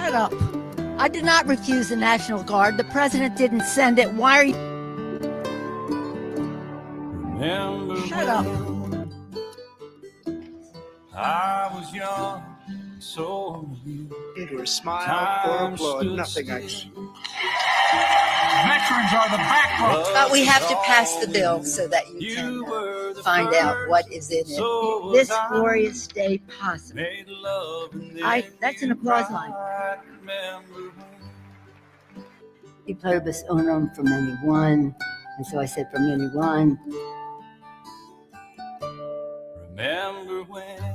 Shut up. I did not refuse the National Guard. The president didn't send it. Why are you... Shut up. I was young, so Either a smile or applaud, nothing else. Veterans are the backbone. But we have to pass the bill so that you can find out what is in it. This glorious day possible. That's an applause line. E pluribus unum, for many one. And so I said, for many one. Remember when?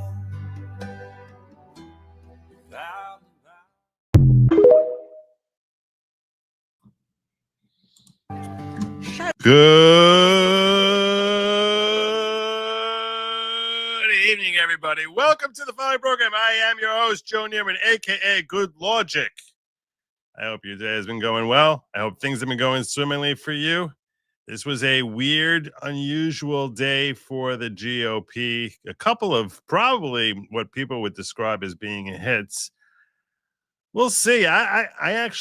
Good evening, everybody. Welcome to the following program. I am your host, Joe Neerman, a.k.a. Good Lawgic. I hope your day has been going well. I hope things have been going swimmingly for you. This was a weird, unusual day for the GOP. A couple of probably what people would describe as being hits. We'll see. I had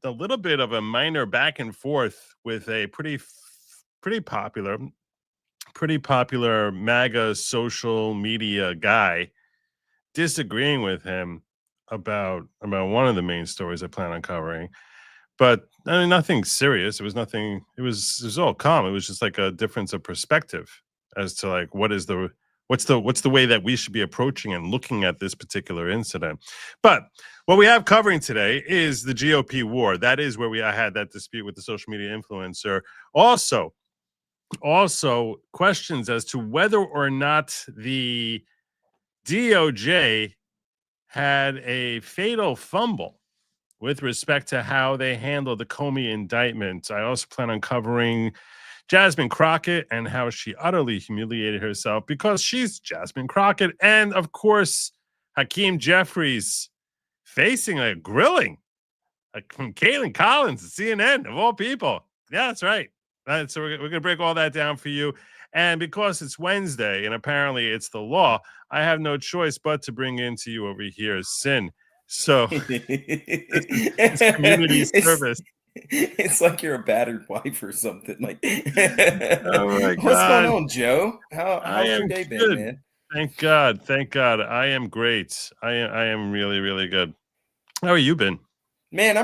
a little bit of a minor back and forth with a pretty popular MAGA social media guy, disagreeing with him about one of the main stories I plan on covering. But I mean, nothing serious. It was nothing. It was all calm. It was just like a difference of perspective as to like what's the way that we should be approaching and looking at this particular incident. But what we have covering today is the GOP war. That is where I had that dispute with the social media influencer. Also questions as to whether or not the DOJ had a fatal fumble with respect to how they handled the Comey indictment. I also plan on covering Jasmine Crockett and how she utterly humiliated herself because she's Jasmine Crockett. And, of course, Hakeem Jeffries facing a grilling from Caitlin Collins at CNN, of all people. Yeah, that's right. So we're going to break all that down for you. And because it's Wednesday and apparently it's the law, I have no choice but to bring into you over here Sin. So it's community service. It's like you're a battered wife or something. Like, oh my God. What's going on, Joe? How's your day been, man? Thank God. I am great. I am really, really good. How have you been? Man,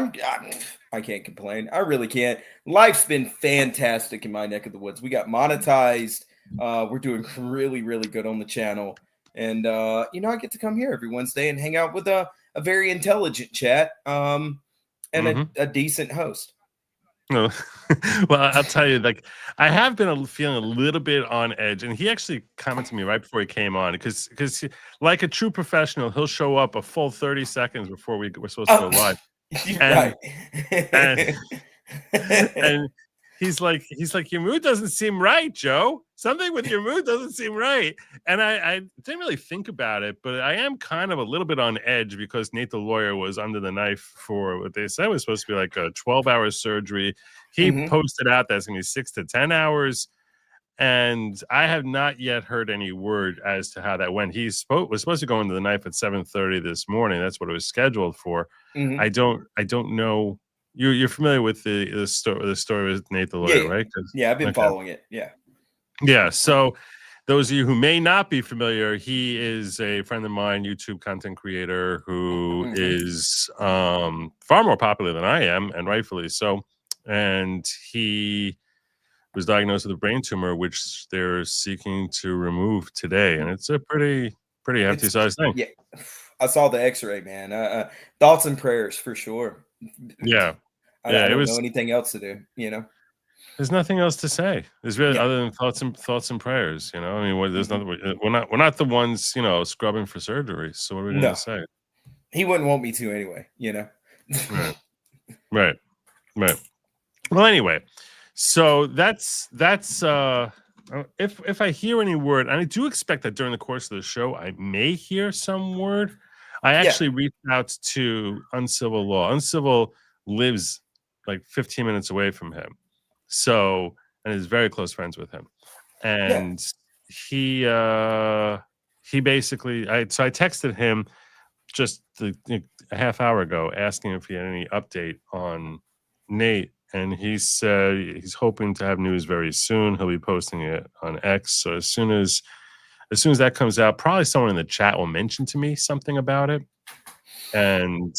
I can't complain. I really can't. Life's been fantastic in my neck of the woods. We got monetized. We're doing really, really good on the channel. And, I get to come here every Wednesday and hang out with a very intelligent chat and a decent host. No. Well, I'll tell you, like, I have been feeling a little bit on edge, and he actually commented to me right before he came on because like a true professional, he'll show up a full 30 seconds before we're supposed to go live. Right. and he's like, your mood doesn't seem right, Joe. Something with your mood doesn't seem right. And I didn't really think about it, but I am kind of a little bit on edge because Nate the lawyer was under the knife for what they said was supposed to be like a 12-hour surgery. He posted out that's going to be 6 to 10 hours. And I have not yet heard any word as to how that went. He was supposed to go into the knife at 7:30 this morning. That's what it was scheduled for. I don't know. You're familiar with the story with Nate the lawyer, right? Yeah, I've been following it. Yeah. So those of you who may not be familiar, he is a friend of mine, YouTube content creator who is far more popular than I am, and rightfully so. And he was diagnosed with a brain tumor, which they're seeking to remove today. And it's a pretty hefty size thing. Yeah. I saw the x-ray, man. Thoughts and prayers for sure. Yeah. I don't know anything else to do, There's nothing else to say. There's really other than thoughts and prayers. I mean, there's nothing. We're not the ones, scrubbing for surgery. So what are we going to say? He wouldn't want me to anyway. Right. Well, anyway, so that's if I hear any word, and I do expect that during the course of the show, I may hear some word. I actually reached out to Uncivil Law. Uncivil lives like 15 minutes away from him. So, and is very close friends with him. And he basically, I texted him just a half hour ago asking if he had any update on Nate, and he said he's hoping to have news very soon. He'll be posting it on X. So as soon as that comes out, probably someone in the chat will mention to me something about it, and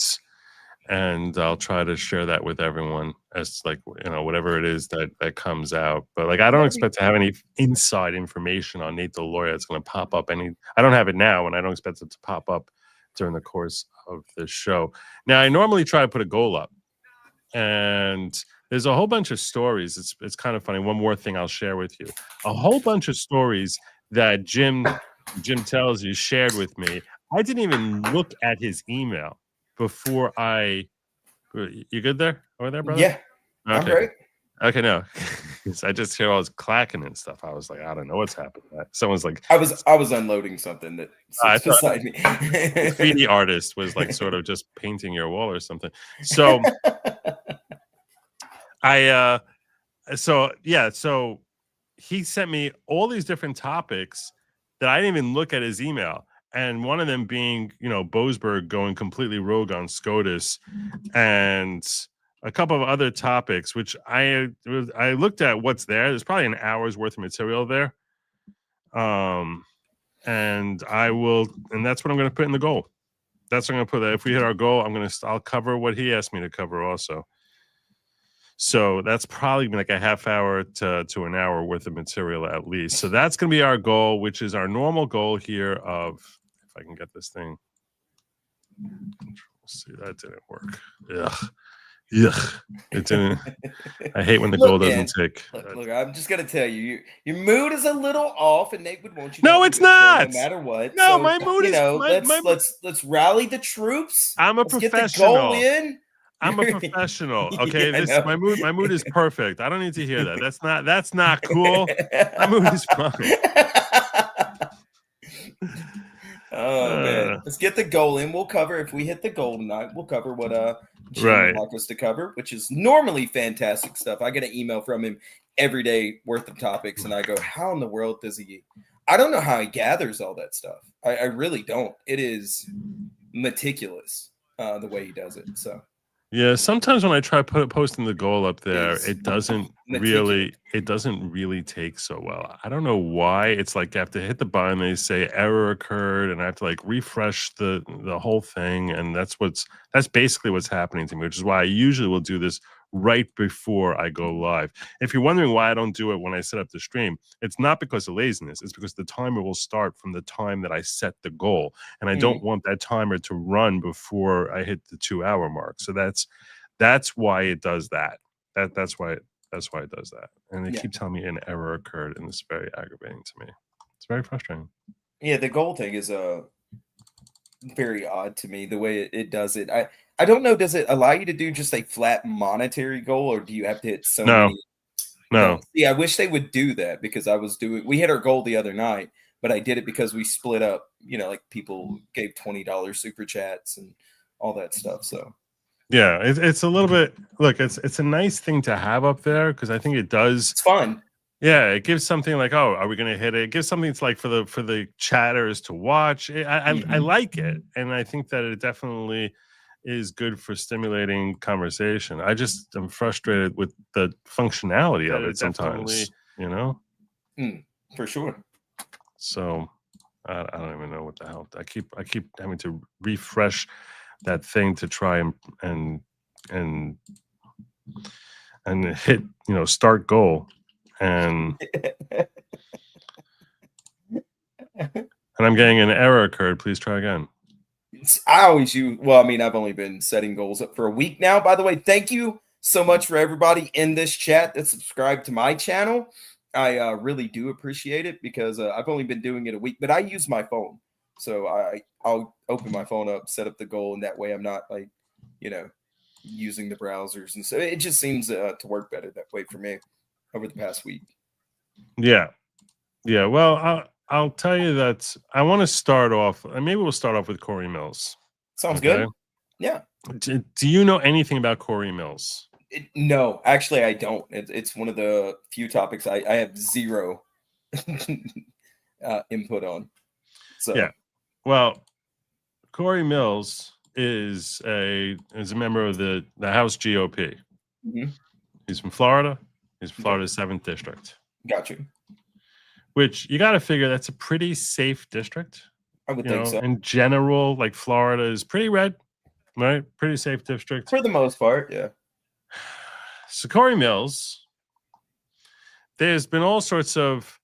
I'll try to share that with everyone as like, you know, whatever it is that comes out. But like, I don't expect to have any inside information on Nate the lawyer that's going to pop up. I don't have it now, and I don't expect it to pop up during the course of the show. Now, I normally try to put a goal up, and there's a whole bunch of stories. It's kind of funny. One more thing I'll share with you. A whole bunch of stories that Jim tells you shared with me. I didn't even look at his email before you good there? Over there, brother? Yeah. Okay. I'm great. Okay, no. I just hear all this clacking and stuff. I was like, I don't know what's happening. Someone's like, I was unloading something that sits beside me. The 3D artist was like sort of just painting your wall or something. So so he sent me all these different topics that I didn't even look at his email. And one of them being, you know, Boasberg going completely rogue on SCOTUS, and a couple of other topics, which I looked at what's there. There's probably an hour's worth of material there. And that's what I'm going to put in the goal. That's what I'm going to put. If we hit our goal, I'll cover what he asked me to cover also. So that's probably like a half hour to an hour worth of material at least. So that's going to be our goal, which is our normal goal here of, if I can get this thing. See, that didn't work. Ugh. It didn't. I hate when the goal doesn't take. Look, I'm just going to tell you, your mood is a little off, and Nate would want you to No, it's not. No matter what. No, so, my mood is. Let's rally the troops. I'm a Let's professional. Get the goal in. I'm a professional. Okay, Yeah, my mood is perfect. I don't need to hear that. That's not cool. My mood is fine. Oh man, let's get the goal in. We'll cover, if we hit the goal tonight, we'll cover what Jim would like us to cover, which is normally fantastic stuff. I get an email from him every day worth of topics, and I go, how in the world does he? I don't know how he gathers all that stuff. I really don't. It is meticulous the way he does it. So. Yeah, sometimes when I try posting the goal up there, it doesn't really take so well. I don't know why. It's like I have to hit the button, they say error occurred, and I have to like refresh the whole thing, and that's basically what's happening to me, which is why I usually will do this right before I go live. If you're wondering why I don't do it when I set up the stream, it's not because of laziness. It's because the timer will start from the time that I set the goal, and I don't want that timer to run before I hit the 2-hour mark. So that's why it does that. That's why it does that. And they keep telling me an error occurred, and it's very aggravating to me. It's very frustrating. Yeah, the goal thing is very odd to me, the way it does it. I don't know, does it allow you to do just a flat monetary goal, or do you have to hit so many? No. See, I wish they would do that, because we hit our goal the other night, but I did it because we split up, you know, like people gave $20 super chats and all that stuff. So yeah, it's a little bit, look, it's a nice thing to have up there, because I think it does. It's fun. Yeah, it gives something like, oh, are we going to hit it? It gives something to like for the chatters to watch. I like it, and I think that it definitely is good for stimulating conversation. I just am frustrated with the functionality of it sometimes, you know? For sure. So I don't even know what the hell. I keep having to refresh that thing to try and hit, you know, start goal. And I'm getting an error occurred. Please try again. I've only been setting goals up for a week now. By the way, thank you so much for everybody in this chat that subscribed to my channel. I really do appreciate it, because I've only been doing it a week, but I use my phone. So I'll open my phone up, set up the goal, and that way I'm not like, you know, using the browsers. And so it just seems to work better that way for me over the past week. Yeah. Well, I'll tell you that I want to start off, and maybe we'll start off with Cory Mills. Sounds good. Yeah. Do you know anything about Cory Mills? No, actually, I don't. It's one of the few topics I have zero input on. So yeah. Well, Cory Mills is a member of the House GOP. Mhm. He's from Florida. He's from Florida's 7th district. Got you. Which you got to figure that's a pretty safe district. I would think so. In general, like Florida is pretty red, right? Pretty safe district. For the most part, yeah. So Cory Mills, there's been all sorts of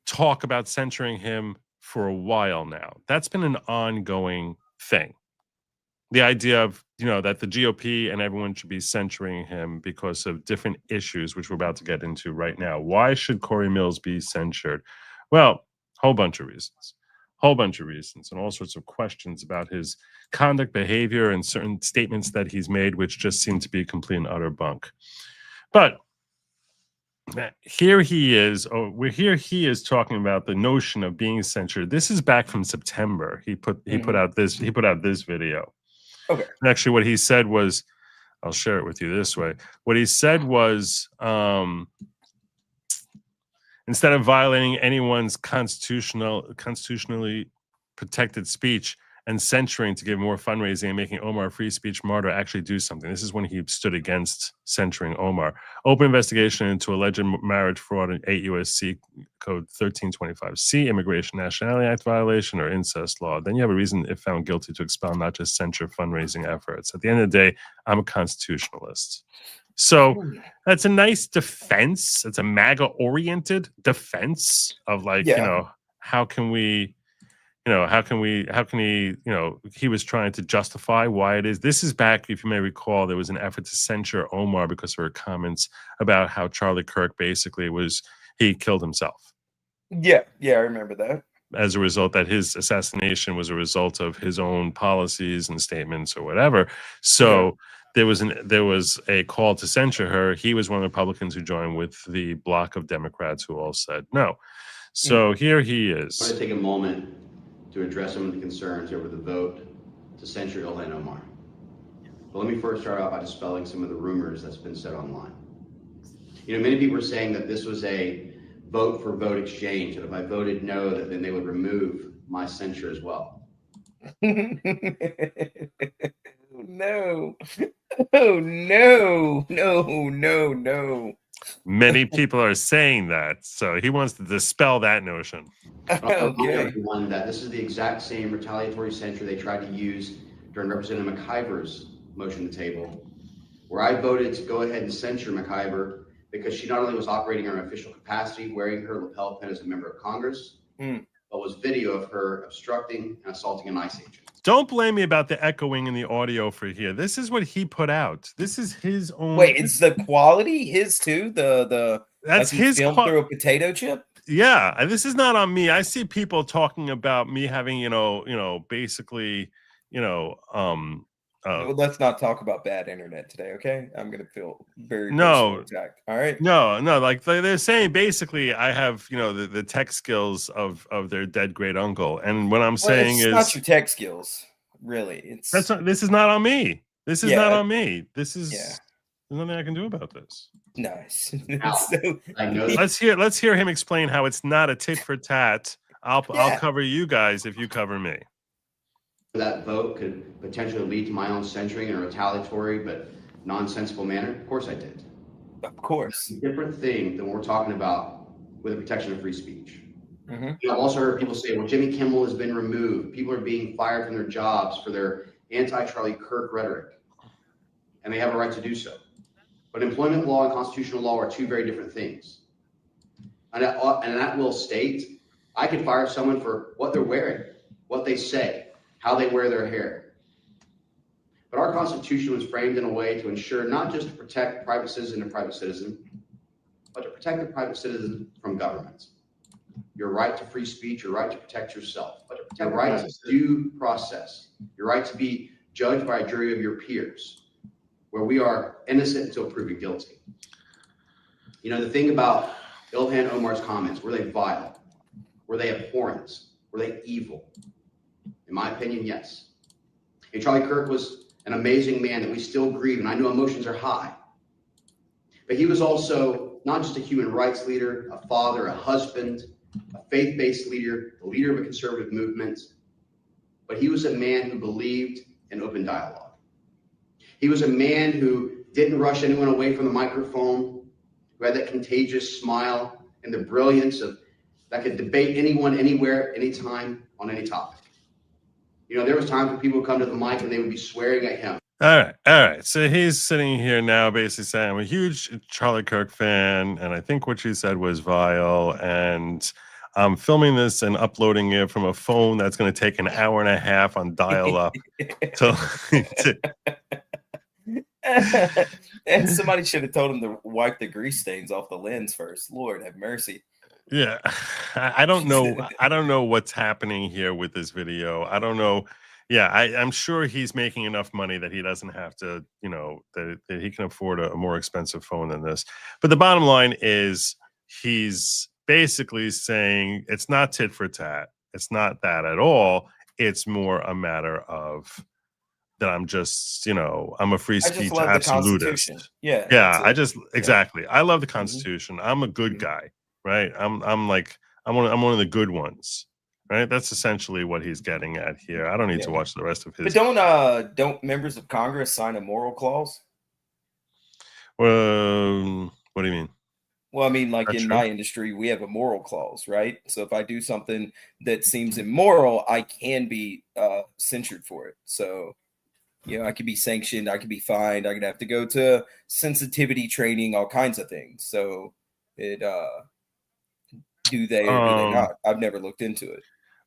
talk about censuring him for a while now. That's been an ongoing thing. The idea of, that the GOP and everyone should be censuring him because of different issues, which we're about to get into right now. Why should Cory Mills be censured? Well, whole bunch of reasons, and all sorts of questions about his conduct, behavior, and certain statements that he's made, which just seem to be complete and utter bunk. But here he is. He is talking about the notion of being censured. This is back from September. He put out this video. Okay. And actually, what he said was, I'll share it with you this way. What he said was, instead of violating anyone's constitutionally protected speech and censuring to give more fundraising and making Omar a free speech martyr, actually do something. This is when he stood against censuring Omar. Open investigation into alleged marriage fraud in 8 U.S.C. Code 1325C, Immigration Nationality Act violation, or incest law. Then you have a reason, if found guilty, to expel, not just censure fundraising efforts. At the end of the day, I'm a constitutionalist. So that's a nice defense. It's a MAGA-oriented defense of how can he, he was trying to justify why it is. This is back, if you may recall, there was an effort to censure Omar because of her comments about how Charlie Kirk basically he killed himself. Yeah, I remember that. As a result, that his assassination was a result of his own policies and statements or whatever. So there was a call to censure her. He was one of the Republicans who joined with the bloc of Democrats who all said no. So here he is. I want to take a moment to address some of the concerns over the vote to censure Ilhan Omar. But let me first start out by dispelling some of the rumors that's been said online. Many people are saying that this was a vote for vote exchange, that if I voted no, that then they would remove my censure as well. No. Oh, no. Many people are saying that, so he wants to dispel that notion. Okay. Everyone, that this is the exact same retaliatory censure they tried to use during Representative McIver's motion to table, where I voted to go ahead and censure McIver because she not only was operating in her official capacity, wearing her lapel pin as a member of Congress, but was video of her obstructing and assaulting an ICE agent. Don't blame me about the echoing in the audio for here. This is what he put out. This is his own. Wait, it's the quality his too? That's his film through a potato chip? Yeah, this is not on me. I see people talking about me having, basically, well, let's not talk about bad internet today, okay? I'm gonna feel very attacked. All right. No, like they're saying basically I have, the tech skills of their dead great uncle. And what I'm saying is not your tech skills, really. This is not on me. This is not on me. This is there's nothing I can do about this. Nice. I know. Let's hear him explain how it's not a tit for tat. I'll cover you guys if you cover me. That vote could potentially lead to my own censuring in a retaliatory but nonsensical manner. Of course I did. Of course. Different thing than what we're talking about with the protection of free speech. Mm-hmm. I've also heard people say, well, Jimmy Kimmel has been removed. People are being fired from their jobs for their anti-Charlie Kirk rhetoric. And they have a right to do so. But employment law and constitutional law are two very different things. And that will state, I could fire someone for what they're wearing, what they say, how they wear their hair. But our Constitution was framed in a way to ensure not just to protect private citizen and private citizen, but to protect the private citizen from government. Your right to free speech, your right to protect yourself, but to protect your right to due process, your right to be judged by a jury of your peers, where we are innocent until proven guilty. The thing about Ilhan Omar's comments, were they vile? Were they abhorrent? Were they evil? In my opinion, yes. And Charlie Kirk was an amazing man that we still grieve, and I know emotions are high. But he was also not just a human rights leader, a father, a husband, a faith-based leader, the leader of a conservative movement, but he was a man who believed and open dialogue. He was a man who didn't rush anyone away from the microphone, who had that contagious smile and the brilliance of that could debate anyone, anywhere, anytime, on any topic. You know, there was times when people would come to the mic and they would be swearing at him. All right. So he's sitting here now basically saying, I'm a huge Charlie Kirk fan, and I think what you said was vile, and I'm filming this and uploading it from a phone that's going to take an hour and a half on dial-up. And somebody should have told him to wipe the grease stains off the lens first. Lord have mercy. Yeah, I don't know. I don't know what's happening here with this video. I don't know. Yeah, I'm sure he's making enough money that he doesn't have to, you know, that he can afford a more expensive phone than this. But the bottom line is he's basically saying it's not tit for tat. It's not that at all. It's more a matter of that I'm just, you know, I'm a free speech absolutist. Yeah. Exactly. I love the Constitution. I'm a good guy, right? I'm one of the good ones, right? That's essentially what he's getting at here. I don't need to watch the rest of his. But don't members of Congress sign a moral clause? Well, what do you mean? Well, I mean, like in my industry, we have a moral clause, right? So if I do something that seems immoral, I can be censured for it. So, you know, I could be sanctioned, I could be fined, I could have to go to sensitivity training, all kinds of things. So it do they or do they not? I've never looked into it.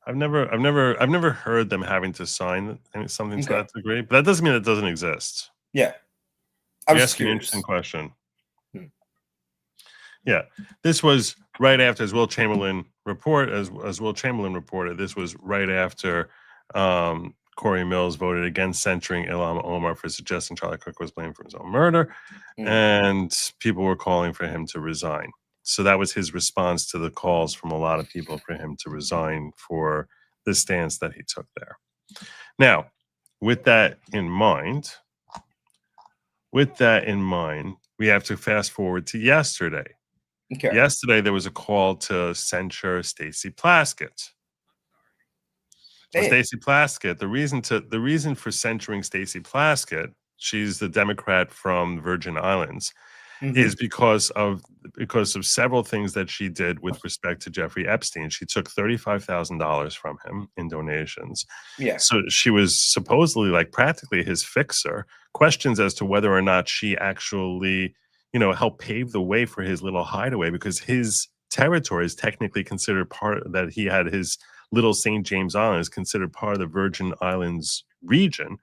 I've never heard them having to sign something to that degree, but that doesn't mean it doesn't exist. Yeah. I was asking an interesting question. Yeah, this was right after, as Will Chamberlain reported, this was right after Cory Mills voted against censuring Ilham Omar for suggesting Charlie Kirk was blamed for his own murder, and people were calling for him to resign. So that was his response to the calls from a lot of people for him to resign for the stance that he took there. Now, with that in mind, we have to fast forward to yesterday. Okay. Yesterday, there was a call to censure Stacey Plaskett. Stacey Plaskett, the reason for censuring Stacey Plaskett, she's the Democrat from the Virgin Islands, is because of several things that she did with respect to Jeffrey Epstein. She took $35,000 from him in donations. Yeah. So she was supposedly like practically his fixer. Questions as to whether or not she actually, you know, helped pave the way for his little hideaway, because his territory is technically considered that he had his little St. James Island is considered part of the Virgin Islands region.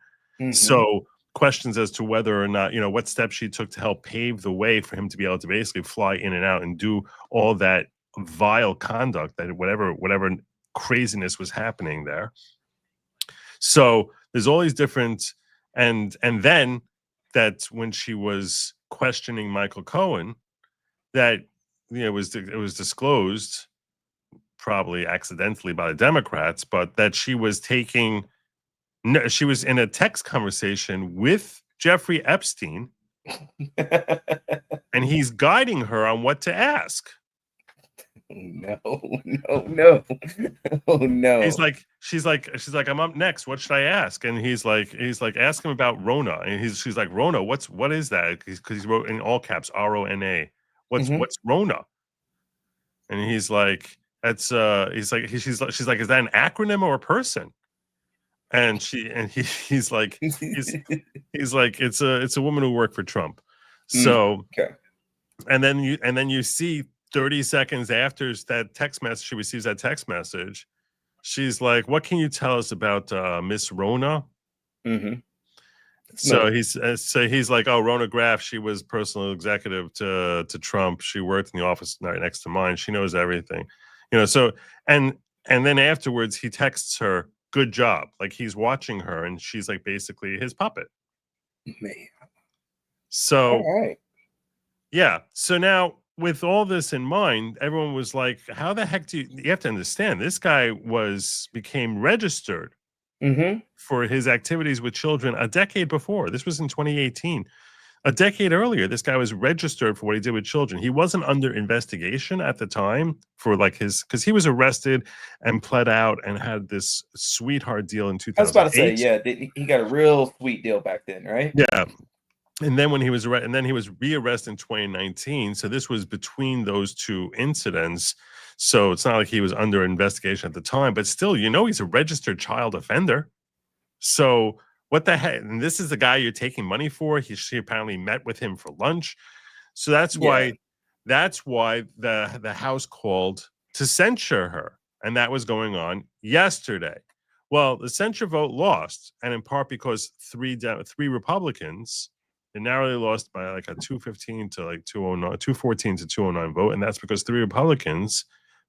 So questions as to whether or not, you know, what steps she took to help pave the way for him to be able to basically fly in and out and do all that vile conduct, that whatever craziness was happening there. So there's all these different, and then that when she was questioning Michael Cohen, that, you know, it was disclosed, probably accidentally by the Democrats, but that she was in a text conversation with Jeffrey Epstein, and he's guiding her on what to ask. No. Oh no. She's like, I'm up next. What should I ask? And he's like, ask him about Rona. And she's like, Rona, what is that? Because he wrote in all caps, R-O-N-A. What's Rona? And he's like, she's like, is that an acronym or a person? And he's like, it's a woman who worked for Trump. So, and then you see 30 seconds after that text message, she receives that text message. She's like, what can you tell us about Miss Rona? So he's like, oh, Rona Graff, she was personal executive to Trump. She worked in the office right next to mine. She knows everything, you know. So and then afterwards he texts her, good job. Like he's watching her, and she's like basically his puppet. Man. So yeah. So now with all this in mind, everyone was like, how the heck you have to understand, this guy became registered for his activities with children a decade before. This was in 2018. A decade earlier, this guy was registered for what he did with children. He wasn't under investigation at the time for like because he was arrested and pled out and had this sweetheart deal in I was about to say, 2008. yeah, he got a real sweet deal back then, right? Yeah. And then when he was and then he was rearrested in 2019. So this was between those two incidents. So it's not like he was under investigation at the time, but still, he's a registered child offender. So what the heck? And this is the guy you're taking money for. She apparently met with him for lunch. So that's why the House called to censure her. And that was going on yesterday. Well, the censure vote lost, and in part because three Republicans, it narrowly lost by like a 215 to like 209, 214 to 209 vote, and that's because 3 Republicans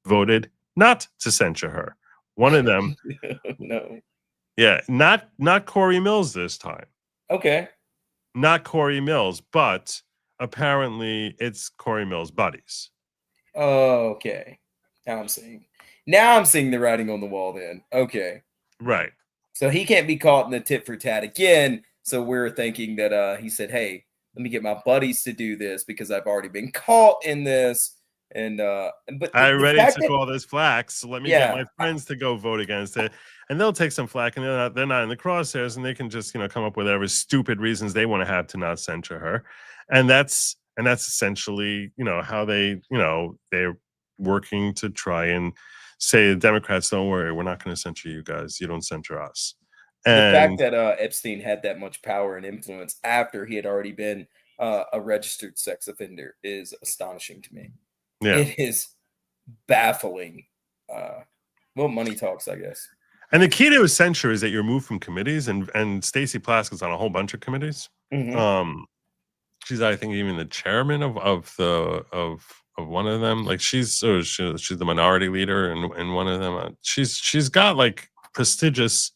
voted not to censure her. One of them, No. yeah, not Cory Mills this time. Okay. Not Cory Mills, but apparently it's Cory Mills' buddies. Okay. Now I'm seeing the writing on the wall then. Okay. Right. So he can't be caught in the tit for tat again. So we're thinking that he said, hey, let me get my buddies to do this because I've already been caught in this. And but I already took that, all this flack, so let me get my friends to go vote against it, and they'll take some flack, and they're not in the crosshairs, and they can just come up with whatever stupid reasons they want to have to not censure her, and that's essentially how they're working to try and say the Democrats, don't worry, we're not going to censure you guys, you don't censure us. And the fact that Epstein had that much power and influence after he had already been a registered sex offender is astonishing to me. Yeah. It is baffling. Well, money talks, I guess. And the key to a censure is that you're moved from committees, and Stacey Plasket's on a whole bunch of committees. Mm-hmm. She's, I think, even the chairman of one of them. Like she's the minority leader in one of them. She's got like prestigious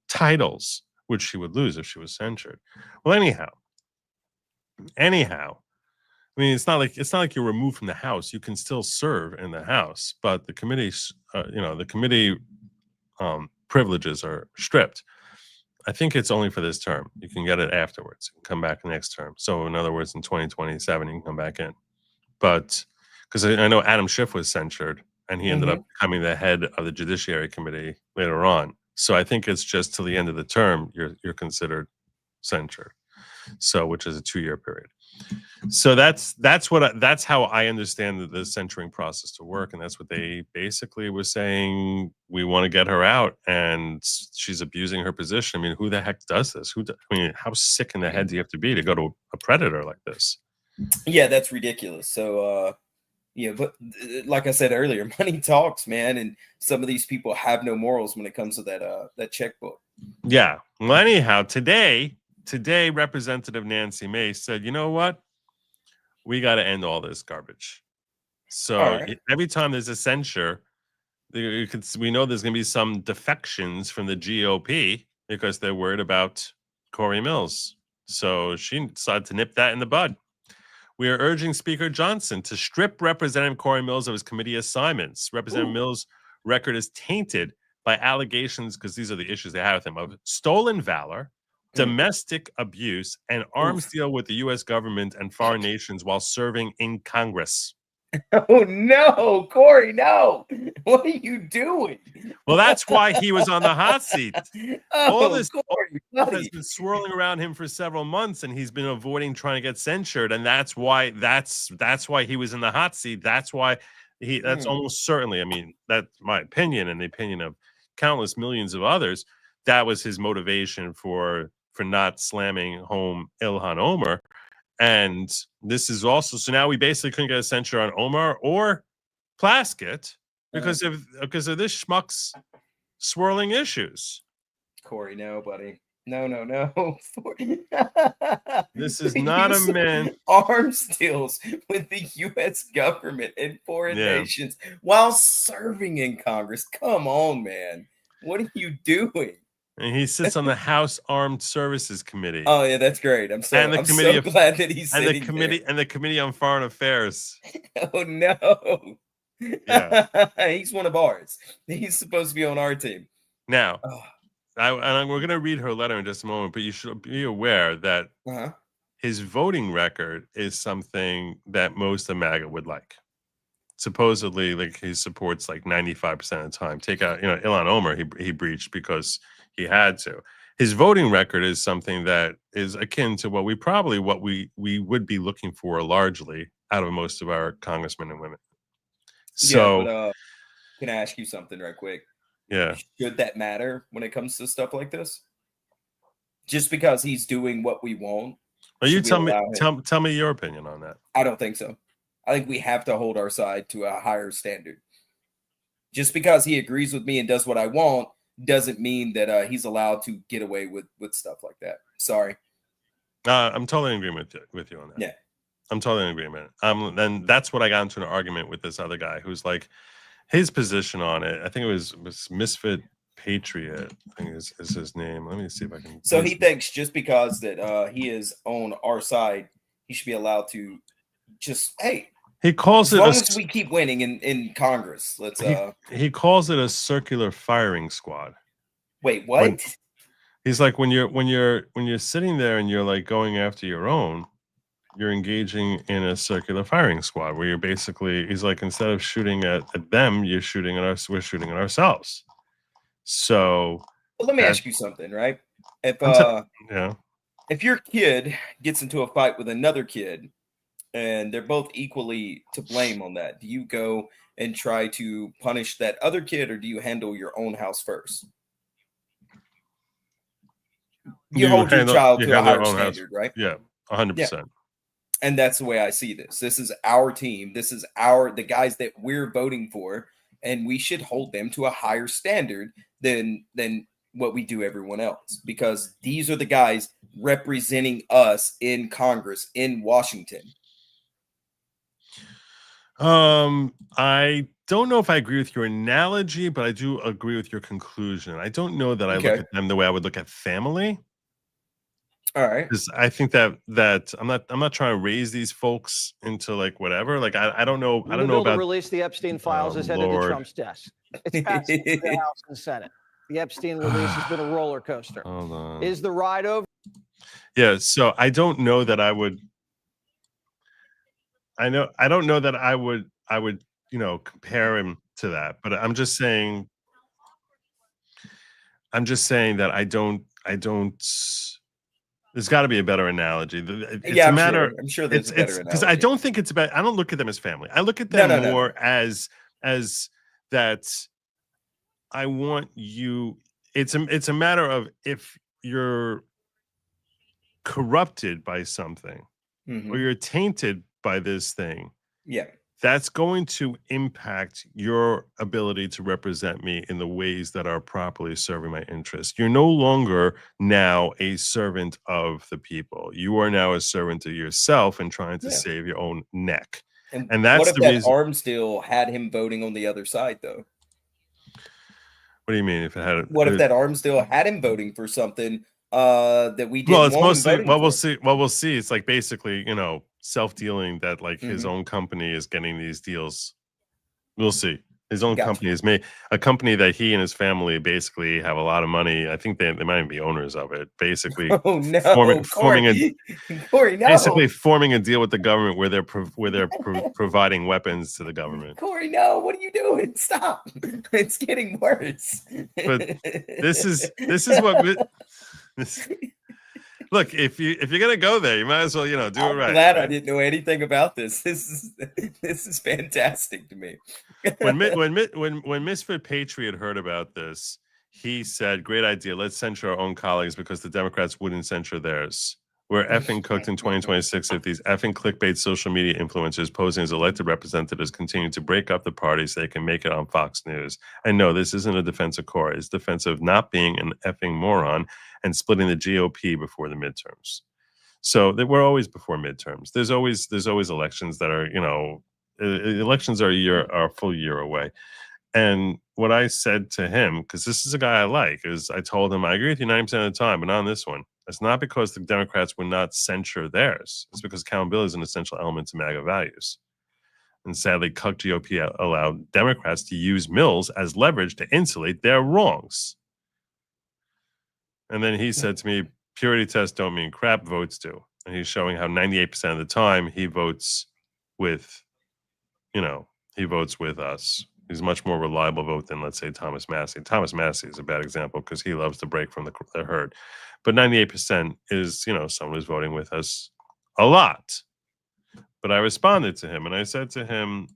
titles, which she would lose if she was censured. Well, anyhow. I mean, it's not like you're removed from the House. You can still serve in the House, but the committees, the committee privileges are stripped. I think it's only for this term. You can get it afterwards. You can come back next term. So, in other words, in 2027, you can come back in. But because I know Adam Schiff was censured, and he ended up becoming the head of the Judiciary Committee later on. So, I think it's just till the end of the term you're considered censured. So, which is a 2-year period. So that's how I understand the censuring process to work, and that's what they basically were saying. We want to get her out, and she's abusing her position. I mean, who the heck does this? How sick in the head do you have to be to go to a predator like this? Yeah, that's ridiculous. So, but like I said earlier, money talks, man, and some of these people have no morals when it comes to that checkbook. Yeah. Well, anyhow, today, Representative Nancy Mace said, you know what? We got to end all this garbage. So every time there's a censure, we know there's going to be some defections from the GOP because they're worried about Cory Mills. So she decided to nip that in the bud. We are urging Speaker Johnson to strip Representative Cory Mills of his committee assignments. Representative Mills' record is tainted by allegations, because these are the issues they have with him, of stolen valor, domestic abuse, and arms deal with the U.S. government and foreign nations while serving in Congress. Oh, no, Cory, no. What are you doing? Well, that's why he was on the hot seat. All this Cory, has been swirling around him for several months, and he's been avoiding trying to get censured. And that's why he was in the hot seat. That's why that's almost certainly, I mean, that's my opinion and the opinion of countless millions of others. That was his motivation for not slamming home Ilhan Omar. And this is also, so now we basically couldn't get a censure on Omar or Plaskett because of this schmuck's swirling issues. Cory, no, buddy. No. This is not a man. Arms deals with the U.S. government and foreign nations while serving in Congress. Come on, man. What are you doing? And he sits on the House Armed Services Committee. Oh yeah, that's great. I'm so glad that he's sitting there. And the Committee on Foreign Affairs. Oh no. Yeah. He's one of ours. He's supposed to be on our team. Now, we're going to read her letter in just a moment, but you should be aware that his voting record is something that most of MAGA would like. Supposedly, like, he supports like 95% of the time. Take out, Ilhan Omar, he breached because he had to. His voting record is something that is akin to what we would be looking for largely out of most of our congressmen and women. So, but can I ask you something right quick? yeah. Should that matter when it comes to stuff like this? Just because he's doing what we want? Well, you should we allow him? tell me your opinion on that. I don't think so. I think we have to hold our side to a higher standard. Just because he agrees with me and does what I want doesn't mean that he's allowed to get away with stuff like that. Sorry. I'm totally in agreement with you on that. Yeah. I'm totally in agreement. And that's what I got into an argument with this other guy who's like, his position on it, I think it was Misfit Patriot, I think is his name. Let me see if I can. So he thinks just because that he is on our side, he should be allowed to just, hey, he calls as it long as we keep winning in Congress. Let's he calls it a circular firing squad. Wait, what? He's like, when you're sitting there and you're like going after your own, you're engaging in a circular firing squad where you're basically, he's like, instead of shooting at them, you're shooting at us, we're shooting at ourselves. So let me ask you something, right? If if your kid gets into a fight with another kid and they're both equally to blame on that, do you go and try to punish that other kid, or do you handle your own house first? You hold your child to a higher standard, right? Yeah, 100%. And that's the way I see this. This is our team. This is the guys that we're voting for, and we should hold them to a higher standard than what we do everyone else, because these are the guys representing us in Congress in Washington. I don't know if I agree with your analogy, but I do agree with your conclusion. I don't know that I look at them the way I would look at family. All right. Because I think that I'm not trying to raise these folks into like whatever. Like I don't know. I don't know about release the Epstein files is headed to Trump's desk. It's passed the House and Senate. The Epstein release has been a roller coaster. Hold on. Is the ride over? Yeah. So I don't know that I would. I don't know that I would compare him to that. But I'm just saying that I don't. There's got to be a better analogy. It's a matter. I'm sure there's a better analogy. Because I don't think it's about. I don't look at them as family. I look at them more as that. I want you. It's a matter of if you're corrupted by something, or you're tainted by this thing. Yeah. That's going to impact your ability to represent me in the ways that are properly serving my interests. You're no longer now a servant of the people. You are now a servant of yourself and trying to save your own neck. And that's what if the that reason. arms deal had him voting on the other side, though? What do you mean? If it had? What if that arms deal had him voting for something that we didn't? Well, it's mostly. Well, we'll see. Well, we'll see. It's like basically, self-dealing that like his own company is getting these deals. We'll see. His own company is made a company that he and his family basically have a lot of money. I think they might even be owners of it. Basically, forming a deal with the government where they're providing weapons to the government. Corey, no, what are you doing? Stop! It's getting worse. But this is what. Look, if you're gonna go there, you might as well do it right. I'm glad I didn't know anything about this. This is fantastic to me. when Misfit Patriot heard about this, he said, "Great idea. Let's censure our own colleagues because the Democrats wouldn't censure theirs. We're effing cooked in 2026 if these effing clickbait social media influencers posing as elected representatives continue to break up the party so they can make it on Fox News. And no, this isn't a defense of Cory. It's defense of not being an effing moron and splitting the GOP before the midterms." So we're always before midterms. There's always elections that are, elections are a full year away. And what I said to him, because this is a guy I like, is I told him, I agree with you 90% of the time, but not on this one. It's not because the Democrats would not censure theirs. It's because accountability is an essential element to MAGA values. And sadly, cuck GOP allowed Democrats to use Mills as leverage to insulate their wrongs. And then he said to me, purity tests don't mean crap, votes do. and he's showing how 98% of the time he votes with, he votes with us. He's a much more reliable vote than, let's say, Thomas Massey. Thomas Massey is a bad example because he loves to break from the herd. But 98% is, someone who's voting with us a lot. But I responded to him and I said to him,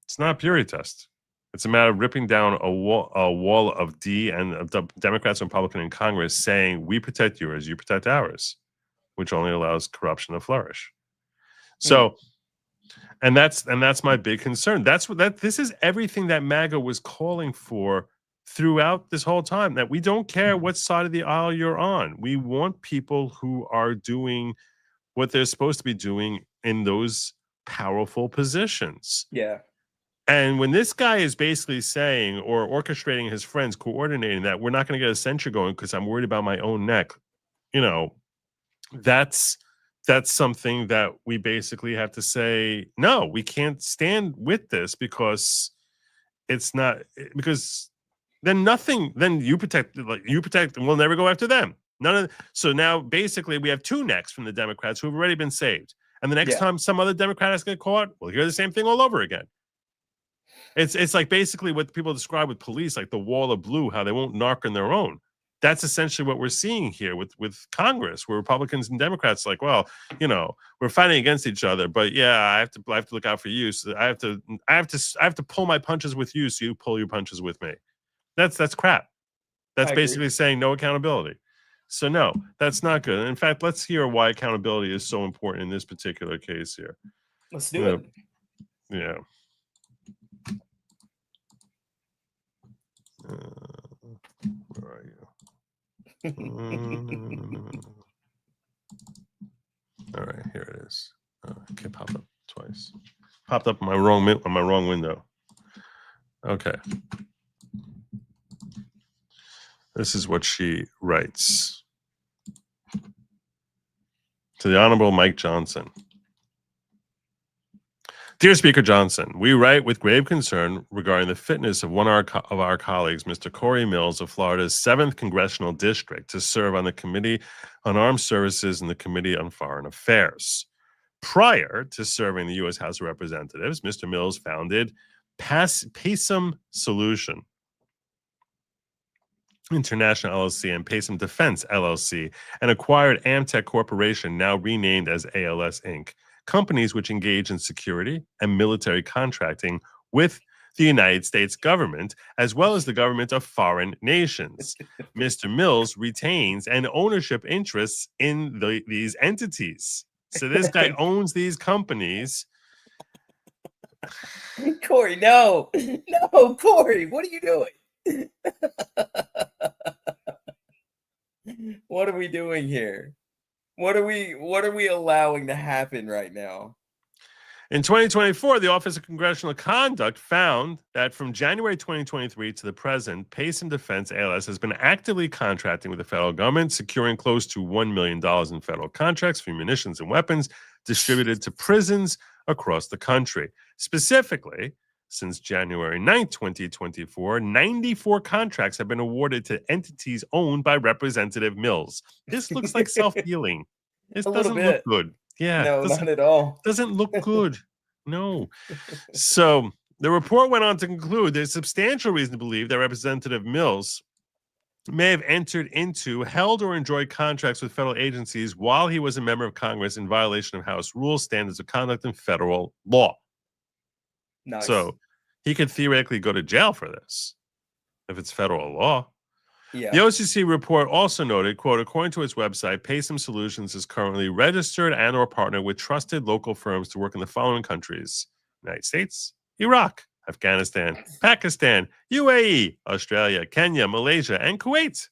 it's not a purity test. It's a matter of ripping down a wall of Democrats and Republicans in Congress saying, we protect yours, you protect ours, which only allows corruption to flourish. So, and that's my big concern. This is everything that MAGA was calling for throughout this whole time, that we don't care what side of the aisle you're on. We want people who are doing what they're supposed to be doing in those powerful positions. Yeah. And when this guy is basically saying or orchestrating his friends, coordinating that we're not going to get a censure going because I'm worried about my own neck, that's something that we basically have to say, no, we can't stand with this because it's not, because then you protect, and we'll never go after them. So now basically we have two necks from the Democrats who have already been saved. And the next time some other Democrat has to get caught, we'll hear the same thing all over again. It's like basically what people describe with police, like the wall of blue, how they won't knock on their own. That's essentially what we're seeing here with Congress, where Republicans and Democrats like, well, we're fighting against each other, but yeah, I have to look out for you. So I have to pull my punches with you, so you pull your punches with me. That's crap. That's basically saying no accountability. So no, that's not good. And in fact, let's hear why accountability is so important in this particular case here. Let's do it. Yeah. Where are you? All right, here it is. Okay, popped up twice. Popped up on my wrong window. Okay. This is what she writes to the Honorable Mike Johnson. Dear Speaker Johnson, we write with grave concern regarding the fitness of one of our colleagues, Mr. Cory Mills of Florida's 7th Congressional District, to serve on the Committee on Armed Services and the Committee on Foreign Affairs. Prior to serving the U.S. House of Representatives, Mr. Mills founded PASM Solution International LLC and PASM Defense LLC, and acquired Amtech Corporation, now renamed as ALS Inc., companies which engage in security and military contracting with the United States government, as well as the government of foreign nations. Mr. Mills retains an ownership interests in these entities. So this guy owns these companies. Cory, no, Cory, what are you doing? What are we doing here? What are we allowing to happen right now? In 2024, the Office of Congressional Conduct found that from January 2023 to the present, PASM Defense ALS has been actively contracting with the federal government, securing close to $1 million in federal contracts for munitions and weapons distributed to prisons across the country. Specifically, since January 9, 2024, 94 contracts have been awarded to entities owned by Representative Mills. This looks like self-dealing. This doesn't look good. Yeah, no, not at all. Doesn't look good. No. So the report went on to conclude there's substantial reason to believe that Representative Mills may have entered into, held, or enjoyed contracts with federal agencies while he was a member of Congress in violation of House rules, standards of conduct, and federal law. Nice. So he could theoretically go to jail for this if it's federal law. Yeah. The OCC report also noted, quote, according to its website, PASM Solutions is currently registered and or partnered with trusted local firms to work in the following countries: United States, Iraq, Afghanistan, Pakistan, UAE, Australia, Kenya, Malaysia, and Kuwait.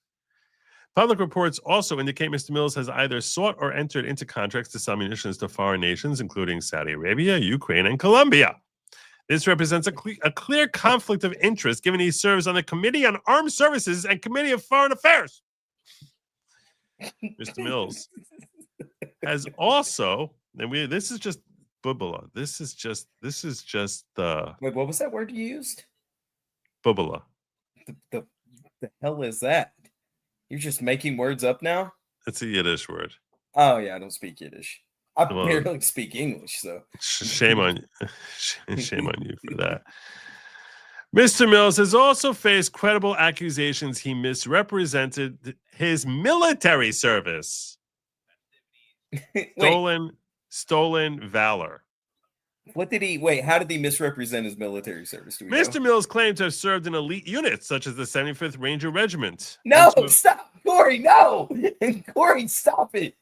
Public reports also indicate Mr. Mills has either sought or entered into contracts to sell munitions to foreign nations, including Saudi Arabia, Ukraine, and Colombia. This represents a clear conflict of interest, given he serves on the Committee on Armed Services and Committee of Foreign Affairs. Mr. Mills has also, and this is just bubala. This is just the. Wait, what was that word you used? Bubala. The hell is that? You're just making words up now? It's a Yiddish word. Oh yeah, I don't speak Yiddish. I Well, barely speak English, so shame on shame on you for that. Mr. Mills has also faced credible accusations he misrepresented his military service. Wait, Stolen valor. what did he? Wait, how did he misrepresent his military service? Do we Mr. know? Mills claimed to have served in elite units such as the 75th Ranger Regiment. No, stop, Corey. No, Corey, stop it.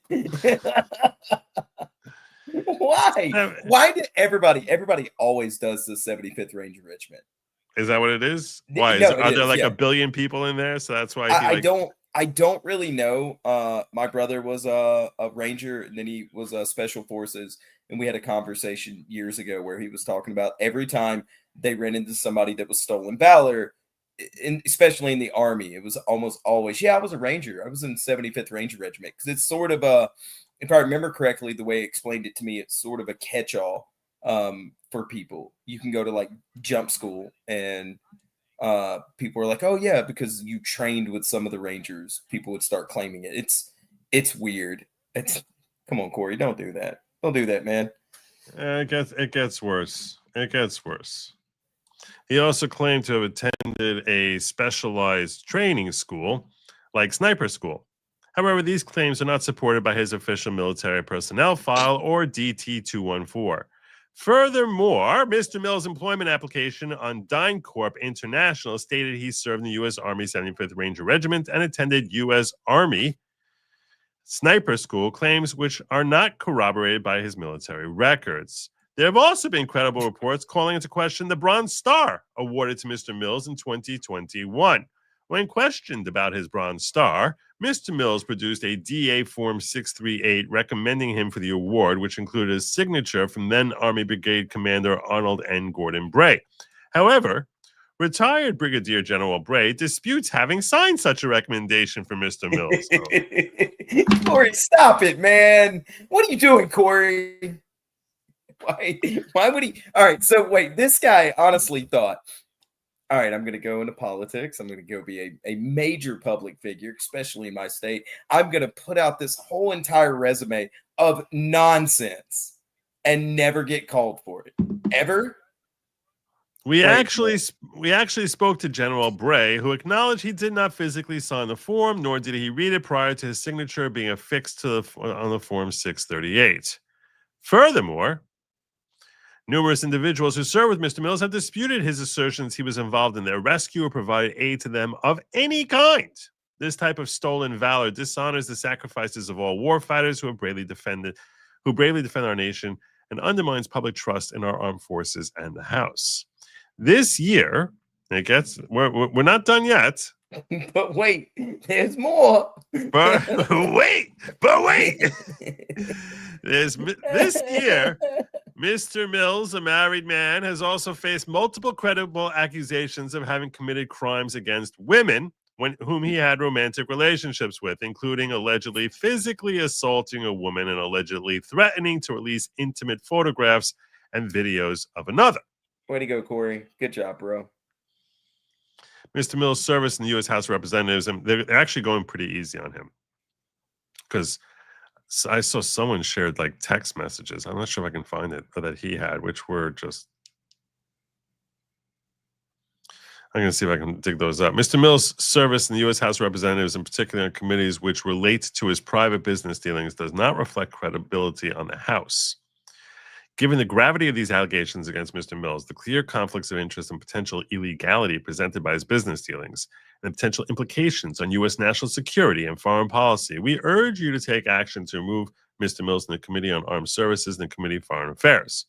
Why? Why did everybody always does the 75th Ranger Regiment? Is that what it is? Why? No, Are there like yeah. a billion people in there? So that's why I don't really know. My brother was a Ranger, and then he was Special Forces, and we had a conversation years ago where he was talking about every time they ran into somebody that was stolen valor, especially in the Army, it was almost always, yeah, I was a Ranger. I was in 75th Ranger Regiment, because it's sort of a, if I remember correctly, the way he explained it to me, it's sort of a catch-all for people. You can go to like jump school, and people are like, oh yeah, because you trained with some of the Rangers, people would start claiming it. It's weird. Come on, Corey, don't do that. Don't do that, man. It gets worse. It gets worse. He also claimed to have attended a specialized training school like sniper school. However, these claims are not supported by his official military personnel file or DT-214. Furthermore, Mr. Mills' employment application on DynCorp International stated he served in the U.S. Army 75th Ranger Regiment and attended U.S. Army sniper school, claims which are not corroborated by his military records. There have also been credible reports calling into question the Bronze Star awarded to Mr. Mills in 2021. When questioned about his Bronze Star, Mr. Mills produced a DA Form 638 recommending him for the award, which included a signature from then Army Brigade Commander Arnold N. Gordon Bray. However, retired Brigadier General Bray disputes having signed such a recommendation for Mr. Mills. Corey, stop it, man. What are you doing, Corey? Why would he? All right, so wait, this guy honestly thought, all right, I'm going to go into politics. I'm going to go be a major public figure, especially in my state. I'm going to put out this whole entire resume of nonsense and never get called for it. Ever? We actually spoke to General Bray, who acknowledged he did not physically sign the form, nor did he read it prior to his signature being affixed to on the Form 638. Furthermore, numerous individuals who served with Mr. Mills have disputed his assertions he was involved in their rescue or provided aid to them of any kind. This type of stolen valor dishonors the sacrifices of all warfighters who bravely defend our nation and undermines public trust in our armed forces and the House. This year, we're not done yet. But wait, there's more. But wait. This year, Mr. Mills, a married man, has also faced multiple credible accusations of having committed crimes against women whom he had romantic relationships with, including allegedly physically assaulting a woman and allegedly threatening to release intimate photographs and videos of another. Way to go, Corey. Good job, bro. Mr. Mills' service in the U.S. House of Representatives, and they're actually going pretty easy on him, because I saw someone shared like text messages. I'm not sure if I can find it, but that he had, which were just. I'm going to see if I can dig those up. Mr. Mills' service in the U.S. House of Representatives, in particular in committees which relate to his private business dealings, does not reflect credibility on the House. Given the gravity of these allegations against Mr. Mills, the clear conflicts of interest and potential illegality presented by his business dealings, and the potential implications on U.S. national security and foreign policy, we urge you to take action to remove Mr. Mills from the Committee on Armed Services and the Committee on Foreign Affairs.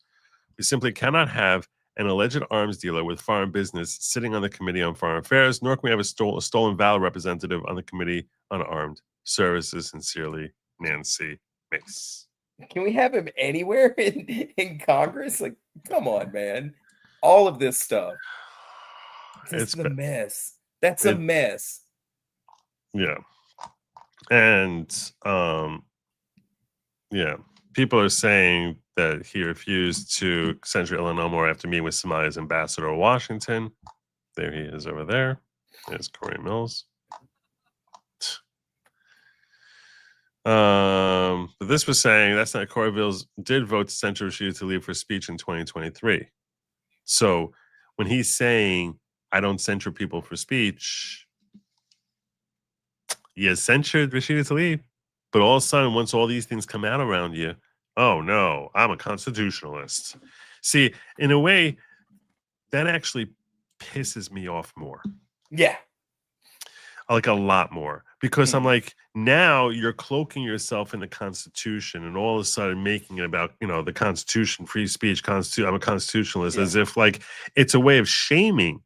We simply cannot have an alleged arms dealer with foreign business sitting on the Committee on Foreign Affairs, nor can we have a stolen valor representative on the Committee on Armed Services. Sincerely, Nancy Mace. Can we have him anywhere in Congress? Like, come on, man. All of this stuff. It's a mess. That's a mess. Yeah. And yeah, people are saying that he refused to censure Illinois more after meeting with Somalia's ambassador to Washington. There he is over there. There's Cory Mills. But this was saying that's not Cory Mills did vote to censure Rashida Tlaib for speech in 2023. So when he's saying I don't censure people for speech, you censured Rashida Tlaib. But all of a sudden, once all these things come out around you, oh no, I'm a constitutionalist. See, in a way, that actually pisses me off more. Yeah. Like a lot more, because I'm like, now you're cloaking yourself in the Constitution and all of a sudden making it about, the Constitution, free speech, I'm a constitutionalist, as if like it's a way of shaming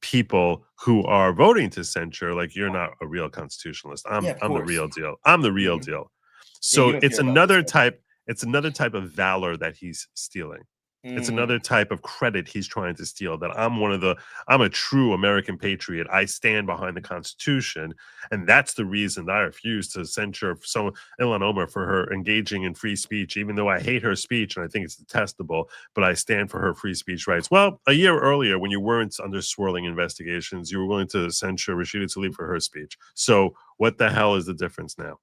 people who are voting to censure. Like, you're not a real constitutionalist. I'm the real deal. I'm the real deal. So it's another type of valor that he's stealing. It's another type of credit he's trying to steal, that I'm a true American patriot. I stand behind the Constitution. And that's the reason that I refuse to censure Ilhan Omar for her engaging in free speech, even though I hate her speech and I think it's detestable, but I stand for her free speech rights. Well, a year earlier, when you weren't under swirling investigations, you were willing to censure Rashida Tlaib for her speech. So what the hell is the difference now?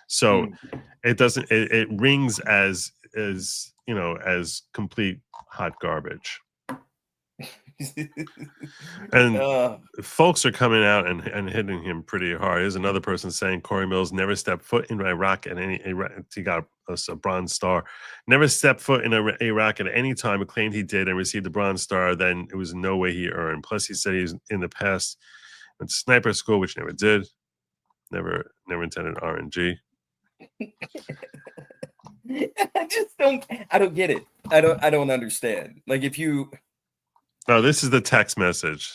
So it doesn't, it rings as complete hot garbage. And folks are coming out and hitting him pretty hard. There's another person saying Cory Mills never stepped foot in Iraq at any. He got a Bronze Star. Never stepped foot in Iraq at any time. He claimed he did and received the Bronze Star. Then it was no way he earned. Plus, he said he's in the past went to sniper school, which never did. Never intended RNG. I don't get it. I don't understand. Like, if you... Oh, this is the text message.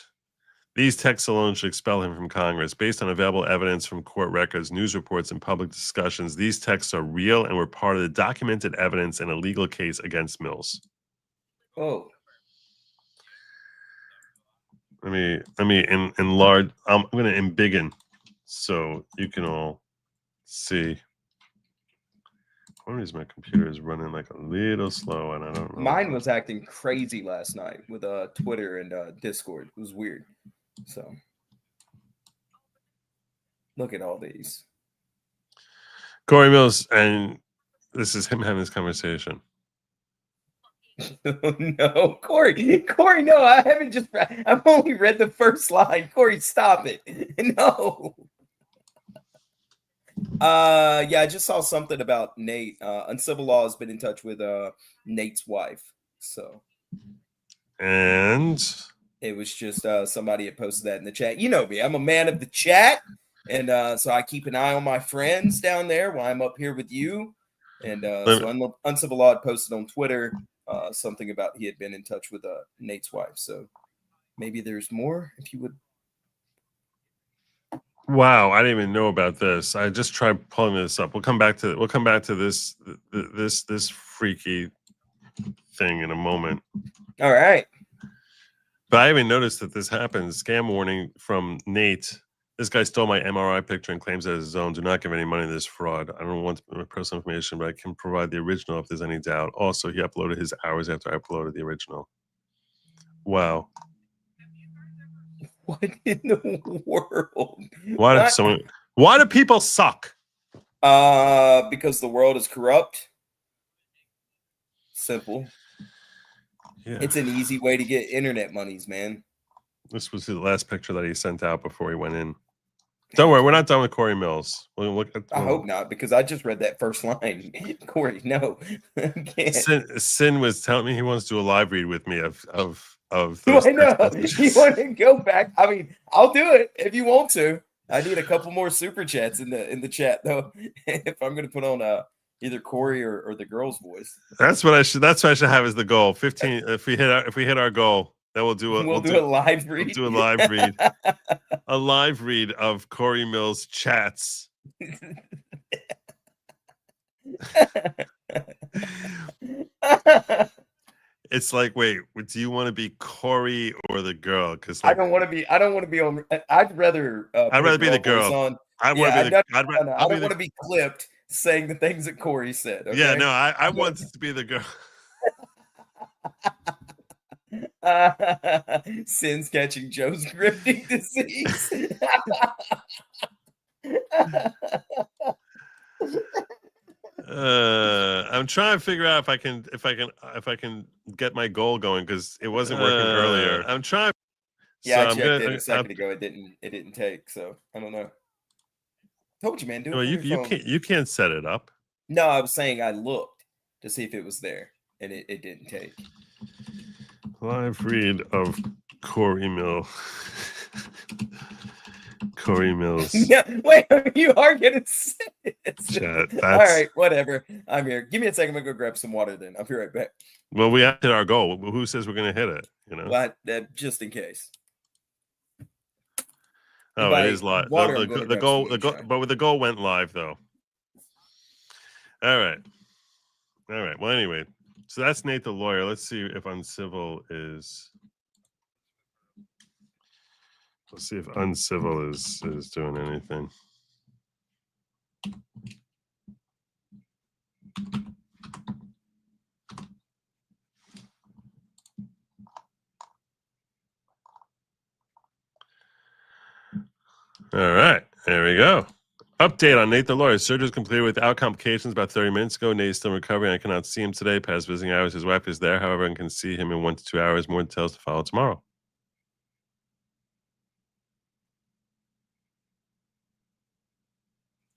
These texts alone should expel him from Congress. Based on available evidence from court records, news reports, and public discussions, these texts are real and were part of the documented evidence in a legal case against Mills. Oh. Let me enlarge. I'm going to embiggen so you can all see. One reason my computer is running like a little slow, and I don't know. Mine was acting crazy last night with Twitter and Discord. It was weird. So look at all these. Cory Mills, and this is him having this conversation. No, Cory, no, I've only read the first line. Cory, stop it. No. Yeah, I just saw something about Nate. Uncivil Law has been in touch with Nate's wife. So, and it was just somebody had posted that in the chat. You know me, I'm a man of the chat, and so I keep an eye on my friends down there while I'm up here with you. And so Uncivil Law had posted on Twitter something about he had been in touch with Nate's wife. So maybe there's more. If you would. Wow, I didn't even know about this. I just tried pulling this up. We'll come back to this freaky thing in a moment. All right. But I even noticed that this happened. Scam warning from Nate. This guy stole my MRI picture and claims that it's his own. Do not give any money to this fraud. I don't want my personal information, but I can provide the original if there's any doubt. Also, he uploaded his hours after I uploaded the original. Wow. What in the world? Why do people suck? Because the world is corrupt. Simple. Yeah. It's an easy way to get internet monies, man. This was the last picture that he sent out before he went in. Don't worry, we're not done with Cory Mills. We'll look at. I hope not, because I just read that first line. Cory, no. Sin was telling me he wants to do a live read with me of I know. You want to go back? I mean, I'll do it if you want to. I need a couple more super chats in the chat though. If I'm going to put on either Cory or the girl's voice. That's what I should have as the goal. 15. If we hit our goal, then we'll do a live read. We'll do a live read. A live read of Cory Mills chats. It's like, wait, do you want to be Cory or the girl? Because I don't want to be on. I'd rather be the girl. I don't want to be clipped saying the things that Cory said. Okay? Yeah, no, I want it to be the girl. Sin's catching Joe's grifting disease. I'm trying to figure out if I can get my goal going because it wasn't working earlier. I'm trying. Yeah, So I checked it a second ago. It didn't take. So I don't know. Told you, man. Do it. Well, from your phone. you can't set it up. No, I was saying I looked to see if it was there, and it didn't take. Live read of Cory Mills. Cory Mills. Yeah, wait, you are gonna say it. Chat, All right, whatever. I'm here. Give me a second. I'm gonna go grab some water. Then I'll be right back. Well, we have hit our goal. Who says we're gonna hit it? You know, but just in case. Oh, it is live. The goal, but the goal went live though. All right. Well, anyway, so that's Nate the lawyer. Let's see if uncivil is. Let's see if uncivil is doing anything. All right, there we go. Update on Nate the lawyer. Surgery is completed without complications about 30 minutes ago. Nate is still recovering. I cannot see him today. Past visiting hours. His wife is there, however, and can see him in 1 to 2 hours. More details to follow tomorrow.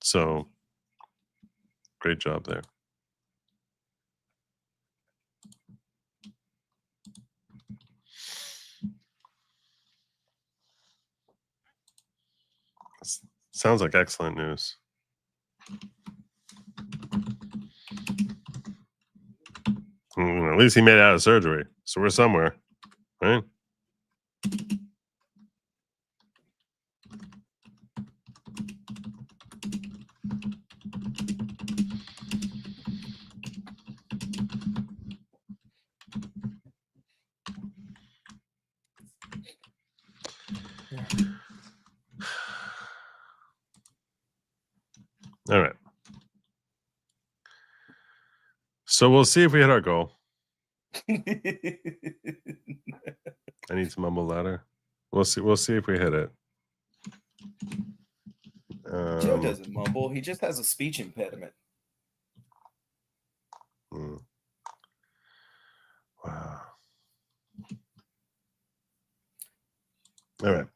So, great job there. Sounds like excellent news. At least he made it out of surgery, so we're somewhere, right? All right. So we'll see if we hit our goal. I need to mumble louder. We'll see if we hit it. Joe doesn't mumble. He just has a speech impediment. Wow. All right.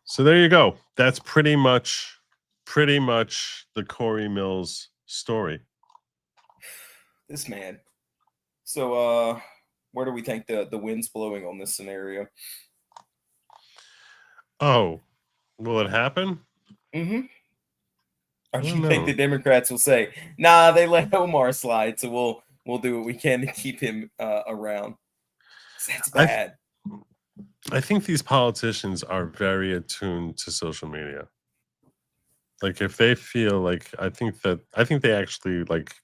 So there you go. That's pretty much the Cory Mills story. This man. So where do we think the wind's blowing on this scenario? Oh, will it happen? Mm-hmm. Or do you think the Democrats will say, nah, they let Omar slide, so we'll do what we can to keep him around? That's bad. I think these politicians are very attuned to social media. Like if they feel like, I think they actually like,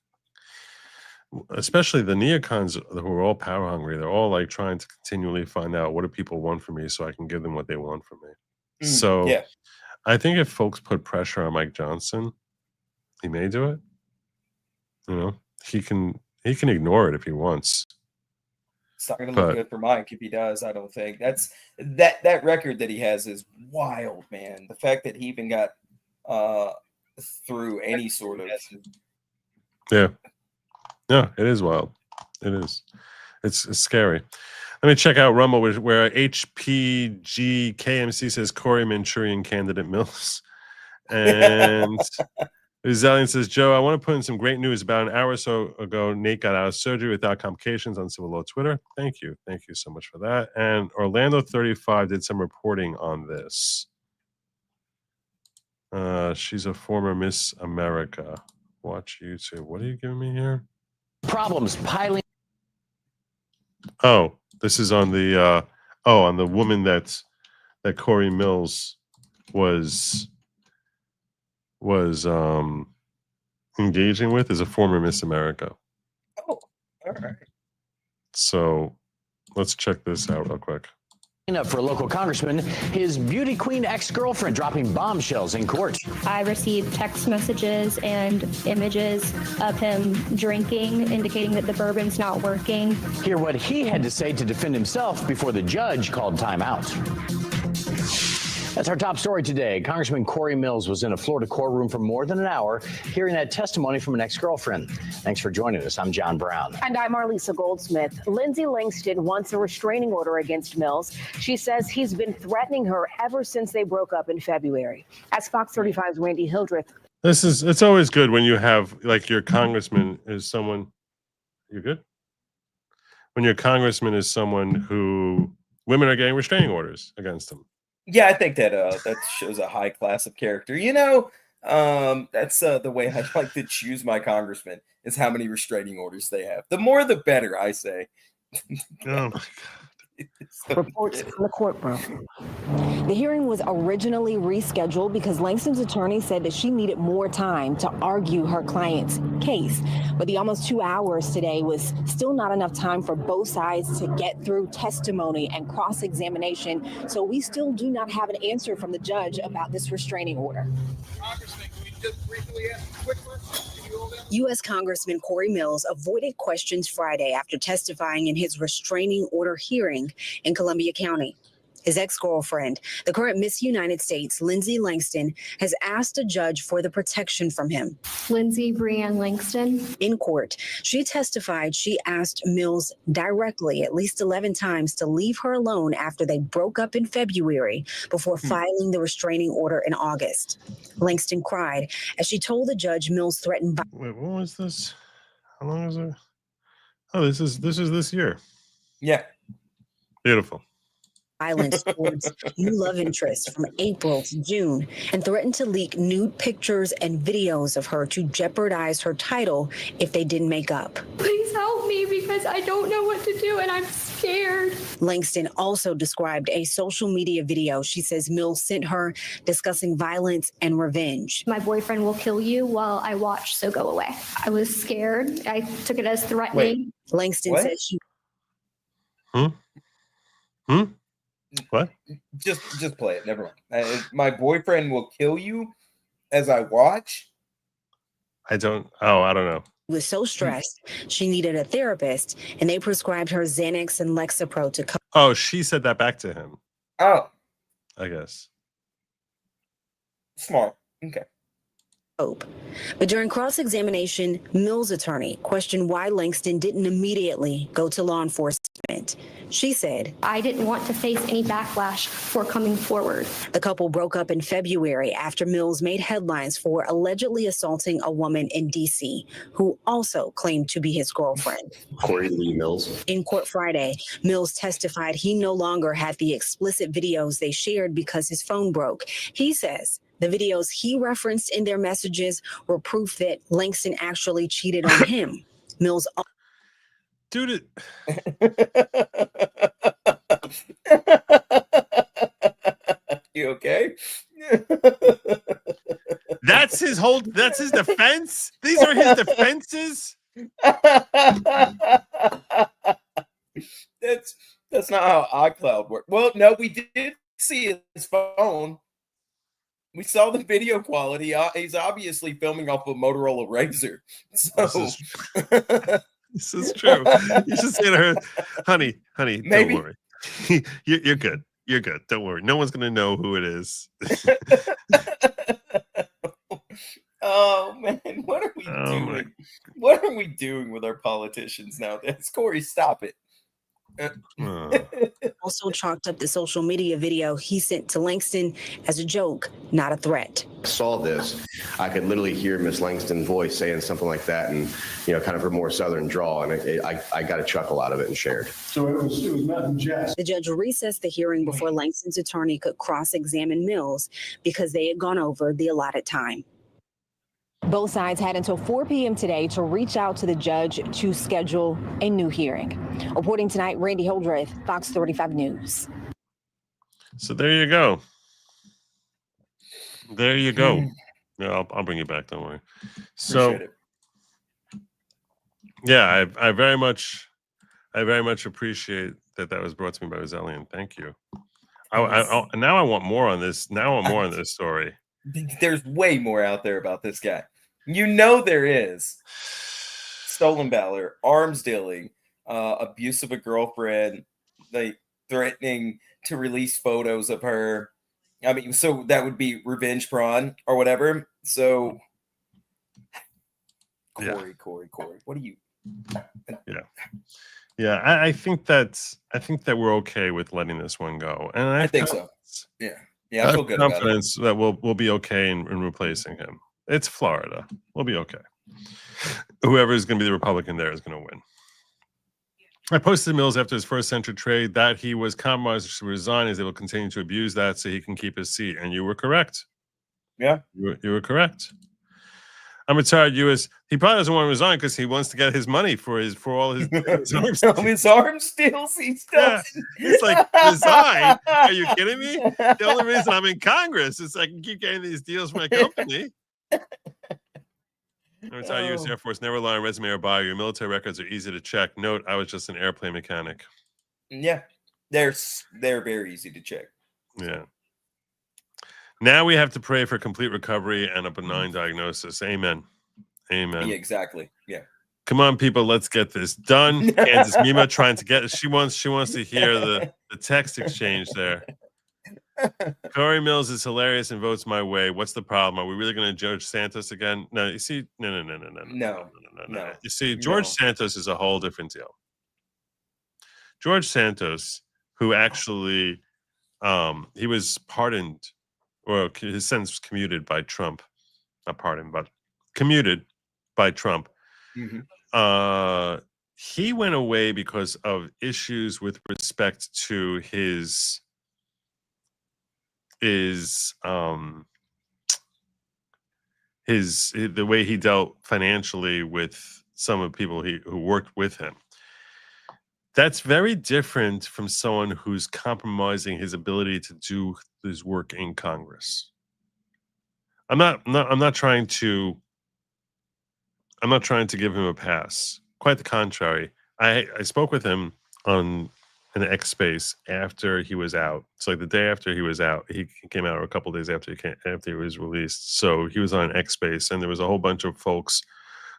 especially the neocons who are all power hungry, they're all like trying to continually find out what do people want from me so I can give them what they want from me. So yeah. I think if folks put pressure on Mike Johnson, he may do it. You know, he can ignore it if he wants. It's not going to look good for Mike if he does. I don't think that record that he has is wild, man. The fact that he even got through any sort of yeah, it is wild. It is. It's scary. Let me check out Rumble where HPG KMC says Cory Manchurian candidate Mills, and Zelian says, Joe, I want to put in some great news. About an hour or so ago, Nate got out of surgery without complications on Civil Law Twitter. Thank you so much for that. And Orlando 35 did some reporting on this. She's a former Miss America. Watch YouTube. What are you giving me here? Problems piling. Oh, this is on the on the woman that Cory Mills was engaging with is a former Miss America. Oh, all right. So let's check this out real quick. Up for a local congressman, his beauty queen ex-girlfriend dropping bombshells in court. I received text messages and images of him drinking, indicating that the bourbon's not working. Hear what he had to say to defend himself before the judge called time out. That's our top story today. Congressman Cory Mills was in a Florida courtroom for more than an hour hearing that testimony from an ex-girlfriend. Thanks for joining us. I'm John Brown. And I'm Marlisa Goldsmith. Lindsay Langston wants a restraining order against Mills. She says he's been threatening her ever since they broke up in February. As Fox 35's Randy Hildreth. It's always good when you have, like, your congressman is someone. You're good? When your congressman is someone who women are getting restraining orders against him. Yeah, I think that that shows a high class of character. That's the way I like to choose my congressman, is how many restraining orders they have. The more, the better, I say. Oh my God. Reports from the courtroom. The hearing was originally rescheduled because Langston's attorney said that she needed more time to argue her client's case. But the almost 2 hours today was still not enough time for both sides to get through testimony and cross-examination. So we still do not have an answer from the judge about this restraining order. Congressman, can we just briefly ask a quick question? U.S. Congressman Cory Mills avoided questions Friday after testifying in his restraining order hearing in Columbia County. His ex-girlfriend, the current Miss United States, Lindsay Langston, has asked a judge for the protection from him. Lindsay Brianne Langston. In court, she testified she asked Mills directly at least 11 times to leave her alone after they broke up in February before filing the restraining order in August. Langston cried as she told the judge Mills threatened. Wait, what was this? How long is it? Oh, this is this year. Yeah. Beautiful. Violence towards new love interests from April to June, and threatened to leak nude pictures and videos of her to jeopardize her title if they didn't make up. Please help me because I don't know what to do and I'm scared. Langston also described a social media video she says Mills sent her discussing violence and revenge. My boyfriend will kill you while I watch, so go away. I was scared. I took it as threatening. Wait, Langston said she... What? Just play it. Never mind. My boyfriend will kill you as I watch. I don't know. Was so stressed she needed a therapist, and they prescribed her Xanax and Lexapro to cope. Oh, she said that back to him. Oh, I guess. Smart. Okay. But during cross-examination, Mills' attorney questioned why Langston didn't immediately go to law enforcement. She said, I didn't want to face any backlash for coming forward. The couple broke up in February after Mills made headlines for allegedly assaulting a woman in D.C. who also claimed to be his girlfriend. Cory Lee Mills. In court Friday, Mills testified he no longer had the explicit videos they shared because his phone broke. He says the videos he referenced in their messages were proof that Langston actually cheated on him. Mills. Dude. You okay? That's his defense? These are his defenses? That's not how iCloud works. Well, no, we did see his phone. We saw the video quality. He's obviously filming off a Motorola Razr. So this is true. You should say to her, honey, Maybe. don't worry. You're good. You're good. Don't worry. No one's going to know who it is. Oh, man. What are we doing? What are we doing with our politicians nowadays? Cory, stop it. Also chalked up the social media video he sent to Langston as a joke, not a threat. I saw this. I could literally hear Miss Langston's voice saying something like that, and kind of her more southern drawl, and I got a chuckle out of it and shared. So it was not in jest. The judge recessed the hearing before Langston's attorney could cross-examine Mills because they had gone over the allotted time. Both sides had until 4 p.m. today to reach out to the judge to schedule a new hearing. Reporting tonight, Randy Hildreth, Fox 35 News. So there you go. There you go. Yeah, I'll bring you back. Don't worry. So, yeah, I very much appreciate that was brought to me by Rosellian. Thank you. Now I want more on this. Now I want more on this story. There's way more out there about this guy. There is. Stolen valor, arms dealing, abuse of a girlfriend, like threatening to release photos of her. I mean, so that would be revenge prawn or whatever. So, Cory, what do you? Yeah. I think that we're okay with letting this one go, and I think so. Yeah, I feel good about it. Confidence that we'll be okay in replacing him. It's Florida. We'll be okay. Whoever is going to be the Republican there is going to win. I posted Mills after his first censure trade that he was compromised to resign as they will continue to abuse that so he can keep his seat. And you were correct. Yeah. You were correct. I'm retired U.S. He probably doesn't want to resign because he wants to get his money for all his arm steals. He's It's like, resign? Are you kidding me? The only reason I'm in Congress is I can keep getting these deals from my company. Retired U.S. Air Force, never rely on resume or bio. Your military records are easy to check. Note, I was just an airplane mechanic. Yeah, they're very easy to check. Yeah. Now we have to pray for complete recovery and a benign diagnosis. Amen. Amen. Yeah, exactly. Yeah. Come on, people, let's get this done. Kansas Mima trying to get she wants to hear the text exchange there. Cory Mills is hilarious and votes my way. What's the problem? Are we really going to judge Santos again? No, you see, no. You see, George Santos is a whole different deal. George Santos, who actually he was pardoned, or his sentence was commuted by Trump. Not pardoned, but commuted by Trump. Mm-hmm. He went away because of issues with respect to the way he dealt financially with some of the people who worked with him. That's very different from someone who's compromising his ability to do his work in Congress. I'm not trying to give him a pass. Quite the contrary. I spoke with him on an X space after he was out. So like the day after he was out, he came out, or a couple of days after he was released. So he was on X space, and there was a whole bunch of folks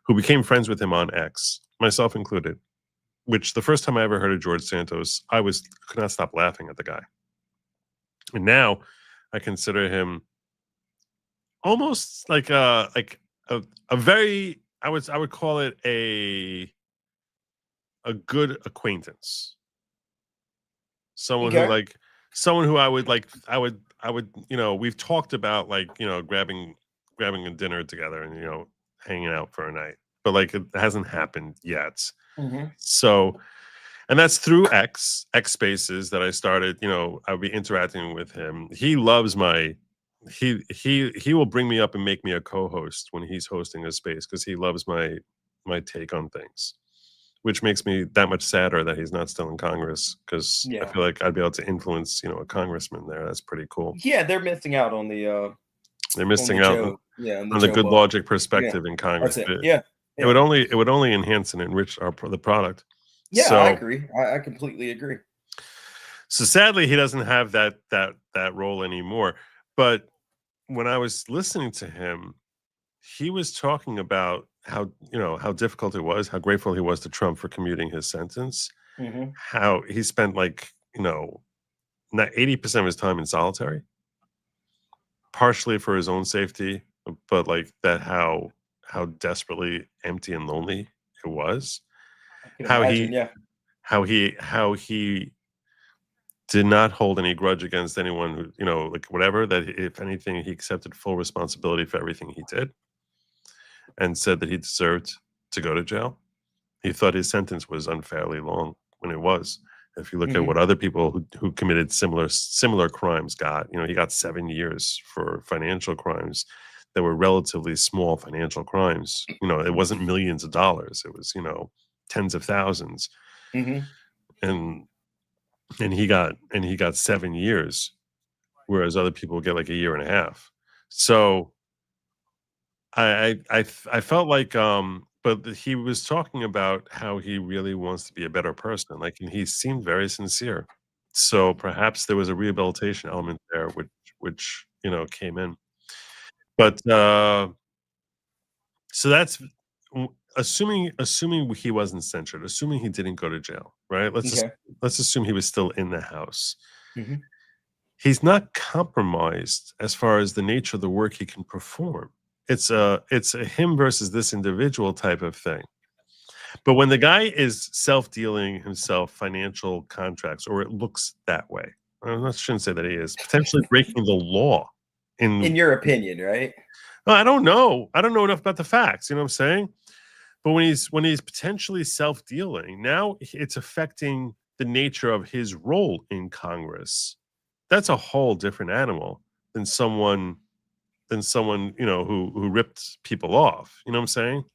who became friends with him on X, myself included. Which the first time I ever heard of George Santos, I could not stop laughing at the guy. And now I consider him almost like a very, I would call it a good acquaintance. Someone who I would we've talked about grabbing a dinner together and hanging out for a night, but like it hasn't happened yet. Mm-hmm. So, and that's through X spaces that I started, I'll be interacting with him. He loves he will bring me up and make me a co-host when he's hosting a space because he loves my take on things, which makes me that much sadder that he's not still in Congress because I feel like I'd be able to influence, a congressman there. That's pretty cool. Yeah, they're missing out on the they're missing out on the Good Lawgic perspective in Congress. It would only enhance and enrich the product. Yeah, so, I agree. I completely agree. So sadly, he doesn't have that role anymore. But when I was listening to him, he was talking about how difficult it was, how grateful he was to Trump for commuting his sentence, how he spent not 80% of his time in solitary, partially for his own safety, but like that how desperately empty and lonely it was. How he did not hold any grudge against anyone who, whatever, that if anything, he accepted full responsibility for everything he did and said that he deserved to go to jail. He thought his sentence was unfairly long when it was. If you look at what other people who committed similar crimes got, he got 7 years for financial crimes that were relatively small financial crimes. It wasn't millions of dollars. It was, tens of thousands. And he got 7 years, whereas other people get like a year and a half. So I felt like, but he was talking about how he really wants to be a better person. And he seemed very sincere. So perhaps there was a rehabilitation element there, which came in. But so that's assuming he wasn't censured, assuming he didn't go to jail, right? Let's assume he was still in the House. he's not compromised as far as the nature of the work he can perform. It's a him versus this individual type of thing. But when the guy is self-dealing himself financial contracts, or it looks that way, I shouldn't say that he is potentially breaking the law. In your opinion, right? Well, I don't know. I don't know enough about the facts. You know what I'm saying? But when he's potentially self-dealing, now it's affecting the nature of his role in Congress. That's a whole different animal than someone who ripped people off. You know what I'm saying?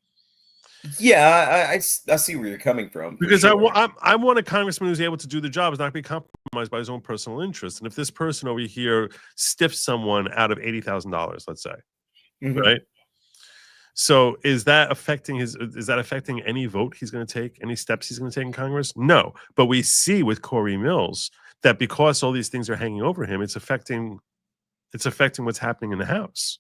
Yeah, I see where you're coming from. Because sure. I want a congressman who's able to do the job, is not be compromised by his own personal interest. And if this person over here stiffs someone out of $80,000, let's say, right? So is that affecting any vote he's going to take, any steps he's going to take in Congress? No. But we see with Cory Mills that because all these things are hanging over him, it's affecting what's happening in the House.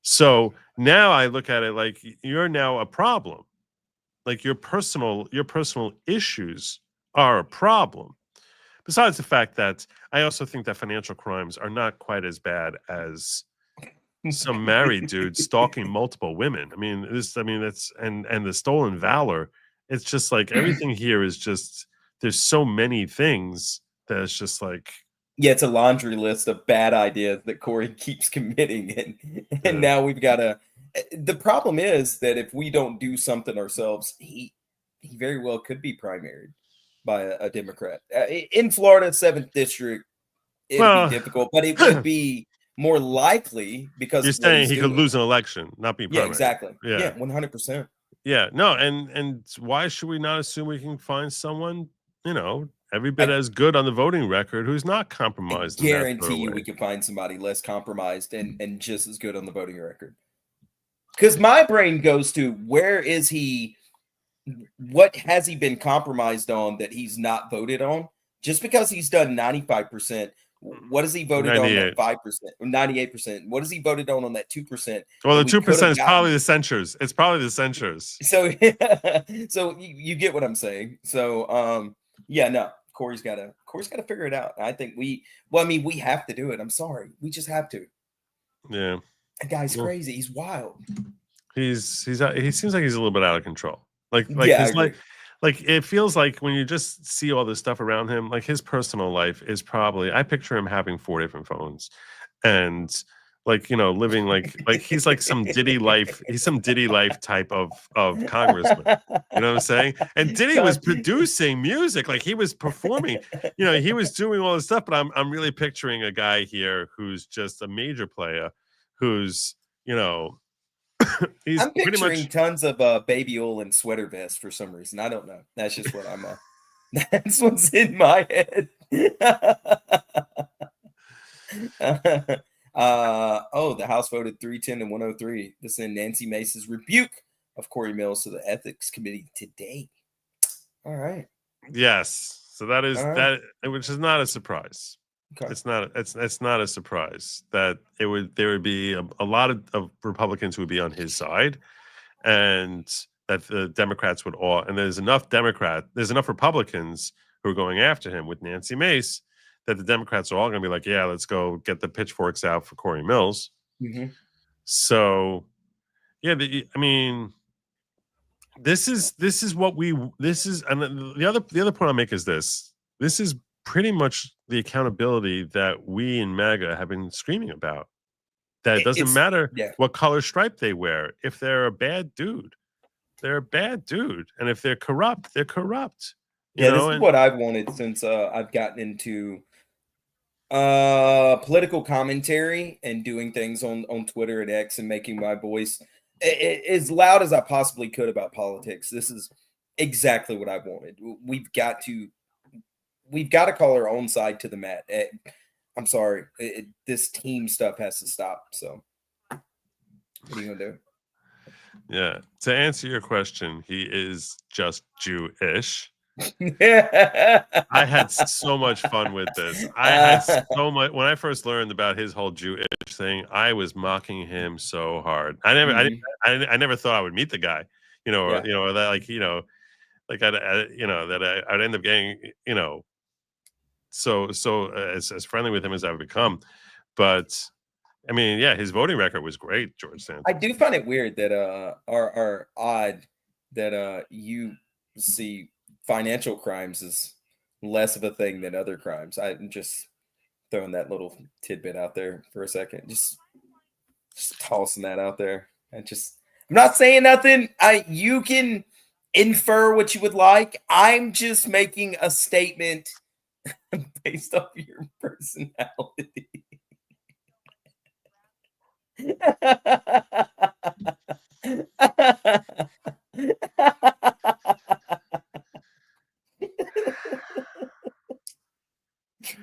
So now I look at it like you're now a problem. Like your personal issues are a problem. Besides the fact that I also think that financial crimes are not quite as bad as some married dude stalking multiple women. I mean, that's and the stolen valor. It's just like everything here is just, there's so many things that it's just like, yeah, it's a laundry list of bad ideas that Cory keeps committing, and now we've got to. The problem is that if we don't do something ourselves, he very well could be primaried by a Democrat in Florida, 7th district. It'd be difficult, but it would be more likely because you're saying he could lose an election, not be primaried. Yeah, exactly. Yeah, 100%. Yeah, no, and why should we not assume we can find someone, every bit as good on the voting record who's not compromised? I guarantee you we can find somebody less compromised and just as good on the voting record. Because my brain goes to, where is he? What has he been compromised on that he's not voted on? Just because he's done 95%, what has he voted 98. On that 5%, or 98%? What has he voted on that 2%? Well, the 2% is probably the censures. It's probably the censures. So, so you get what I'm saying. So, yeah, no, Cory's got to figure it out. I think we have to do it. I'm sorry, we just have to. Yeah, that guy's crazy. He's wild. He seems like he's a little bit out of control. Like it feels like when you just see all this stuff around him, like his personal life is probably, I picture him having 4 different phones and living like he's like some Diddy life. He's some Diddy life type of congressman. You know what I'm saying? And Diddy was producing music, like he was performing, he was doing all this stuff, but I'm really picturing a guy here who's just a major player who's, he's I'm picturing pretty much tons of baby oil and sweater vests for some reason. I don't know. That's just what I'm. That's what's in my head. The House voted 310 to 103 to send Nancy Mace's rebuke of Cory Mills to the Ethics Committee today. All right. Yes. So that is that, which is not a surprise. Okay. It's not a surprise that there would be a lot of Republicans who would be on his side, and that the Democrats would all, and there's enough Republicans who are going after him with Nancy Mace that the Democrats are all going to be like, yeah, let's go get the pitchforks out for Cory Mills. Mm-hmm. So, yeah, this is and the other point I'll make is this is pretty much the accountability that we in MAGA have been screaming about. That it doesn't matter what color stripe they wear. If they're a bad dude, they're a bad dude. And if they're corrupt, they're corrupt. This is what I've wanted since I've gotten into political commentary and doing things on Twitter and X and making my voice as loud as I possibly could about politics. This is exactly what I've wanted. We've got to call our own side to the mat. I'm sorry. This team stuff has to stop. So what are you going to do? Yeah. To answer your question, he is just Jewish. I had so much fun with this. I had so much when I first learned about his whole Jewish thing. I was mocking him so hard. I never thought I would meet the guy, or that I'd end up getting, as friendly with him as I've become. But I mean, yeah, his voting record was great, George Santos. I do find it weird that or odd that you see financial crimes as less of a thing than other crimes. I'm just throwing that little tidbit out there for a second. Just tossing that out there. I'm not saying nothing. You can infer what you would like. I'm just making a statement based off your personality.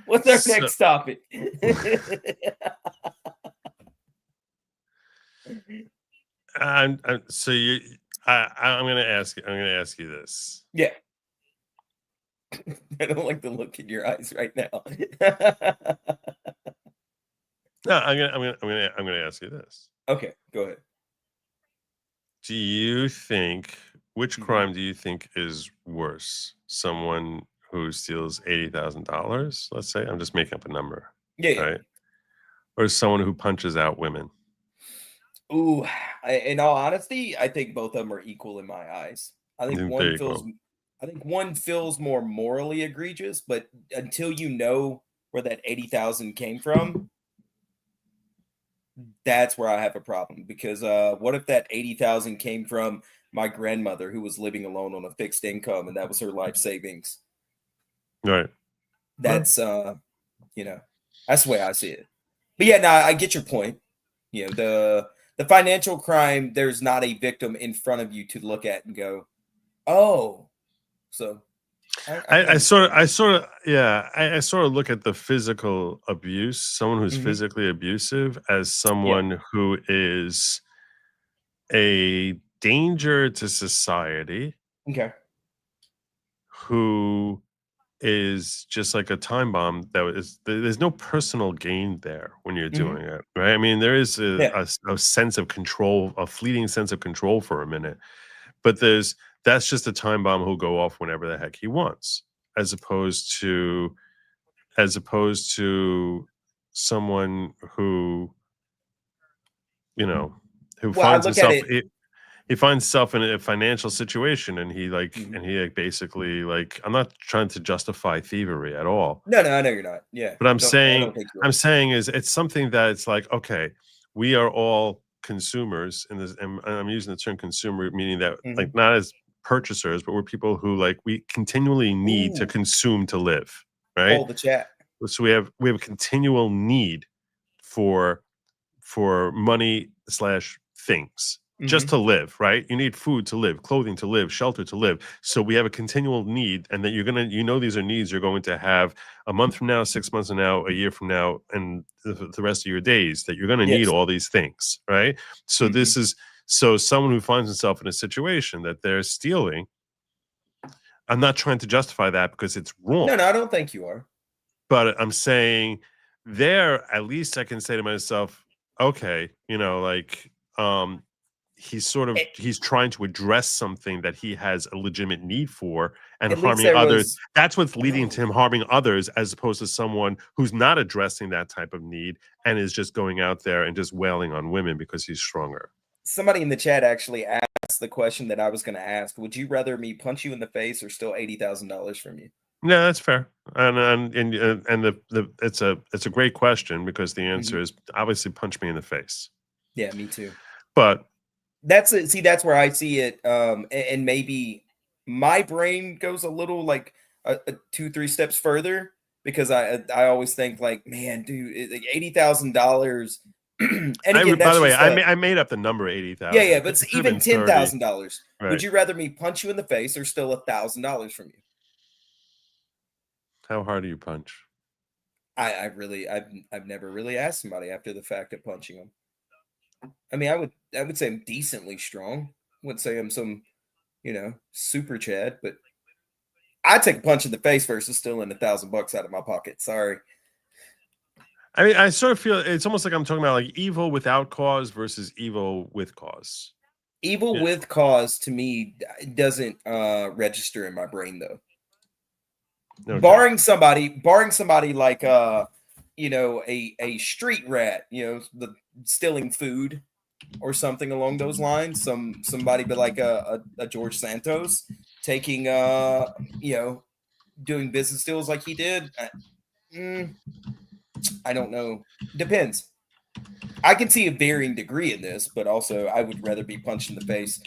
What's our next topic? I'm going to ask you this. Yeah. I don't like the look in your eyes right now. No, I'm gonna ask you this. Okay, go ahead. Do you think which crime do you think is worse? Someone who steals $80,000, let's say, I'm just making up a number. Yeah. Right? Or someone who punches out women? Ooh, in all honesty, I think both of them are equal in my eyes. I think one feels more morally egregious, but until you know where that 80,000 came from, that's where I have a problem. Because what if that 80,000 came from my grandmother who was living alone on a fixed income and that was her life savings? Right. That's that's the way I see it. But yeah, no, I get your point. The financial crime, there's not a victim in front of you to look at and go, oh, so I sort of look at the physical abuse, someone who's physically abusive, as someone who is a danger to society. Okay. Who is just like a time bomb there's no personal gain there when you're doing it, right? I mean, there is a sense of control, a fleeting sense of control for a minute, but that's just a time bomb who'll go off whenever the heck he wants, as opposed to someone who finds himself he finds himself in a financial situation and he basically, I'm not trying to justify thievery at all. No, I know you're not. Yeah. But I'm saying is it's something that it's like, okay, we are all consumers in this, and I'm using the term consumer, meaning that like not as purchasers, but we're people who we continually need to consume to live, right? Oh, the chat. So we have a continual need for money / things. Just to live, right? You need food to live, clothing to live, shelter to live. So we have a continual need, and that these are needs you're going to have a month from now, 6 months from now, a year from now, and the rest of your days, that you're going to need all these things, right? So so someone who finds himself in a situation that they're stealing, I'm not trying to justify that because it's wrong. No, I don't think you are. But I'm saying at least I can say to myself, okay, he's trying to address something that he has a legitimate need for, and harming others. That's what's leading to him harming others, as opposed to someone who's not addressing that type of need and is just going out there and just wailing on women because he's stronger. Somebody in the chat actually asked the question that I was going to ask. Would you rather me punch you in the face or steal $80,000 from you? Yeah, that's fair. And it's a great question, because the answer is obviously punch me in the face. Yeah, me too. But that's where I see it. And maybe my brain goes a little 2-3 steps further, because I always think man, dude, $80,000. And again, by the way, I made up the number 80,000. Yeah, but it's even $10,000. Right. Would you rather me punch you in the face or steal $1,000 from you? How hard do you punch? I've never really asked somebody after the fact of punching them. I mean, I would say I'm decently strong. I wouldn't say I'm some, super Chad, but I'd take a punch in the face versus stealing $1,000 out of my pocket. Sorry. I mean, I sort of feel it's almost like I'm talking about evil without cause versus evil with cause. Evil with cause, to me, doesn't register in my brain, though. Okay. barring somebody like a street rat, the stealing food or something along those lines. Somebody but like a George Santos taking doing business deals like he did. I don't know. Depends. I can see a varying degree in this, but also I would rather be punched in the face.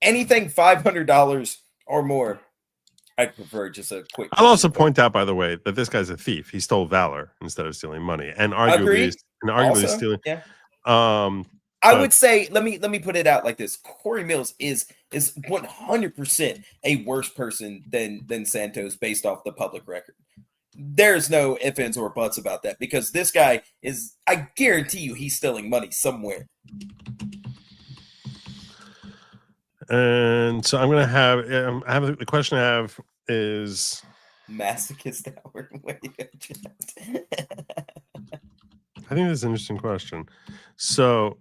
Anything $500 or more, I'd prefer just a quick. I'll also point out, by the way, that this guy's a thief. He stole valor instead of stealing money, and arguably Also, stealing. Yeah. I would say, let me put it out like this: Cory Mills is 100% a worse person than Santos based off the public record. There's no ifs, ands, or buts about that, because this guy is, I guarantee you, he's stealing money somewhere. And so I'm going to have, the question I have is masochist hour. I think that's an interesting question. So,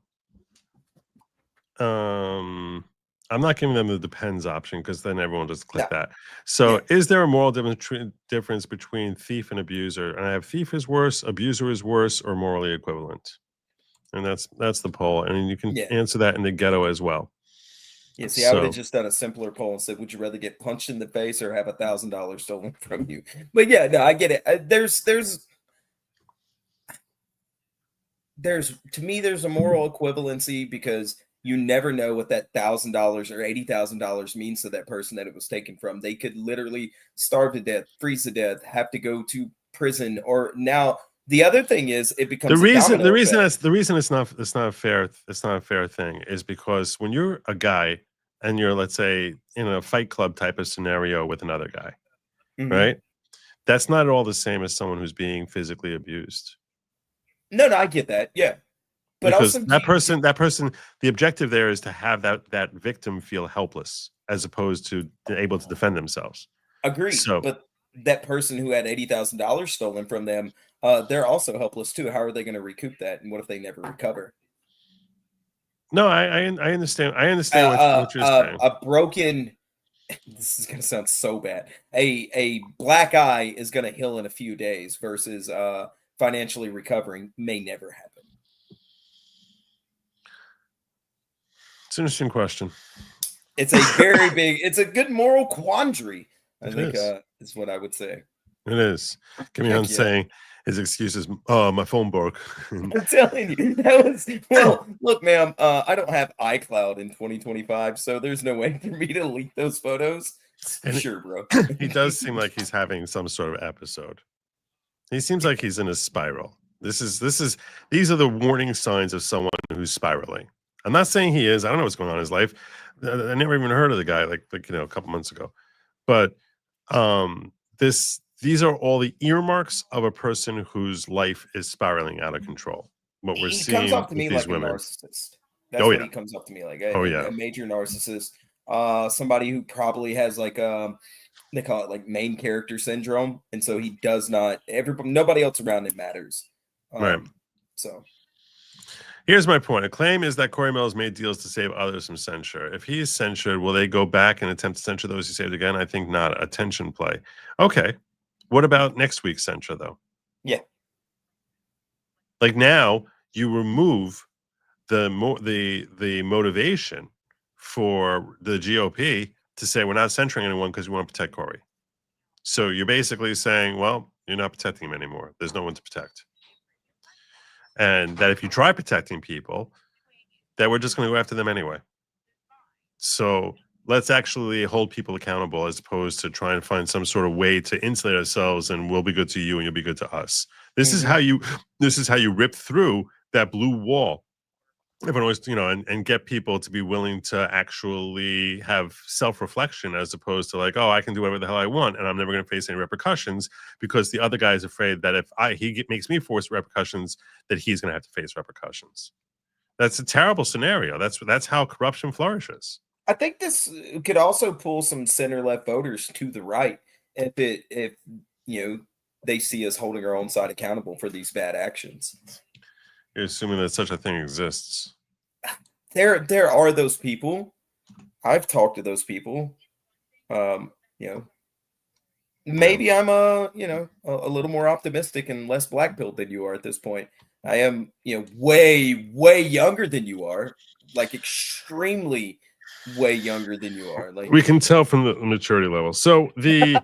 I'm not giving them the depends option because then everyone just click that. So is there a moral difference between thief and abuser? And I have thief is worse, abuser is worse, or morally equivalent? And that's the poll. And you can answer that in the ghetto as well. Yeah, see, I would have just done a simpler poll and said, would you rather get punched in the face or have $1,000 stolen from you? But yeah, no, I get it. There's to me, there's a moral equivalency, because you never know what that $1,000 or $80,000 means to that person that it was taken from. They could literally starve to death, freeze to death, have to go to prison, or now the other thing is it becomes the reason it's not a fair thing is because when you're a guy and you're, let's say, in a fight club type of scenario with another guy, right? That's not at all the same as someone who's being physically abused. No, I get that. Yeah. But because also that person, the objective there is to have that victim feel helpless as opposed to able to defend themselves. Agreed. So, but that person who had $80,000 stolen from them, they're also helpless too. How are they going to recoup that? And what if they never recover? No, I understand. I understand what you're saying. A broken, this is going to sound so bad. A black eye is going to heal in a few days versus financially recovering may never happen. It's an interesting question. It's a very big, it's a good moral quandary, I think is what I would say. It is. Coming on saying his excuses, oh, my phone broke. I'm telling you, that was, well, look, ma'am, I don't have iCloud in 2025, so there's no way for me to leak those photos. And sure, bro. He does seem like he's having some sort of episode. He seems like he's in a spiral. These are the warning signs of someone who's spiraling. I'm not saying he is. I don't know what's going on in his life. I never even heard of the guy like a couple months ago. But these are all the earmarks of a person whose life is spiraling out of control. What we're seeing comes up to me with these like women. A narcissist. That's what he comes up to me like. A major narcissist. Somebody who probably has like they call it like main character syndrome, and so he does not. Nobody else around him matters. Right. So. Here's my point. A claim is that Cory Mills made deals to save others from censure. If he is censured, will they go back and attempt to censure those he saved again? I think not. Attention play. Okay. What about next week's censure, though? Yeah. Like now, you remove the motivation for the GOP to say we're not censuring anyone because we want to protect Cory. So you're basically saying, well, you're not protecting him anymore. There's no one to protect. And that if you try protecting people, that we're just going to go after them anyway. So let's actually hold people accountable as opposed to trying to find some sort of way to insulate ourselves and we'll be good to you and you'll be good to us. This is how you rip through that blue wall. Everyone always, and get people to be willing to actually have self-reflection as opposed to like, oh, I can do whatever the hell I want and I'm never going to face any repercussions because the other guy is afraid that if he makes me force repercussions, that he's going to have to face repercussions. That's a terrible scenario. That's how corruption flourishes. I think this could also pull some center-left voters to the right if they see us holding our own side accountable for these bad actions. You're assuming that such a thing exists. There are those people. I've talked to those people. maybe I'm a little more optimistic and less black-pilled than you are at this point. I am, way, way younger than you are, like extremely way younger than you are. Like we can tell from the maturity level. So the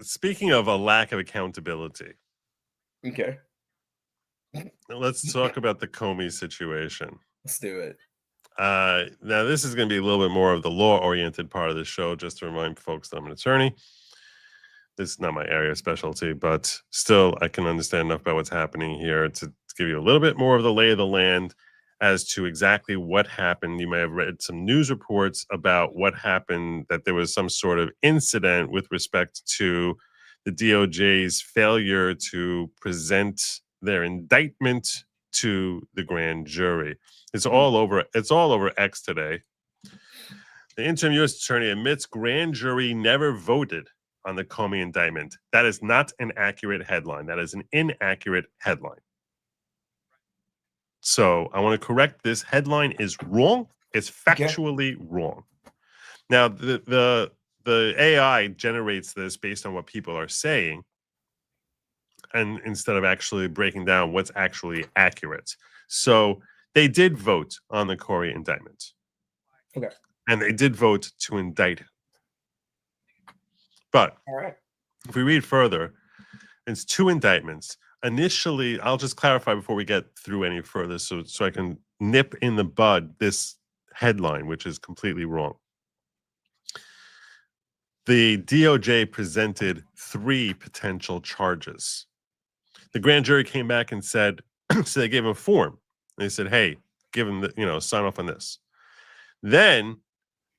speaking of a lack of accountability. Okay. Let's talk about the Comey situation. Let's do it. Now, this is going to be a little bit more of the law-oriented part of the show, just to remind folks that I'm an attorney. This is not my area of specialty, but still, I can understand enough about what's happening here to give you a little bit more of the lay of the land as to exactly what happened. You may have read some news reports about what happened, that there was some sort of incident with respect to the DOJ's failure to present their indictment to the grand jury. It's all over X today. The interim U.S. attorney admits grand jury never voted on the Comey indictment. That is not an accurate headline. That is an inaccurate headline. So I want to correct this. Headline is wrong. It's factually wrong. Now, the AI generates this based on what people are saying, and instead of actually breaking down what's actually accurate. So they did vote on the Cory indictment. Okay. And they did vote to indict him. But if we read further, it's 2 indictments. Initially, I'll just clarify before we get through any further so I can nip in the bud this headline, which is completely wrong. The DOJ presented 3 potential charges. The grand jury came back and said, so they gave him a form. They said, hey, give him sign off on this. Then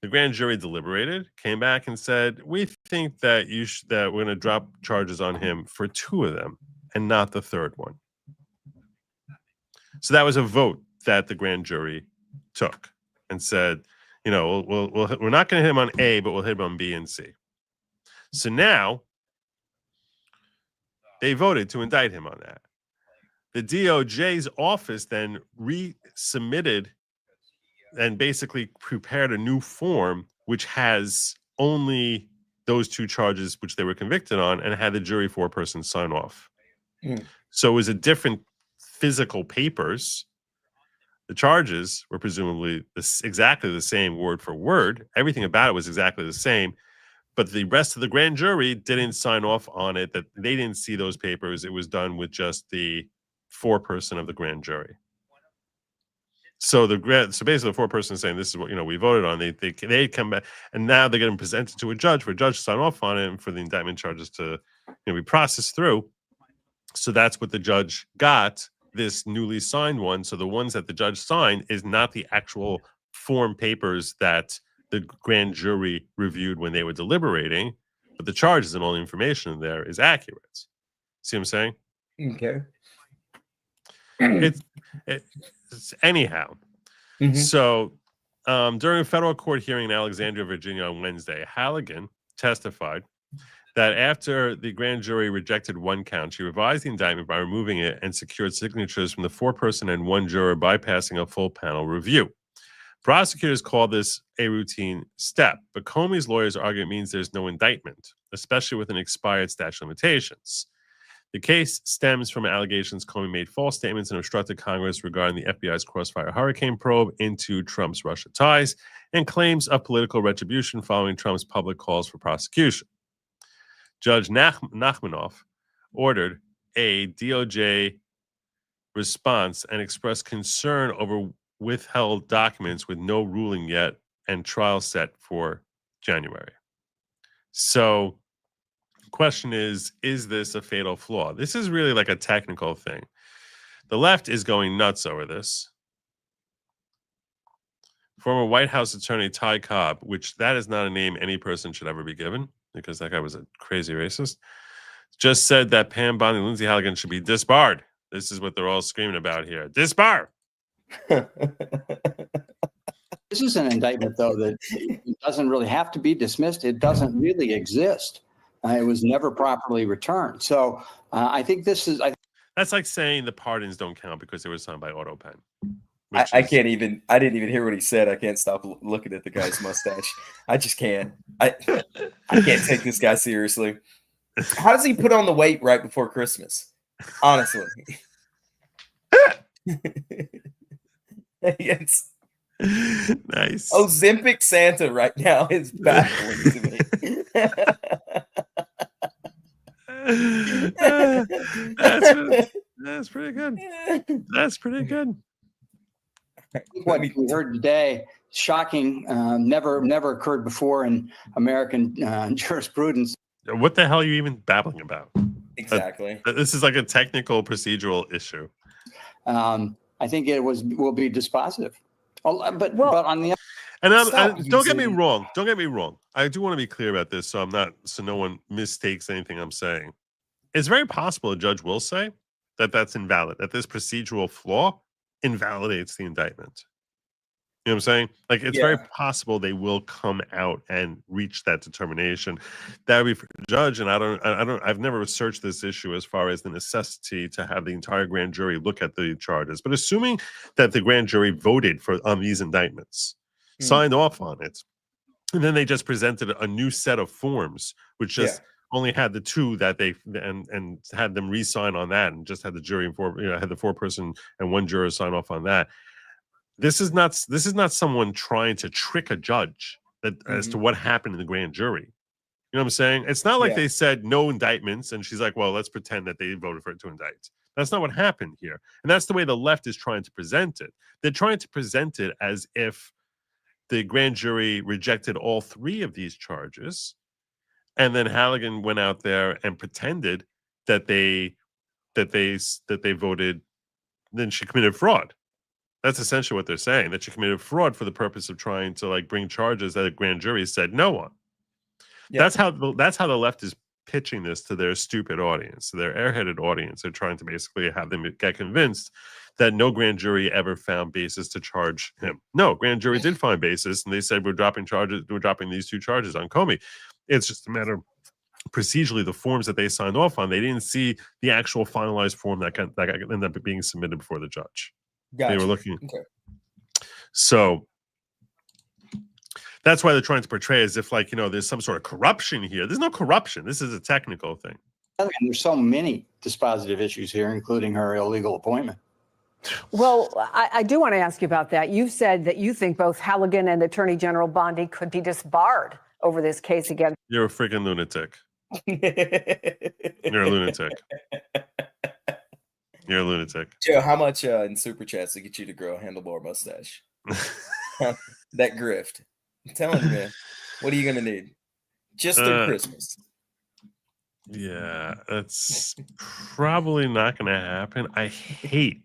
the grand jury deliberated, came back and said, we think that that we're going to drop charges on him for 2 of them and not the 3rd one. So that was a vote that the grand jury took and said, we're not going to hit him on A, but we'll hit him on B and C. So now they voted to indict him on that. The DOJ's office then resubmitted and basically prepared a new form which has only those 2 charges which they were convicted on and had the jury 4-person sign off. So it was a different physical papers. The charges were presumably exactly the same word for word. Everything about it was exactly the same. But the rest of the grand jury didn't sign off on it, that they didn't see those papers. It was done with just the 4-person of the grand jury. So basically the 4-person saying this is what we voted on. They come back and now they're getting presented to a judge for a judge to sign off on it and for the indictment charges to be processed through. So that's what the judge got, this newly signed one. So the ones that the judge signed is not the actual form papers that the grand jury reviewed when they were deliberating, but the charges and all the information in there is accurate. See what I'm saying? Okay. It's anyhow. So during a federal court hearing in Alexandria, Virginia on Wednesday, Halligan testified that after the grand jury rejected 1 count, she revised the indictment by removing it and secured signatures from the 4-person and 1 juror, bypassing a full panel review. Prosecutors call this a routine step, but Comey's lawyers argue it means there's no indictment, especially with an expired statute of limitations. The case stems from allegations Comey made false statements and obstructed Congress regarding the FBI's Crossfire Hurricane probe into Trump's Russia ties and claims of political retribution following Trump's public calls for prosecution. Judge Nachmanoff ordered a DOJ response and expressed concern over withheld documents with no ruling yet and trial set for January. So the question is this a fatal flaw? This is really like a technical thing. The left is going nuts over this. Former White House attorney Ty Cobb, which that is not a name any person should ever be given because that guy was a crazy racist, just said that Pam Bondi and Lindsay Halligan should be disbarred. This is what they're all screaming about here. Disbar! This is an indictment, though, that doesn't really have to be dismissed. It doesn't really exist. It was never properly returned. So I think this is... That's like saying the pardons don't count because they were signed by AutoPen. I can't even. I didn't even hear what he said. I can't stop looking at the guy's mustache. I just can't. I can't take this guy seriously. How does he put on the weight right before Christmas? Honestly, it's nice. Ozempic Santa right now is baffling to me. That's pretty good. That's pretty good. What we heard today, shocking, never occurred before in American jurisprudence. What the hell are you even babbling about? Exactly. This is like a technical procedural issue. I think it will be dispositive. But on the and don't get me wrong. Don't get me wrong. I do want to be clear about this, so no one mistakes anything I'm saying. It's very possible a judge will say that that's invalid, that this procedural flaw invalidates the indictment. You know what I'm saying? Like, it's very possible they will come out and reach that determination. That would be for the judge. And I've never researched this issue as far as the necessity to have the entire grand jury look at the charges. But assuming that the grand jury voted on these indictments, signed off on it, and then they just presented a new set of forms, which just only had the two that they and had them re-sign on that, and just had the jury and had the 4-person and 1 juror sign off on that. This is not someone trying to trick a judge as to what happened in the grand jury. You know what I'm saying? It's not like they said no indictments, and she's like, well, let's pretend that they voted for it to indict. That's not what happened here. And that's the way the left is trying to present it. They're trying to present it as if the grand jury rejected all 3 of these charges, and then Halligan went out there and pretended that they voted, then she committed fraud. That's essentially what they're saying, that she committed fraud for the purpose of trying to bring charges that a grand jury said no on. That's how the left is pitching this to their stupid audience, to their airheaded audience. They're trying to basically have them get convinced that no grand jury ever found basis to charge him. No, grand jury did find basis, and they said we're dropping these 2 charges on Comey. It's just a matter of procedurally the forms that they signed off on. They didn't see the actual finalized form that ended up being submitted before the judge. Gotcha. They were looking. Okay. So that's why they're trying to portray as if there's some sort of corruption here. There's no corruption. This is a technical thing. And there's so many dispositive issues here, including her illegal appointment. Well, I do want to ask you about that. You've said that you think both Halligan and Attorney General Bondi could be disbarred over this case again. You're a freaking lunatic. You're a lunatic. You're a lunatic. Joe, how much in super chats to get you to grow a handlebar mustache? That grift. I'm telling you, man. What are you gonna need? Just through Christmas. Yeah, that's probably not gonna happen. I hate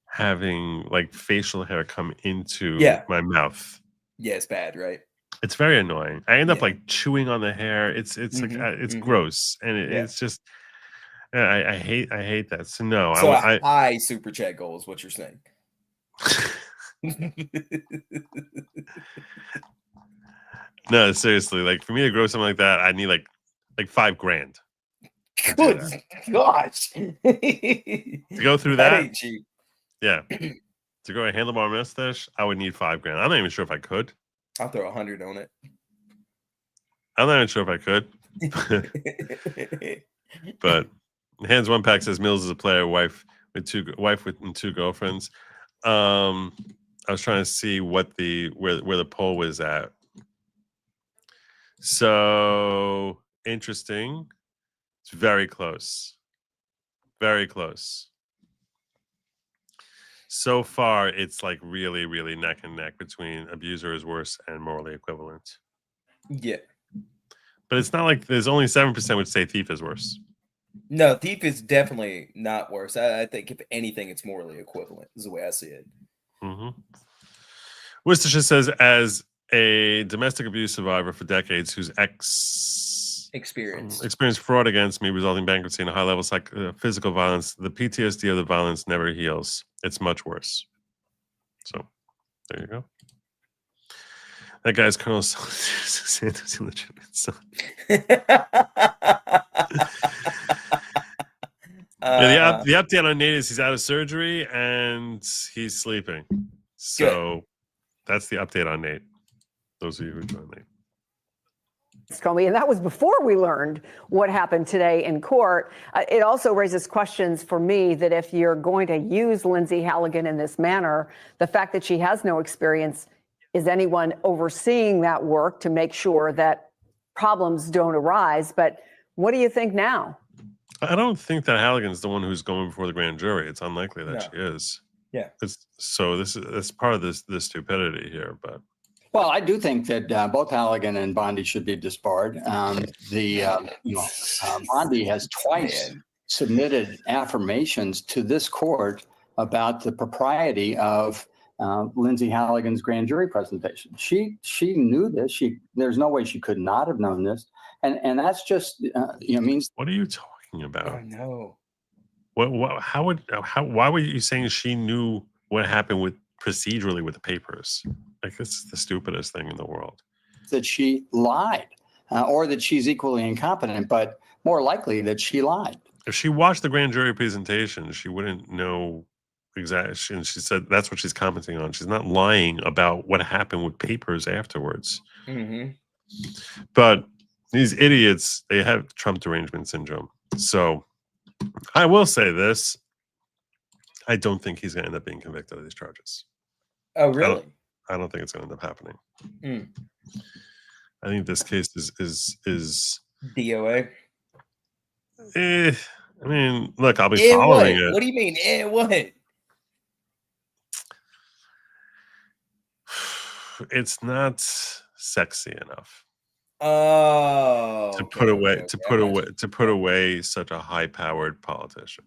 having facial hair come into my mouth. Yeah, it's bad, right? It's very annoying. I end up chewing on the hair. It's it's gross, and it's just. I hate that. So no, so I super chat goal is what you're saying. No, seriously. For me to grow something like that, I need like $5,000. Good gosh. To go through that ain't cheap. Yeah. To grow a handlebar mustache, I would need $5,000. I'm not even sure if I could. I'll throw 100 on it. I'm not even sure if I could. But Hands One Pack says Mills is a player, wife with 2 girlfriends. I was trying to see what where the poll was at. So interesting. It's very close. Very close. So far, it's really, really neck and neck between abuser is worse and morally equivalent. Yeah. But it's not like there's only 7% would say thief is worse. No, thief is definitely not worse. I think if anything, it's morally equivalent is the way I see it. Mm-hmm. Worcestershire says, as a domestic abuse survivor for decades whose experienced fraud against me, resulting in bankruptcy and a high level physical violence, the PTSD of the violence never heals. It's much worse. So there you go. That guy's Colonel Sanders' illegitimate son. The update on Nate is he's out of surgery and he's sleeping. So that's the update on Nate. Those of you who joined late. Comey, and that was before we learned what happened today in court. It also raises questions for me that if you're going to use Lindsay Halligan in this manner, the fact that she has no experience, is anyone overseeing that work to make sure that problems don't arise? But what do you think now? I don't think that Halligan's the one who's going before the grand jury. It's unlikely that she is. Yeah. It's part of this stupidity here, but. Well, I do think that both Halligan and Bondi should be disbarred. Bondi has twice submitted affirmations to this court about the propriety of Lindsay Halligan's grand jury presentation. She knew this. There's no way she could not have known this, and that's just means. What are you talking about? I know. Why were you saying she knew what happened procedurally with the papers? Like, this is the stupidest thing in the world. That she lied, or that she's equally incompetent, but more likely that she lied. If she watched the grand jury presentation, she wouldn't know exactly. And she said that's what she's commenting on. She's not lying about what happened with papers afterwards. Mm-hmm. But these idiots, they have Trump derangement syndrome. So I will say this. I don't think he's going to end up being convicted of these charges. Oh, really? I don't think it's going to end up happening. Mm. I think this case is DOA. I mean, look, I'll be following it. What do you mean? What? It's not sexy enough. Oh. To put away such a high-powered politician.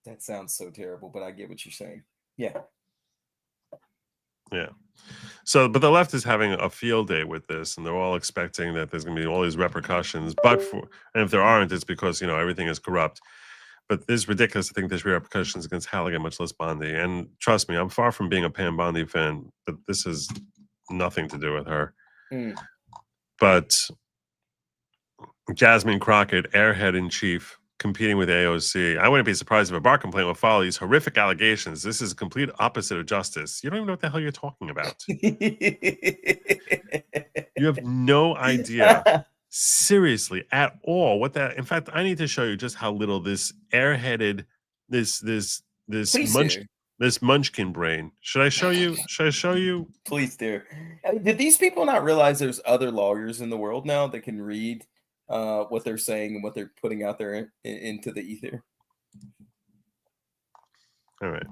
That sounds so terrible, but I get what you're saying. Yeah. Yeah. So, but the left is having a field day with this, and they're all expecting that there's going to be all these repercussions. And if there aren't, it's because, everything is corrupt. But it's ridiculous to think there's repercussions against Halligan, much less Bondi. And trust me, I'm far from being a Pam Bondi fan, but this has nothing to do with her. Mm. But Jasmine Crockett, airhead in chief, competing with AOC. I wouldn't be surprised if a bar complaint will follow these horrific allegations. This is a complete opposite of justice. You don't even know what the hell you're talking about. You have no idea, seriously, at all, what that. In fact, I need to show you just how little this airheaded, this munchkin brain. Should I show you? Please do. Did these people not realize there's other lawyers in the world now that can read what they're saying and what they're putting out there into the ether? All right.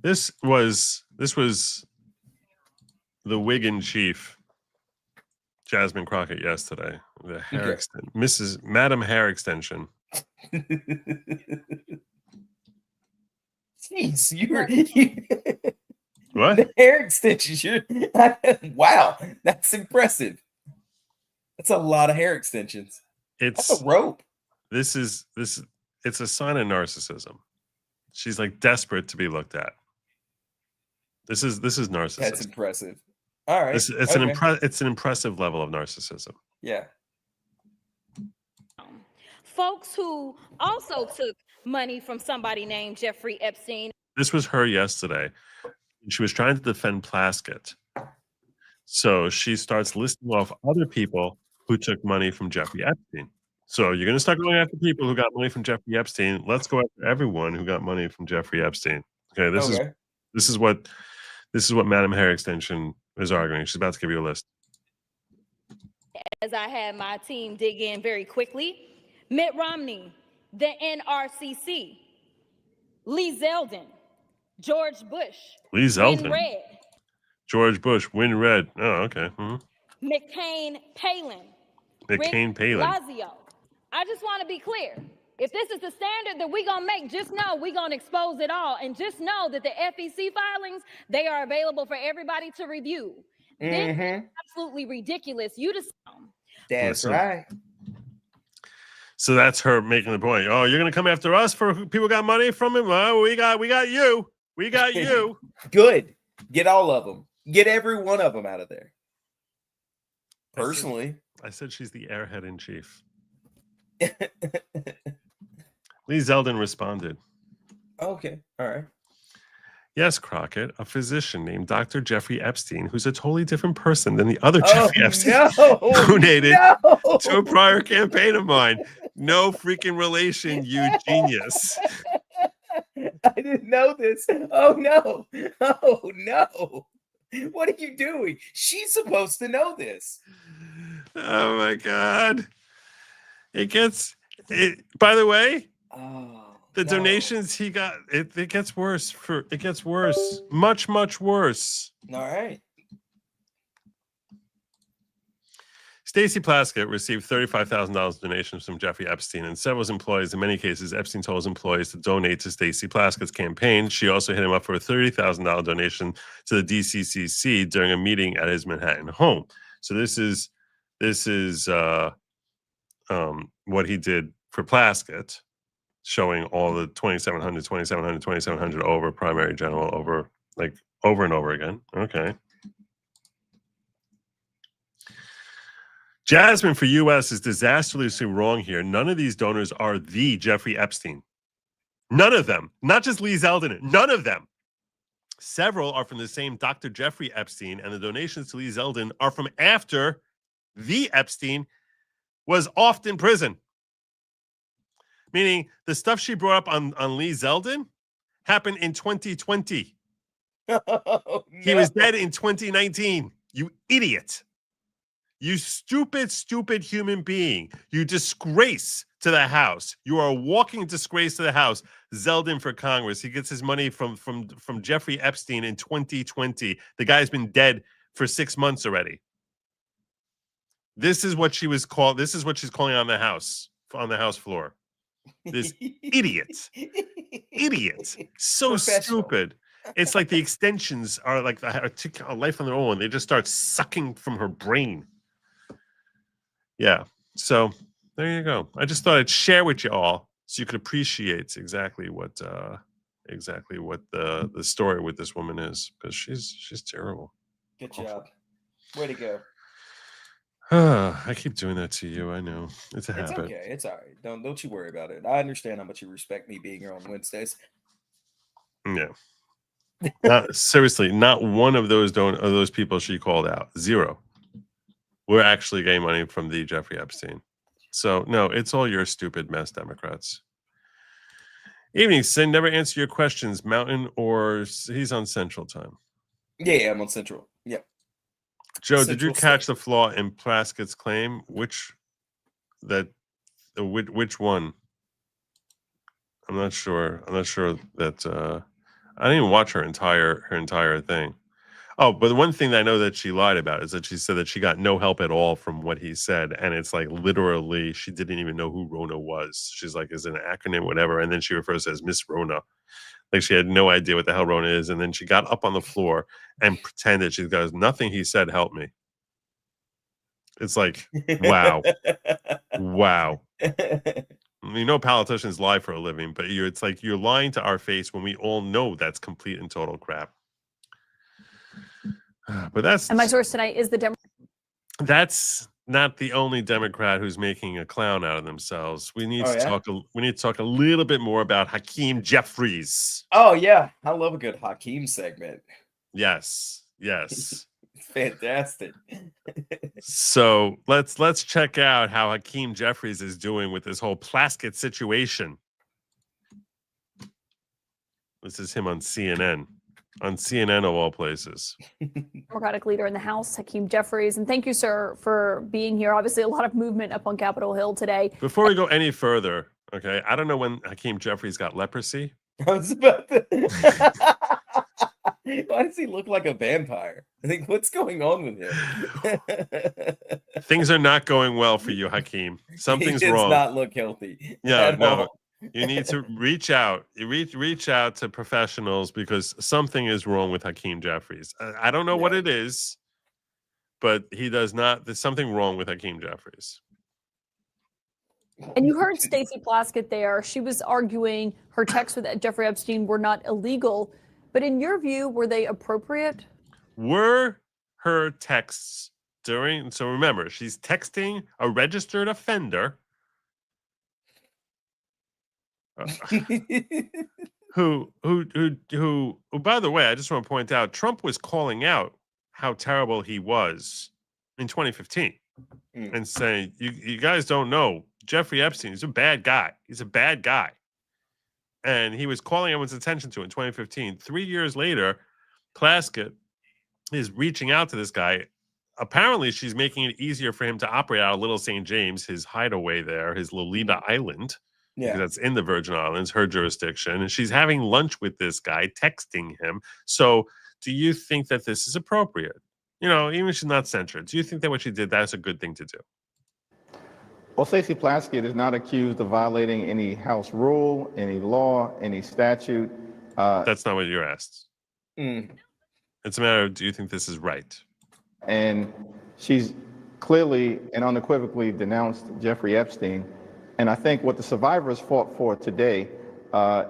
This was the wig in chief, Jasmine Crockett, yesterday. The hair Madam Hair Extension. Jeez, you what? The hair extensions. Wow, that's impressive. That's a lot of hair extensions. That's a rope. It's a sign of narcissism. She's like desperate to be looked at. This is narcissism. That's impressive. All right. It's an impressive level of narcissism. Yeah. Folks who also took money from somebody named Jeffrey Epstein. This was her yesterday. She was trying to defend Plaskett. So she starts listing off other people who took money from Jeffrey Epstein. So you're going to start going after people who got money from Jeffrey Epstein. Let's go after everyone who got money from Jeffrey Epstein. Okay, this is what Madam Hair Extension is arguing. She's about to give you a list. As I had my team dig in very quickly, Mitt Romney, the NRCC, Lee Zeldin, George Bush, Win Red, George Bush, Win Red. Oh, okay. Mm-hmm. McCain Palin, Lazio. I just want to be clear. If this is the standard that we're going to make, just know we're going to expose it all. And just know that the FEC filings, they are available for everybody to review. This is absolutely ridiculous. That's right. So that's her making the point. Oh, you're going to come after us for people who got money from him? Oh, we got you. We got you. Good. Get all of them. Get every one of them out of there. Personally. I said she's the airhead in chief. Lee Zeldin responded. Okay. All right. Yes, Crockett, a physician named Dr. Jeffrey Epstein, who's a totally different person than the other Jeffrey Epstein, donated to a prior campaign of mine. No freaking relation, you genius. I didn't know this. Oh, no. Oh, no. What are you doing? She's supposed to know this. Oh, my God. By the way, the donations he got, it gets worse. It gets worse. Much, much worse. All right. Stacey Plaskett received $35,000 donations from Jeffrey Epstein and several employees. In many cases, Epstein told his employees to donate to Stacey Plaskett's campaign. She also hit him up for a $30,000 donation to the DCCC during a meeting at his Manhattan home. So this is what he did for Plaskett, showing all the 2,700 over primary general over and over again. Okay. Jasmine for U.S. is disastrously wrong here. None of these donors are the Jeffrey Epstein. None of them. Not just Lee Zeldin. None of them. Several are from the same Dr. Jeffrey Epstein, and the donations to Lee Zeldin are from after the Epstein was off in prison. Meaning the stuff she brought up on Lee Zeldin happened in 2020. Oh, no. He was dead in 2019. You idiot. You stupid, stupid human being. You disgrace to the House. You are a walking disgrace to the House. Zeldin for Congress. He gets his money from Jeffrey Epstein in 2020. The guy's been dead for 6 months already. This is what she was called. This is what she's calling on the House floor. This idiot. So stupid. It's like the extensions are like a life on their own. They just start sucking from her brain. Yeah. So there you go. I just thought I'd share with you all so you could appreciate exactly what the story with this woman is, because she's terrible. Good job. Way to go. I keep doing that to you. I know. It's a habit. It's okay. It's all right. Don't you worry about it. I understand how much you respect me being here on Wednesdays. Yeah. Seriously, not one of those people she called out. Zero. We're actually getting money from the Jeffrey Epstein. So no, it's all your stupid mess, Democrats. Evening, Sin. Never answer your questions. Mountain or he's on Central Time. Yeah, I'm on Central. Yep. Joe, Central did you catch the flaw in Plaskett's claim? Which one? I'm not sure. I'm not sure that I didn't even watch her entire thing. Oh, but the one thing that I know that she lied about is that she said that she got no help at all from what he said. And it's like literally she didn't even know who Rona was. She's like, is it an acronym, whatever? And then she refers to as Miss Rona. Like she had no idea what the hell Rona is. And then she got up on the floor and pretended. She goes, nothing he said helped me. It's like, wow. Wow. You know politicians lie for a living, but it's like you're lying to our face when we all know that's complete and total crap. But and my source tonight is the That's not the only Democrat who's making a clown out of themselves. We need to talk. We need to talk a little bit more about Hakeem Jeffries. Oh yeah, I love a good Hakeem segment. Yes. Fantastic. So let's check out how Hakeem Jeffries is doing with this whole Plaskett situation. This is him on CNN. On CNN of all places. Democratic leader in the House, Hakeem Jeffries. And thank you, sir, for being here. Obviously, a lot of movement up on Capitol Hill today. Before we go any further, okay, I don't know when Hakeem Jeffries got leprosy. I was about to... Why does he look like a vampire? I think what's going on with him? Things are not going well for you, Hakeem. Something's he does wrong. Not look healthy. Yeah, no. All. You need to reach out. Reach out to professionals because something is wrong with Hakeem Jeffries. I don't know what it is, but he does not. There's something wrong with Hakeem Jeffries. And you heard Stacey Plaskett there. She was arguing her texts with Jeffrey Epstein were not illegal, but in your view, were they appropriate? Were her texts during? So remember, she's texting a registered offender. who, by the way, I just want to point out, Trump was calling out how terrible he was in 2015 and saying, you guys don't know, Jeffrey Epstein, he's a bad guy. He's a bad guy. And he was calling everyone's attention to it in 2015. 3 years later, Plaskett is reaching out to this guy. Apparently, she's making it easier for him to operate out of Little St. James, his hideaway there, his Lolita Island. Yeah. That's in the Virgin Islands, her jurisdiction. And she's having lunch with this guy, texting him. So do you think that this is appropriate? You know, even if she's not censured, do you think that what she did, that's a good thing to do? Well, Stacey Plaskett is not accused of violating any House rule, any law, any statute. That's not what you're asked. It's a matter of, do you think this is right? And she's clearly and unequivocally denounced Jeffrey Epstein. And I think what the survivors fought for today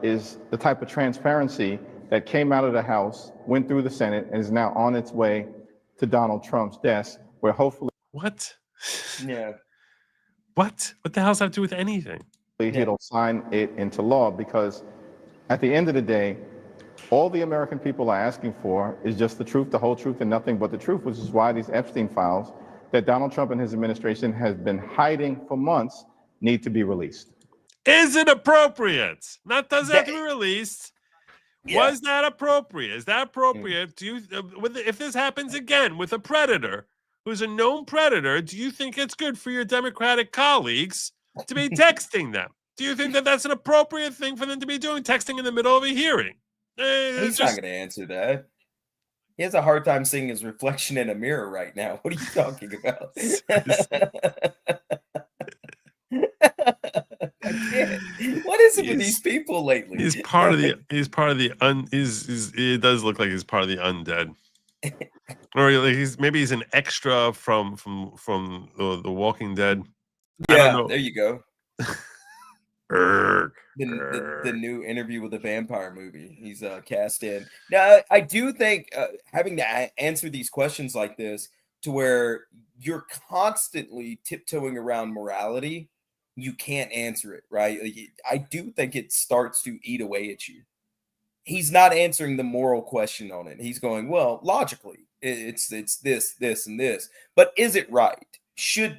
is the type of transparency that came out of the House, went through the Senate, and is now on its way to Donald Trump's desk, where hopefully... What? Yeah. What the hell's that have to do with anything? He'll sign it into law, because at the end of the day, all the American people are asking for is just the truth, the whole truth, and nothing but the truth, which is why these Epstein files that Donald Trump and his administration has been hiding for months need to be released. Is it appropriate? Not does it have to be released. Yeah. Was that appropriate? Is that appropriate? Do you, if this happens again with a predator who's a known predator, do you think it's good for your Democratic colleagues to be texting them? Do you think that that's an appropriate thing for them to be doing, texting in the middle of a hearing? He's not going to answer that. He has a hard time seeing his reflection in a mirror right now. What are you talking about? I can't. What is it with these people lately? He's part of the. It does look like he's part of the undead, or like he's an extra from the Walking Dead. Yeah, there you go. The new Interview with a Vampire movie he's cast in. Now, I do think having to answer these questions like this, to where you're constantly tiptoeing around morality, you can't answer it, right? Like, I do think it starts to eat away at you. He's not answering the moral question on it. He's going, well, logically, it's this, and this, but is it right?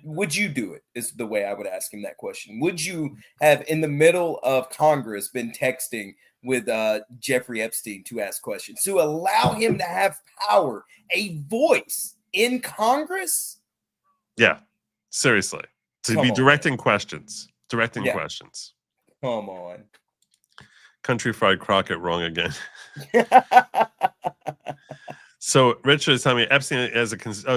Would you do it, is the way I would ask him that question. Would you have, in the middle of Congress, been texting with Jeffrey Epstein to ask questions, to allow him to have power, a voice in Congress? Yeah, seriously. To be directing questions. Questions. Come on. Country Fried Crockett wrong again. So Richard is telling me Epstein as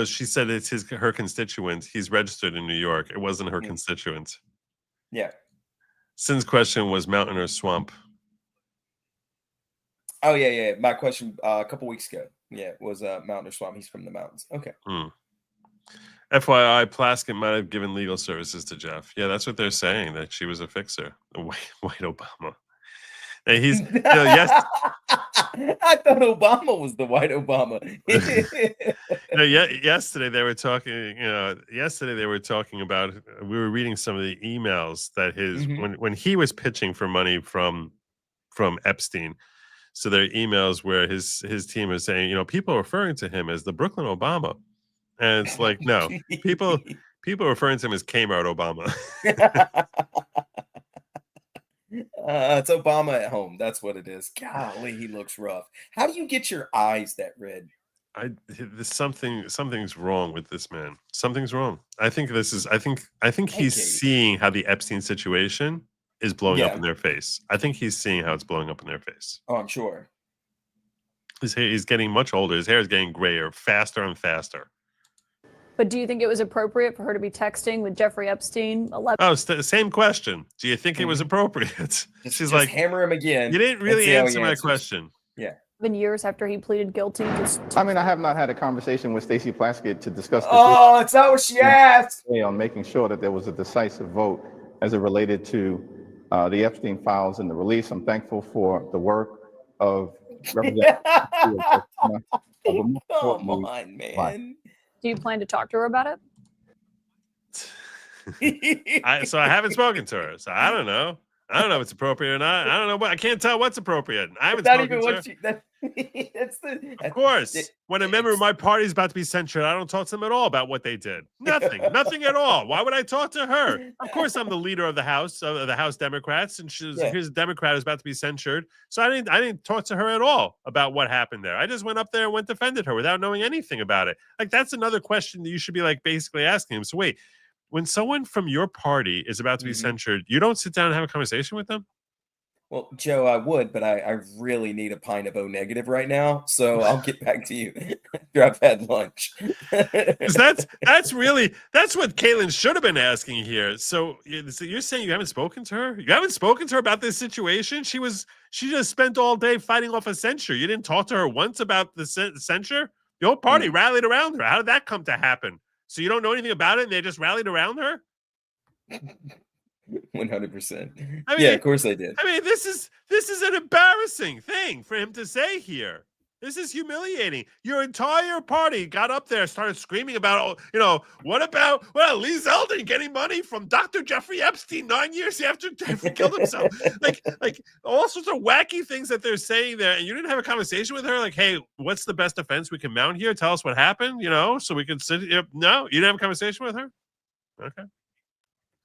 she said it's her constituent. He's registered in New York. It wasn't her constituent. Yeah. Sin's question was mountain or swamp. Oh yeah. My question a couple weeks ago. Yeah, it was mountain or swamp. He's from the mountains. Okay. FYI, Plaskett might have given legal services to Jeff. Yeah, that's what they're saying, that she was a fixer. The white Obama. And he's yes. I thought Obama was the white Obama. Yesterday they were talking. Yesterday they were talking about. We were reading some of the emails that when he was pitching for money from Epstein. So there are emails where his team is saying, people are referring to him as the Brooklyn Obama, and it's like, no, people are referring to him as Kmart Obama. It's Obama at home. That's what it is. Golly, he looks rough. How do you get your eyes that red? Something's wrong with this man. Something's wrong. I think he's seeing how the Epstein situation is blowing up in their face. I think he's seeing how it's blowing up in their face. Oh, I'm sure. He's getting much older. His hair is getting grayer faster and faster. But do you think it was appropriate for her to be texting with Jeffrey Epstein? Same question. Do you think it was appropriate? She's like, hammer him again. You didn't really answer my question. Yeah. 7 years after he pleaded guilty. I have not had a conversation with Stacey Plaskett to discuss this. Oh, it's not what she asked. On making sure that there was a decisive vote as it related to the Epstein files and the release. I'm thankful for the work of Representative. Come on, man. Do you plan to talk to her about it? I haven't spoken to her, so I don't know. I don't know if it's appropriate or not. I don't know. I can't tell what's appropriate. I haven't Not spoken even to what her. that's the. Of course, when a member of my party is about to be censured, I don't talk to them at all about what they did. Nothing at all. Why would I talk to her? Of course, I'm the leader of the House Democrats, and here's a Democrat who's about to be censured. So I didn't talk to her at all about what happened there. I just went up there and went defended her without knowing anything about it. Like, that's another question that you should be like basically asking him. So wait, when someone from your party is about to be censured, you don't sit down and have a conversation with them? Well, Joe, I would, but I really need a pint of O negative right now, so I'll get back to you after I've had lunch. that's what Caitlin should have been asking here. So you're saying you haven't spoken to her? You haven't spoken to her about this situation? She just spent all day fighting off a censure. You didn't talk to her once about the censure? The whole party rallied around her. How did that come to happen? So you don't know anything about it, and they just rallied around her? 100%. I mean, yeah, of course I did. I mean, this is an embarrassing thing for him to say here. This is humiliating. Your entire party got up there, started screaming about, what about Lee Zeldin getting money from Dr. Jeffrey Epstein 9 years after Jeffrey killed himself? like all sorts of wacky things that they're saying there, and you didn't have a conversation with her, like, hey, what's the best defense we can mount here? Tell us what happened, so we can sit. No, you didn't have a conversation with her? Okay.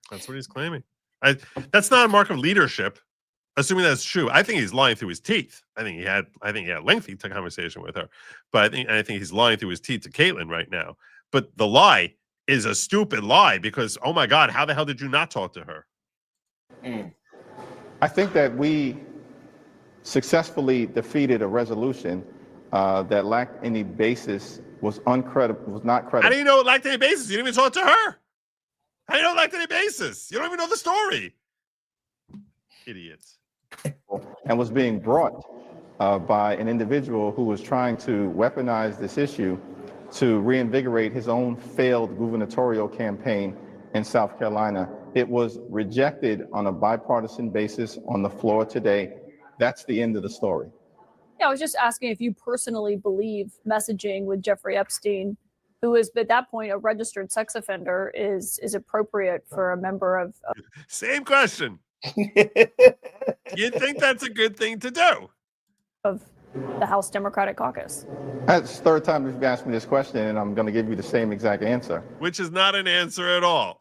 That's what he's claiming. That's not a mark of leadership, assuming that's true. I think he's lying through his teeth. I think he had lengthy conversation with her, but I think he's lying through his teeth to Caitlin right now. But the lie is a stupid lie because, oh my God, how the hell did you not talk to her? I think that we successfully defeated a resolution that lacked any basis, was not credible. How do you know it lacked any basis? You didn't even talk to her. How do you know it lacked any basis? You don't even know the story. Idiots. And was being brought by an individual who was trying to weaponize this issue to reinvigorate his own failed gubernatorial campaign in South Carolina. It was rejected on a bipartisan basis on the floor today. That's the end of the story. Yeah, I was just asking if you personally believe messaging with Jeffrey Epstein, who is at that point a registered sex offender, is appropriate for a member of Same question. You think that's a good thing to do? Of the House Democratic Caucus. That's the third time you've asked me this question, and I'm going to give you the same exact answer. Which is not an answer at all.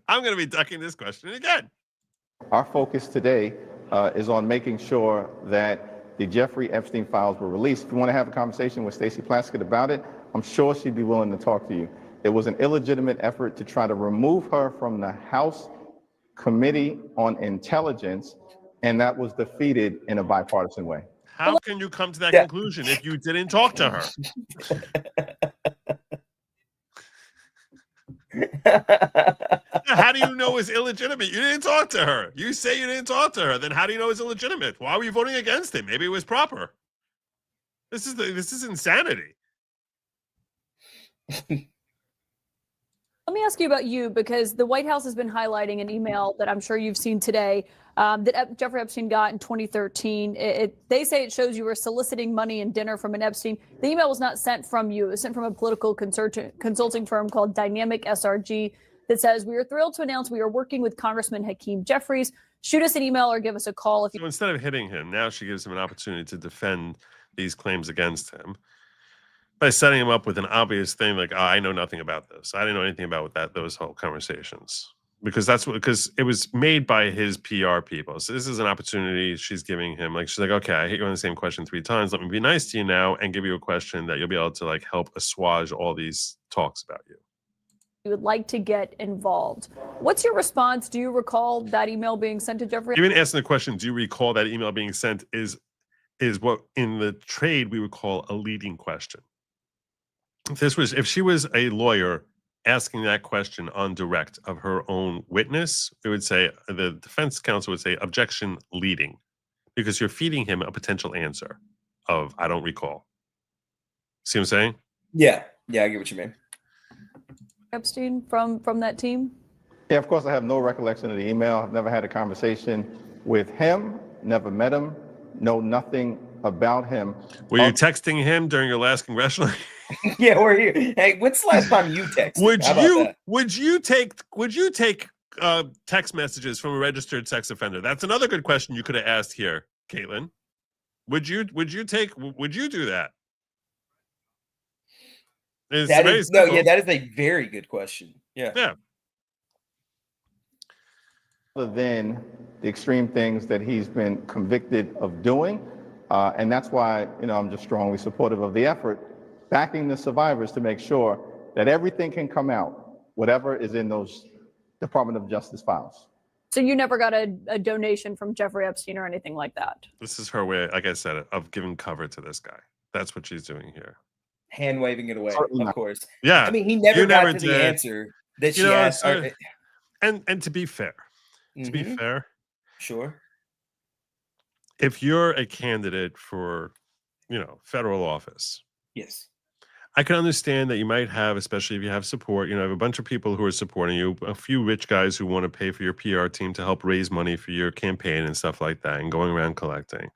I'm going to be ducking this question again. Our focus today is on making sure that the Jeffrey Epstein files were released. If you want to have a conversation with Stacey Plaskett about it, I'm sure she'd be willing to talk to you. It was an illegitimate effort to try to remove her from the House Committee on Intelligence, and that was defeated in a bipartisan way. How can you come to that conclusion if you didn't talk to her? How do you know it's illegitimate? You didn't talk to her. You say you didn't talk to her. Then how do you know it's illegitimate? Why were you voting against it? Maybe it was proper. This is insanity. Let me ask you about you, because the White House has been highlighting an email that I'm sure you've seen today that Jeffrey Epstein got in 2013. They say it shows you were soliciting money and dinner from an Epstein. The email was not sent from you. It was sent from a political consulting firm called Dynamic SRG that says, we are thrilled to announce we are working with Congressman Hakeem Jeffries. Shoot us an email or give us a call. If you. So instead of hitting him, now she gives him an opportunity to defend these claims against him by setting him up with an obvious thing like, oh, I know nothing about this. I didn't know anything about those whole conversations. Because it was made by his PR people. So this is an opportunity she's giving him. Like, she's like, okay, I hit you on the same question 3 times. Let me be nice to you now and give you a question that you'll be able to like help assuage all these talks about you. You would like to get involved. What's your response? Do you recall that email being sent to Jeffrey? Even asking the question, do you recall that email being sent is what in the trade we would call a leading question. If she was a lawyer asking that question on direct of her own witness, it would say, the defense counsel would say, objection leading, because you're feeding him a potential answer of, I don't recall. See what I'm saying? Yeah, I get what you mean. Epstein from that team? Yeah, of course, I have no recollection of the email. I've never had a conversation with him, never met him, know nothing about him. Were you texting him during your last congressional? Yeah, we're here. Hey, when's the last time you texted? Would you take text messages from a registered sex offender? That's another good question you could have asked here, Caitlin. Would you do that? That is a very good question. Yeah. Other than the extreme things that he's been convicted of doing, and that's why I'm just strongly supportive of the effort, backing the survivors to make sure that everything can come out, whatever is in those Department of Justice files. So you never got a donation from Jeffrey Epstein or anything like that? This is her way, like I said, of giving cover to this guy. That's what she's doing here. Hand waving it away, of course. Yeah. I mean, he never got to the answer that she asked. And to be fair, sure. If you're a candidate for, federal office, yes, I can understand that you might have, especially if you have support, have a bunch of people who are supporting you, a few rich guys who want to pay for your PR team to help raise money for your campaign and stuff like that, and going around collecting.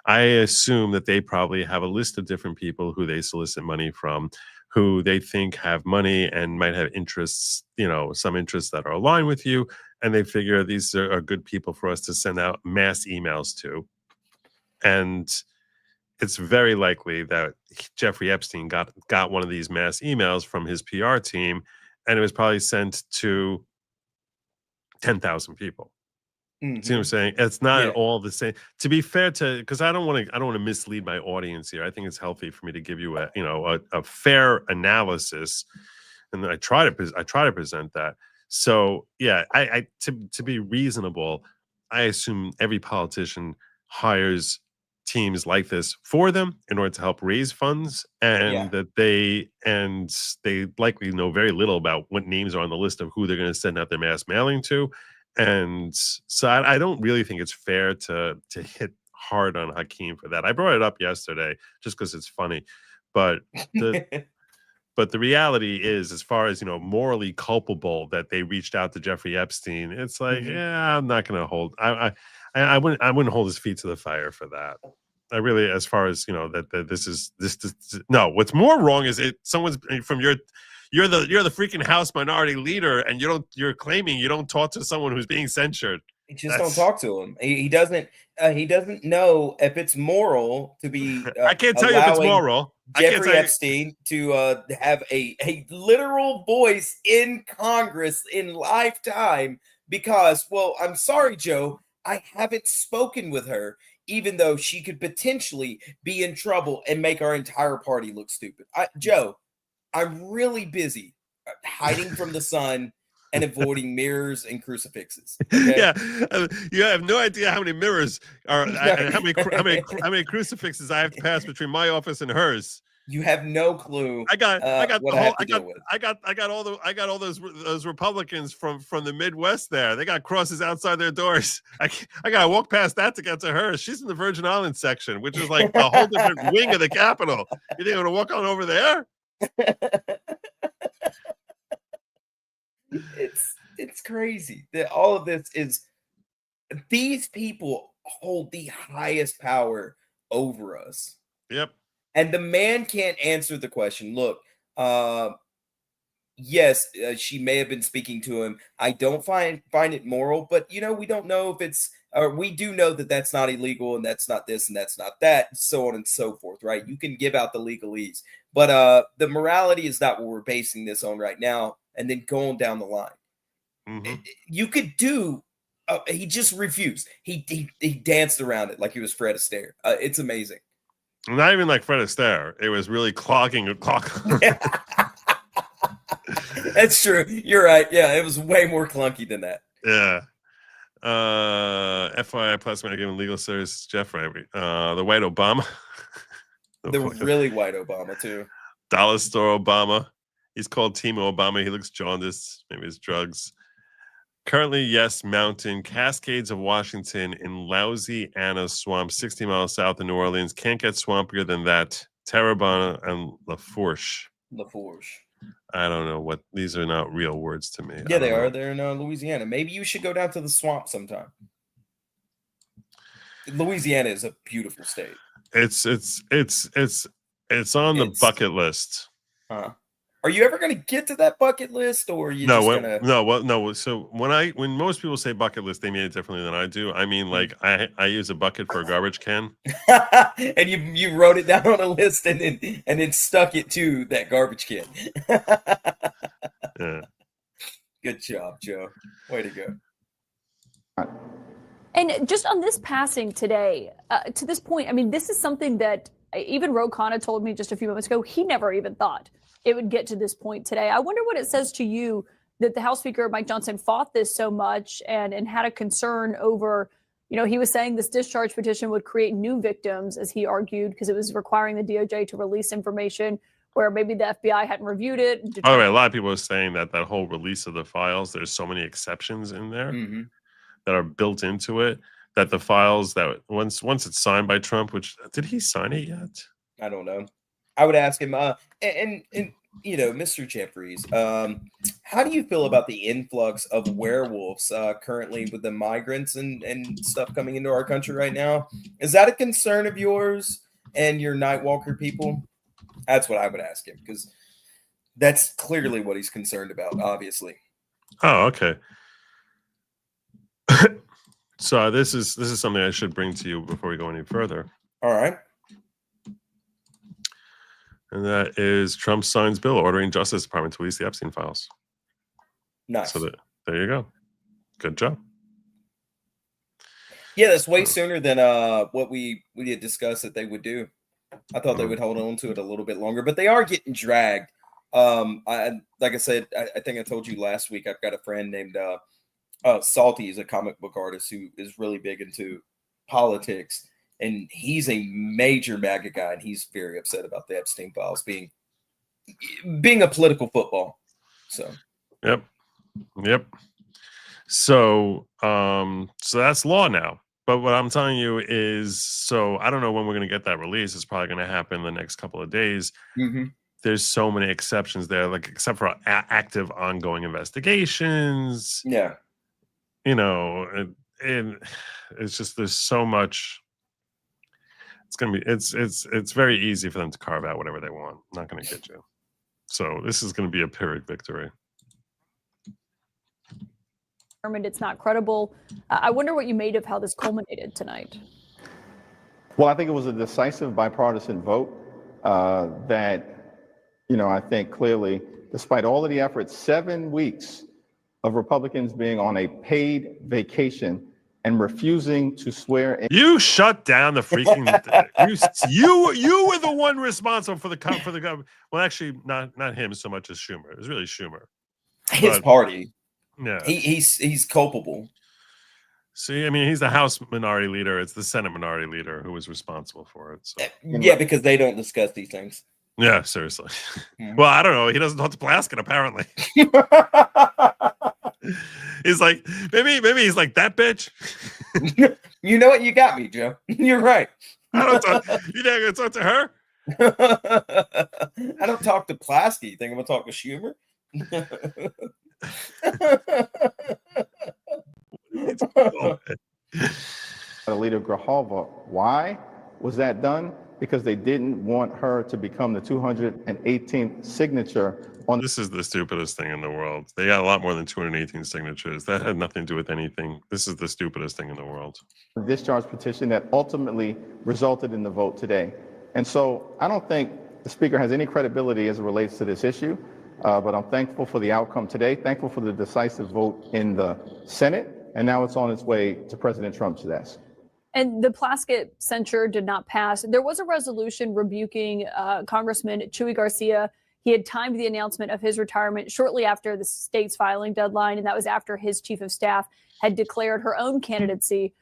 I assume that they probably have a list of different people who they solicit money from, who they think have money and might have interests, some interests that are aligned with you. And they figure these are good people for us to send out mass emails to. And it's very likely that Jeffrey Epstein got one of these mass emails from his PR team, and it was probably sent to 10,000 people. Mm-hmm. See what I'm saying? It's not all the same. To be fair because I don't want to mislead my audience here. I think it's healthy for me to give you a fair analysis, and I try to present that. So yeah, I to be reasonable, I assume every politician hires teams like this for them in order to help raise funds, and that they likely know very little about what names are on the list of who they're going to send out their mass mailing to. And so I don't really think it's fair to hit hard on Hakeem for that. I brought it up yesterday just because it's funny, but but the reality is, as far as morally culpable that they reached out to Jeffrey Epstein, it's like, I'm not going to hold. I wouldn't hold his feet to the fire for that. I really, as far as that this is no. What's more wrong is someone's from you're the freaking House Minority Leader, and you're claiming you don't talk to someone who's being censured. You just don't talk to him. He doesn't know if it's moral to be. I can't tell you if it's moral. Jeffrey Epstein to have a literal voice in Congress in lifetime because, well, I'm sorry, Joe, I haven't spoken with her, even though she could potentially be in trouble and make our entire party look stupid. Joe, I'm really busy hiding from the sun and avoiding mirrors and crucifixes. Okay? Yeah, you have no idea how many mirrors are, and how many crucifixes I have to pass between my office and hers. You have no clue. I got all those Republicans from the Midwest there. They got crosses outside their doors. I gotta walk past that to get to hers. She's in the Virgin Islands section, which is like a whole different wing of the Capitol. You think I'm gonna walk on over there? It's crazy that all of this is. These people hold the highest power over us. Yep. And the man can't answer the question. Look, yes, she may have been speaking to him. I don't find it moral, but we don't know if it's. We do know that that's not illegal, and that's not this, and that's not that, so on and so forth, right? You can give out the legalese, but the morality is not what we're basing this on right now. And then going down the line, you could do. He just refused. He danced around it like he was Fred Astaire. It's amazing. Not even like Fred Astaire. It was really clogging. That's true. You're right. Yeah, it was way more clunky than that. Yeah. FYI, plus when I give him legal service, Jeffrey, the white Obama. The really white Obama, too. Dollar store Obama. He's called Team Obama. He looks jaundiced. Maybe it's drugs. Currently, yes, mountain. Cascades of Washington in Louisiana Swamp, 60 miles south of New Orleans. Can't get swampier than that. Terrebonne and Lafourche. I don't know what. These are not real words to me. Yeah, they are. They're in Louisiana. Maybe you should go down to the swamp sometime. Louisiana is a beautiful state. It's on the bucket list. Huh. Are you ever going to get to that bucket list, or are you just gonna? No. So when most people say bucket list, they mean it differently than I do. I mean, like I use a bucket for a garbage can, and you wrote it down on a list and then stuck it to that garbage can. Yeah. Good job, Joe. Way to go. And just on this passing today, to this point, I mean, this is something that even Ro Khanna told me just a few moments ago. He never even thought it would get to this point today. I wonder what it says to you that the House Speaker, Mike Johnson, fought this so much and had a concern over, he was saying this discharge petition would create new victims, as he argued, because it was requiring the DOJ to release information where maybe the FBI hadn't reviewed it. By the way, a lot of people are saying that whole release of the files, there's so many exceptions in there that are built into it that the files that once it's signed by Trump, which did he sign it yet? I don't know. I would ask him, and Mr. Jeffries, how do you feel about the influx of werewolves currently with the migrants and stuff coming into our country right now? Is that a concern of yours and your Nightwalker people? That's what I would ask him, because that's clearly what he's concerned about, obviously. Oh, okay. So this is something I should bring to you before we go any further. All right. And that is Trump signs bill ordering Justice Department to release the Epstein files. Nice. So there you go. Good job. Yeah, that's way sooner than what we had discussed that they would do. I thought they would hold on to it a little bit longer, but they are getting dragged. Like I said, I think I told you last week, I've got a friend named Salty. He's a comic book artist who is really big into politics. And he's a major MAGA guy, and he's very upset about the Epstein files being a political football. So, yep. So that's law now. But what I'm telling you is, so I don't know when we're going to get that release. It's probably going to happen in the next couple of days. There's so many exceptions there, like except for active, ongoing investigations. Yeah, and it's just there's so much. It's very easy for them to carve out whatever they want. Not going to get you. So this is going to be a Pyrrhic victory. It's not credible. I wonder what you made of how this culminated tonight. Well, I think it was a decisive bipartisan vote that, I think clearly, despite all of the efforts, 7 weeks of Republicans being on a paid vacation and refusing to swear in. You shut down the freaking. you were the one responsible for the government. Well, actually, not him so much as Schumer. It was really Schumer. His party. Yeah, he's culpable. See, I mean, he's the House minority leader. It's the Senate minority leader who was responsible for it. So. Yeah, because they don't discuss these things. Yeah, seriously. Well, I don't know. He doesn't talk to Blaskin, apparently. He's like, maybe he's like that bitch. You know what? You got me, Joe. You're right. I don't talk. You think I'm gonna talk to her? I don't talk to Plasky. You think I'm gonna talk to Schumer? Leader Grijalva. Why was that done? Because they didn't want her to become the 218th signature on. This is the stupidest thing in the world. They got a lot more than 218 signatures. That had nothing to do with anything. This is the stupidest thing in the world. The discharge petition that ultimately resulted in the vote today. And so I don't think the speaker has any credibility as it relates to this issue, but I'm thankful for the outcome today, thankful for the decisive vote in the Senate, and now it's on its way to President Trump's desk. And the Plaskett censure did not pass. There was a resolution rebuking Congressman Chuy Garcia. He had timed the announcement of his retirement shortly after the state's filing deadline, and that was after his chief of staff had declared her own candidacy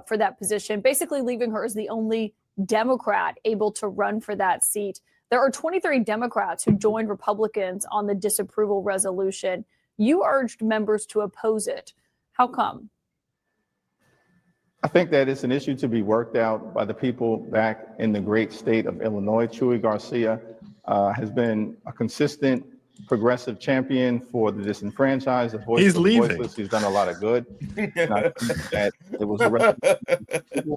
for that position, basically leaving her as the only Democrat able to run for that seat. There are 23 Democrats who joined Republicans on the disapproval resolution. You urged members to oppose it. How come? I think that it's an issue to be worked out by the people back in the great state of Illinois. Chuy Garcia has been a consistent progressive champion for the disenfranchised, the voice He's of the leaving. voiceless. He's done a lot of good. And I think that it was a resolution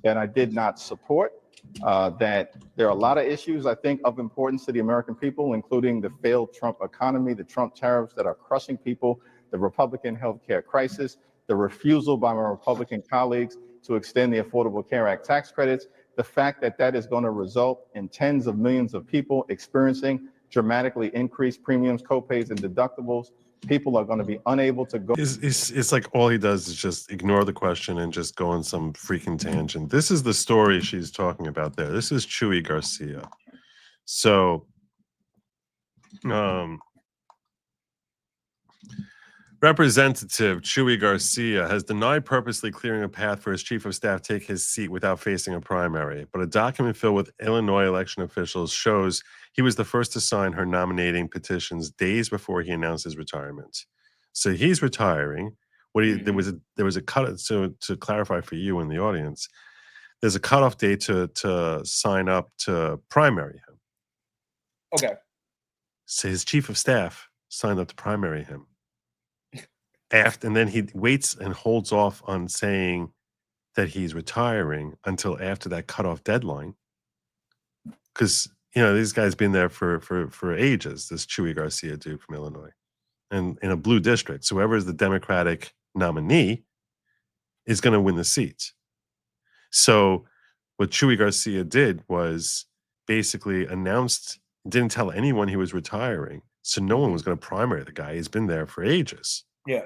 that I did not support. that there are a lot of issues, I think, of importance to the American people, including the failed Trump economy, the Trump tariffs that are crushing people, the Republican healthcare crisis, the refusal by my Republican colleagues to extend the Affordable Care Act tax credits, the fact that that is going to result in tens of millions of people experiencing dramatically increased premiums, copays, and deductibles. People are going to be unable to go. It's like all he does is just ignore the question and just go on some freaking tangent. This is the story she's talking about there. This is Chuy Garcia. So, Representative Chuy Garcia has denied purposely clearing a path for his chief of staff to take his seat without facing a primary. But a document filled with Illinois election officials shows he was the first to sign her nominating petitions days before he announced his retirement. So he's retiring. There was a cut. So to clarify for you in the audience, there's a cutoff date to sign up to primary him. Okay. So his chief of staff signed up to primary him. And then he waits and holds off on saying that he's retiring until after that cutoff deadline, because this guy's been there for ages. This Chuy Garcia dude from Illinois, and in a blue district, so whoever is the Democratic nominee is going to win the seat. So what Chuy Garcia did was basically didn't tell anyone he was retiring, so no one was going to primary the guy. He's been there for ages. Yeah.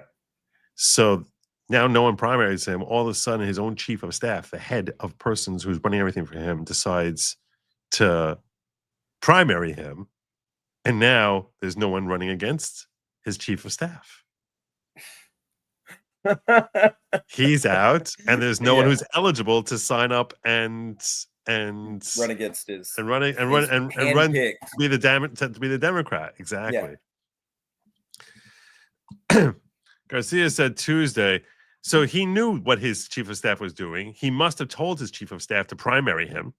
So now no one primaries him. All of a sudden, his own chief of staff, the head of persons who's running everything for him, decides to primary him. And now there's no one running against his chief of staff. He's out, and there's no one who's eligible to sign up and run against his and run to be the Democrat. Exactly. Yeah. Garcia said Tuesday, so he knew what his chief of staff was doing. He must have told his chief of staff to primary him,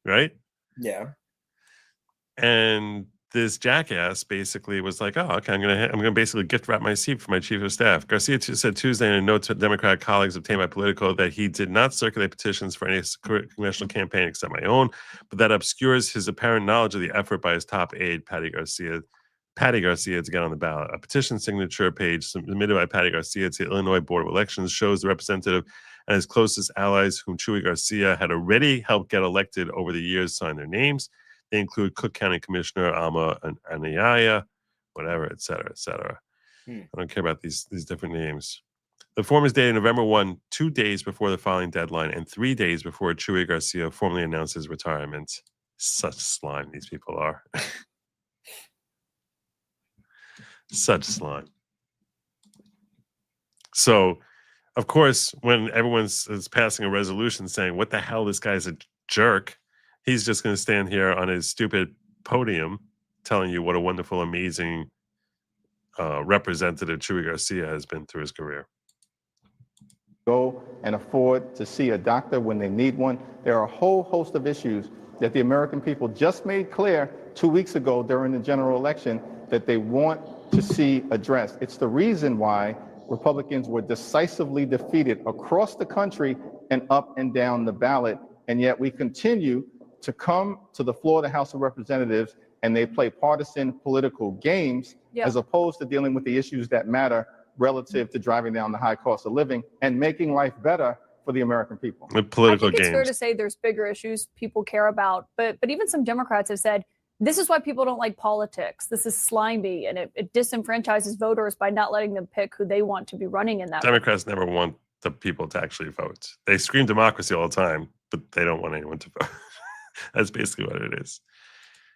right? Yeah. And this jackass basically was like, "Oh, okay, I'm gonna basically gift wrap my seat for my chief of staff." Garcia said Tuesday in a note to Democratic colleagues obtained by Politico that he did not circulate petitions for any congressional campaign except my own, but that obscures his apparent knowledge of the effort by his top aide, Patty Garcia, to get on the ballot. A petition signature page submitted by Patty Garcia to the Illinois Board of Elections shows the representative and his closest allies, whom Chuy Garcia had already helped get elected over the years, sign their names. They include Cook County Commissioner Alma Anaya, whatever, et cetera, et cetera. I don't care about these different names. The form is dated November 1, 2 days before the filing deadline and 3 days before Chuy Garcia formally announced his retirement. Such slime these people are. Such slime. So, of course, when everyone's passing a resolution saying, what the hell, this guy's a jerk, he's just going to stand here on his stupid podium telling you what a wonderful, amazing representative Chuy Garcia has been through his career. Go and afford to see a doctor when they need one. There are a whole host of issues that the American people just made clear 2 weeks ago during the general election that they want to see addressed. It's the reason why Republicans were decisively defeated across the country and up and down the ballot. And yet we continue to come to the floor of the House of Representatives and they play partisan political games as opposed to dealing with the issues that matter relative to driving down the high cost of living and making life better for the American people. The political I think games. It's fair to say there's bigger issues people care about, but even some Democrats have said, this is why people don't like politics. This is slimy, and it disenfranchises voters by not letting them pick who they want to be running in that. Democrats never want the people to actually vote. They scream democracy all the time, but they don't want anyone to vote. That's basically what it is.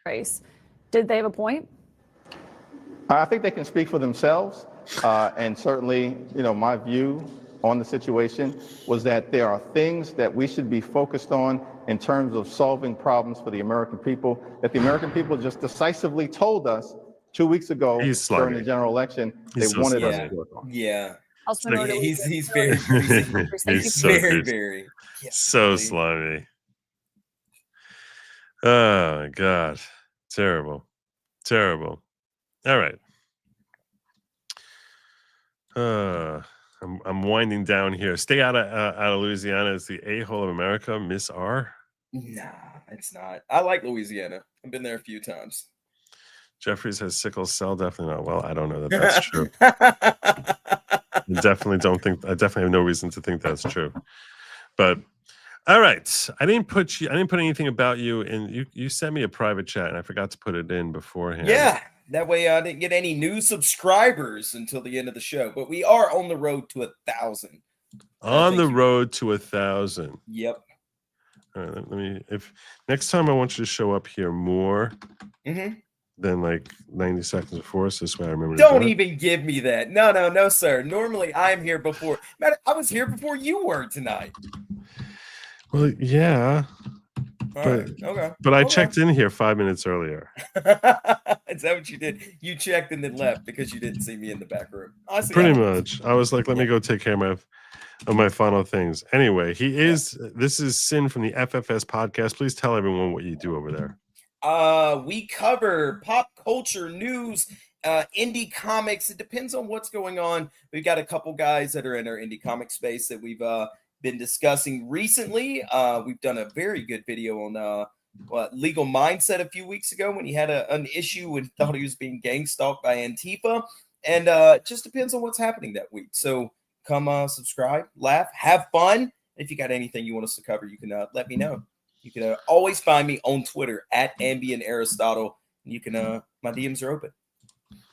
Race. Did they have a point? I think they can speak for themselves. And certainly, my view on the situation was that there are things that we should be focused on in terms of solving problems for the American people, that the American people just decisively told us 2 weeks ago during the general election they wanted us to work on. Yeah. He's very he's so very so slimy. Oh my God. Terrible. All right. I'm winding down here. Stay out of Louisiana. Is the a-hole of America, Miss R? Nah, it's not. I like Louisiana. I've been there a few times. Jeffries has sickle cell. Definitely not. Well, I don't know that that's true. I definitely have no reason to think that's true. But all right, I didn't put anything about you in. You sent me a private chat, and I forgot to put it in beforehand. Yeah, that way I didn't get any new subscribers until the end of the show. But we are on the road to 1,000. On the road to 1,000. Yep. All right, let me. If next time I want you to show up here more. Than like 90 seconds before, so this way I remember. Don't even give me that. No, sir. Normally I'm here before. Man, I was here before you were tonight. Well, yeah. Okay. But I checked in here 5 minutes earlier. Is that what you did? You checked and then left because you didn't see me in the back room. Pretty much. I was like, let me go take care of my final things. Anyway, this is Sin from the FFS podcast. Please tell everyone what you do over there. We cover pop culture news, indie comics. It depends on what's going on. We've got a couple guys that are in our indie comic space that we've been discussing recently. We've done a very good video on Legal Mindset a few weeks ago when he had an issue and thought he was being gang stalked by Antifa. And it just depends on what's happening that week. So come subscribe, laugh, have fun. If you got anything you want us to cover, you can let me know. You can always find me on Twitter at Ambient Aristotle. You can my DMs are open.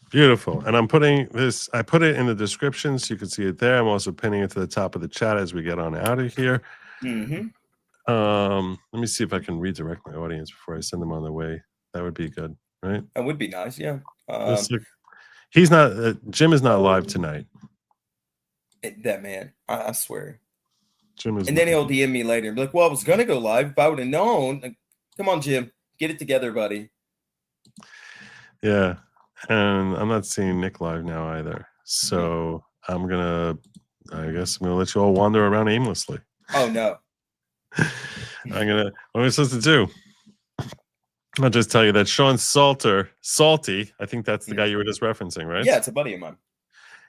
Beautiful. And I put it in the description so you can see it there. I'm also pinning it to the top of the chat as we get on out of here. Let me see if I can redirect my audience before I send them on their way. That would be good, right? That would be nice, yeah. He's not Jim is not live tonight. That man, I swear. Jim is, and then he'll DM me later and be like, well, I was gonna go live if I would have known. Like, come on, Jim, get it together, buddy. Yeah. And I'm not seeing Nick live now either. So I guess I'm gonna let you all wander around aimlessly. Oh no. what am I supposed to do? I'll just tell you that Sean Salty, I think that's the guy you were just referencing, right? Yeah, it's a buddy of mine.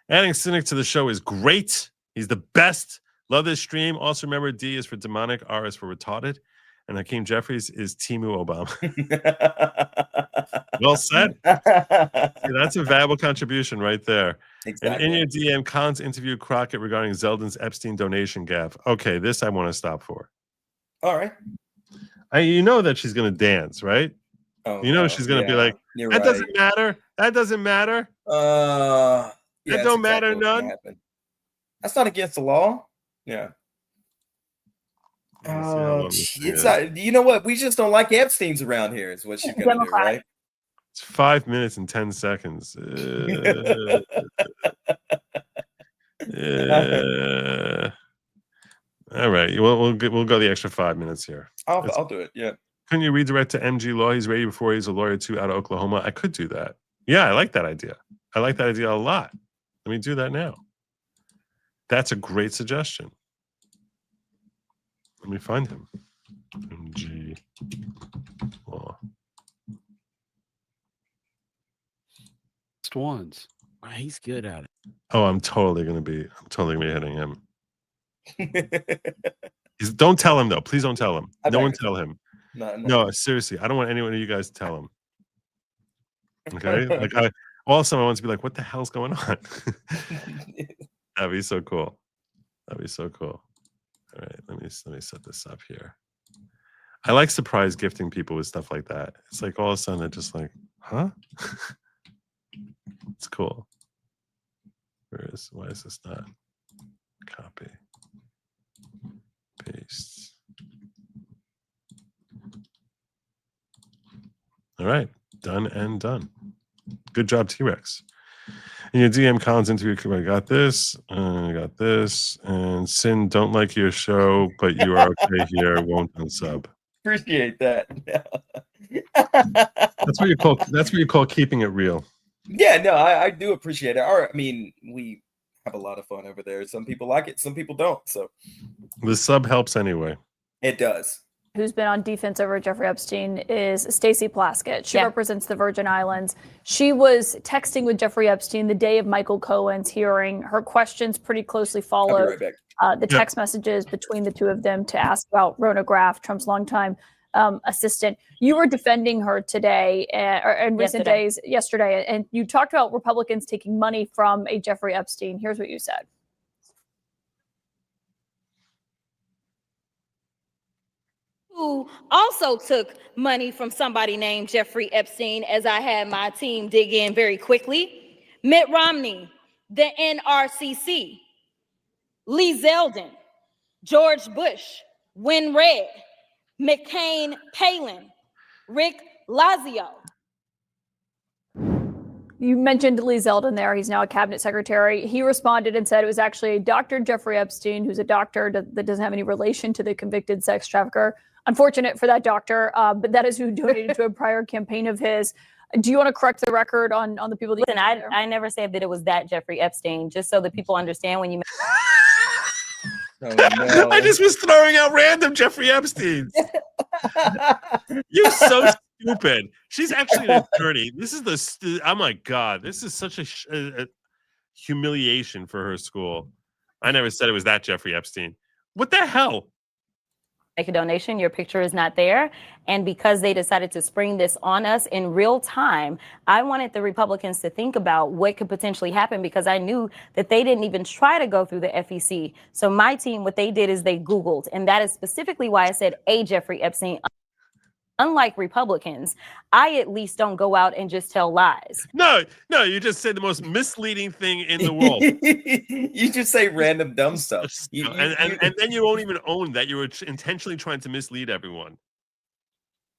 Adding Cynic to the show is great. He's the best. Love this stream. Also remember, D is for demonic, R is for retarded, and Hakeem Jeffries is Timu Obama. Well said. See, that's a valuable contribution right there. Exactly. And in your DM, Khan's interview Crockett regarding Zeldin's Epstein donation gaffe. Okay, this I want to stop for. All right. You know that she's going to dance, right? Oh, you know she's going to be like, that doesn't matter. That doesn't matter. That don't matter none. That's not against the law. Yeah. Oh, it's not, you know what? We just don't like Epstein's around here, is what she's going to do, right? It's 5 minutes and 10 seconds. All right. We'll go the extra 5 minutes here. I'll do it. Yeah. Couldn't you redirect to MG Law? He's ready before he's a lawyer too out of Oklahoma. I could do that. Yeah, I like that idea. I like that idea a lot. Let me do that now. That's a great suggestion. Let me find him. MG Law. Ones. He's good at it. Oh, I'm totally gonna be hitting him. Don't tell him though. Please don't tell him. No one tell him. No, seriously. I don't want anyone of you guys to tell him. Okay? Like I want to be like, what the hell's going on? That'd be so cool. That'd be so cool. All right, let me set this up here. I like surprise gifting people with stuff like that. It's like all of a sudden they're just like, huh? It's cool. Why is this not? Copy. Paste. All right. Done and done. Good job, T-Rex. In your DM Collins interview, I got this, I got this, and Sin, don't like your show, but you are okay here, won't unsub. Appreciate that. That's what you call keeping it real. Yeah, no, I do appreciate it. I mean, we have a lot of fun over there. Some people like it, some people don't. So the sub helps anyway. It does. who's been on defense over Jeffrey Epstein is Stacey Plaskett. She represents the Virgin Islands. She was texting with Jeffrey Epstein the day of Michael Cohen's hearing. Her questions pretty closely followed the text messages between the two of them to ask about Rona Graff, Trump's longtime assistant. You were defending her today or in recent days, yesterday, and you talked about Republicans taking money from a Jeffrey Epstein. Here's what you said. Who also took money from somebody named Jeffrey Epstein, as I had my team dig in very quickly. Mitt Romney, the NRCC, Lee Zeldin, George Bush, Win Red, McCain Palin, Rick Lazio. You mentioned Lee Zeldin there. He's now a cabinet secretary. He responded and said it was actually Dr. Jeffrey Epstein, who's a doctor that doesn't have any relation to the convicted sex trafficker. Unfortunate for that doctor, but that is who donated to a prior campaign of his. Do you want to correct the record on the people that? Listen, I never said that it was that Jeffrey Epstein, just so that people understand when you. Oh, no. I just was throwing out random Jeffrey Epsteins. You're so stupid. She's actually an attorney. This is oh my God, this is such a humiliation for her school. I never said it was that Jeffrey Epstein. What the hell? Make a donation, your picture is not there. And because they decided to spring this on us in real time, I wanted the Republicans to think about what could potentially happen, because I knew that they didn't even try to go through the FEC. So my team, what they did is they Googled, and that is specifically why I said a Jeffrey Epstein. Unlike Republicans, I at least don't go out and just tell lies. No, you just said the most misleading thing in the world. You just say random dumb stuff. And then you won't even own that you were intentionally trying to mislead everyone.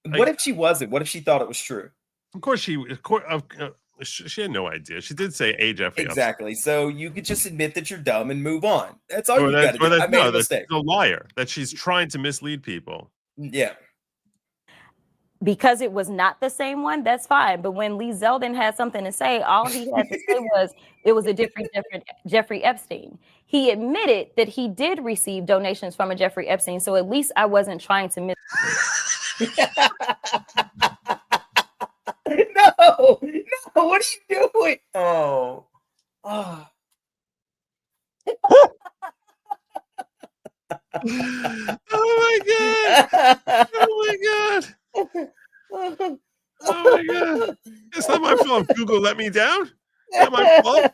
What if she wasn't? What if she thought it was true? Of course, she had no idea. She did say a Jeffrey. Exactly. So you could just admit that you're dumb and move on. That's all you got to do. I made a mistake. That's a liar. That she's trying to mislead people. Yeah. Because it was not the same one, that's fine. But when Lee Zeldin had something to say, all he had to say was it was a different Jeffrey Epstein. He admitted that he did receive donations from a Jeffrey Epstein, so at least I wasn't trying to miss. No, what are you doing? Oh. Oh my God! Oh my God! Oh my God! It's not my fault. Google let me down. It's not my fault.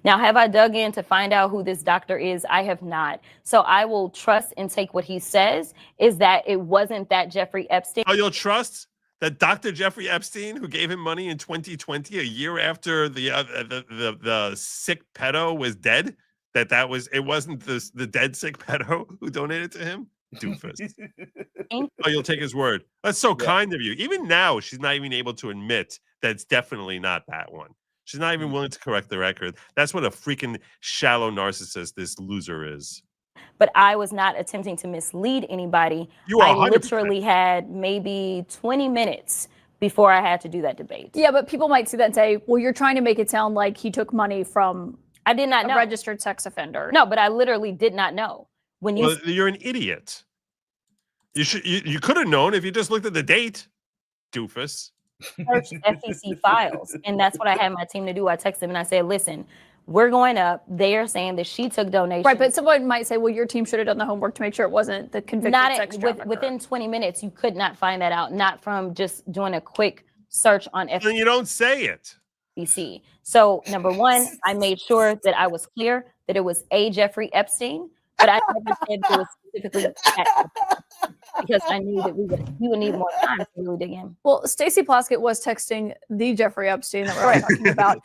Now, have I dug in to find out who this doctor is? I have not. So I will trust and take what he says is that it wasn't that Jeffrey Epstein. Oh, you'll trust that Dr. Jeffrey Epstein, who gave him money in 2020, a year after the sick pedo was dead, it wasn't the dead sick pedo who donated to him? Doofus. Oh, you'll take his word. That's so kind of you. Even now, she's not even able to admit that it's definitely not that one. She's not even willing to correct the record. That's what a freaking shallow narcissist this loser is. But I was not attempting to mislead anybody. I literally had maybe 20 minutes before I had to do that debate. Yeah, but people might see that and say, well, you're trying to make it sound like he took money from I did not know. A registered sex offender. No, but I literally did not know. You're an idiot. You could have known if you just looked at the date, doofus. Search FEC files, and that's what I had my team to do. I texted them and I said, listen, we're going up. They are saying that she took donations. Right, but someone might say, well, your team should have done the homework to make sure it wasn't the convicted sex trafficker. Within 20 minutes, you could not find that out, not from just doing a quick search on FEC. Then you don't say it. So, number one, I made sure that I was clear that it was a Jeffrey Epstein, but I never said it was specifically that, because I knew that we would need more time to really dig in. Well, Stacey Plaskett was texting the Jeffrey Epstein that we're talking about.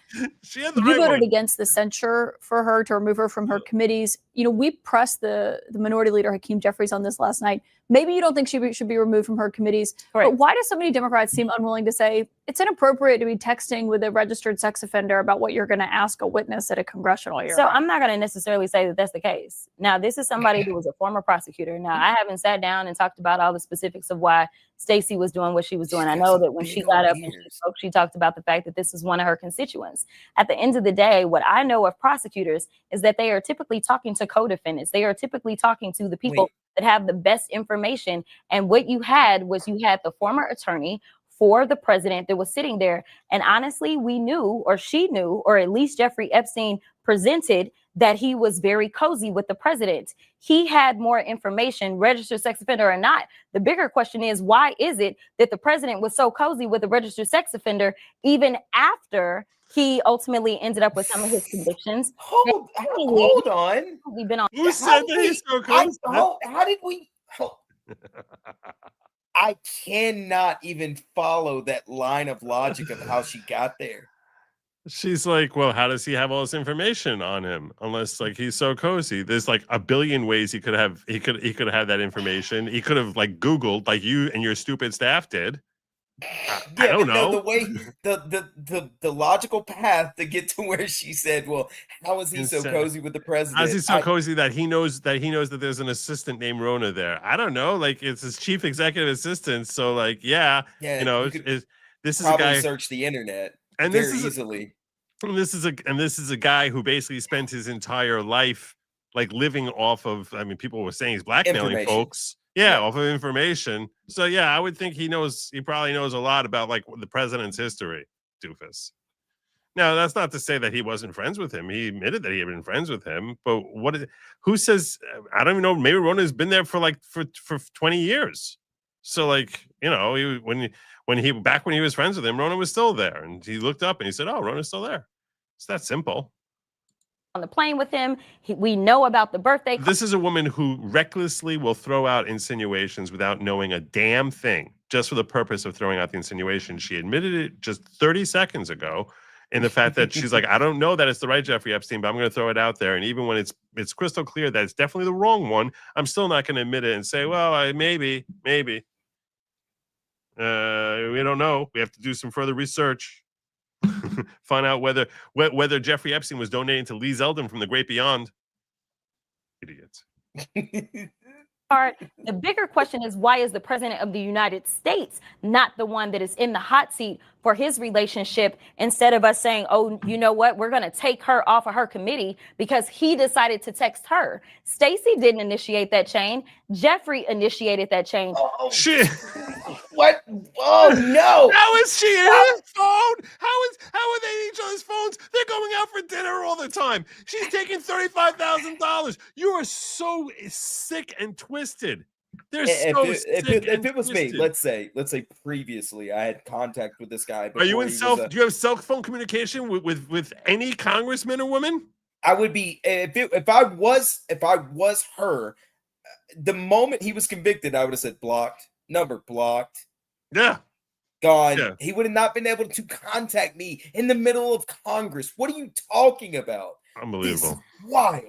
She had the You right voted one. against the censure for her to remove her from her committees. You know, we pressed the minority leader, Hakeem Jeffries, on this last night. Maybe you don't think she should be removed from her committees, but why do so many Democrats seem unwilling to say it's inappropriate to be texting with a registered sex offender about what you're going to ask a witness at a congressional hearing? So I'm not going to necessarily say that that's the case. Now, this is somebody who was a former prosecutor. Now, I haven't sat down and talked about all the specifics of why Stacey was doing what she was doing. I know that when she got up and she spoke, she talked about the fact that this is one of her constituents. At the end of the day, what I know of prosecutors is that they are typically talking to co-defendants. They are typically talking to the people that have the best information. And what you had was you had the former attorney for the president that was sitting there. And honestly, we knew, or she knew, or at least Jeffrey Epstein presented that he was very cozy with the president. He had more information, registered sex offender or not. The bigger question is, why is it that the president was so cozy with a registered sex offender even after he ultimately ended up with some of his convictions? Hold on. We've been on. Who said that he's so cozy? How did we? I cannot even follow that line of logic of how she got there. She's like, well, how does he have all this information on him? Unless like he's so cozy. There's like a billion ways he could have had that information. He could have like Googled like you and your stupid staff did. I don't know. The way the logical path to get to where she said, well, how is he so cozy with the president? How is he so cozy that he knows that there's an assistant named Rona there? I don't know. Like it's his chief executive assistant. So like, yeah, you know, this is a guy search the internet and very easily. This is a guy who basically spent his entire life like living off of. I mean, people were saying he's blackmailing folks. Yeah, off of information. So yeah, I would think he probably knows a lot about like the president's history, doofus. Now, that's not to say that he wasn't friends with him. He admitted that he had been friends with him, but who says, I don't even know, maybe Rona's been there for 20 years. So like, you know, when he was friends with him, Rona was still there. And he looked up and he said, oh, Rona's still there. It's that simple. On the plane with him. We know about the birthday. This is a woman who recklessly will throw out insinuations without knowing a damn thing, just for the purpose of throwing out the insinuation. She admitted it just 30 seconds ago in the fact that she's like, I don't know that it's the right Jeffrey Epstein, but I'm going to throw it out there. And even when it's crystal clear that it's definitely the wrong one, I'm still not going to admit it and say, well, maybe. We don't know. We have to do some further research. Find out whether Jeffrey Epstein was donating to Lee Zeldin from the Great Beyond. Idiots. The bigger question is, why is the president of the United States not the one that is in the hot seat for his relationship, instead of us saying, oh, you know what, we're going to take her off of her committee because he decided to text her. Stacey didn't initiate that chain. Jeffrey initiated that chain. Oh, shit. What? Oh, no. How is she in his phone? How are they in each other's phones? They're going out for dinner all the time. She's taking $35,000. You are so sick and twisted. If it was me, let's say previously I had contact with this guy. Are you in do you have cell phone communication with any congressman or woman? I would be if I was her. The moment he was convicted, I would have said blocked, number blocked. Yeah. Gone. Yeah. He would have not been able to contact me in the middle of Congress. What are you talking about? Unbelievable. Wild.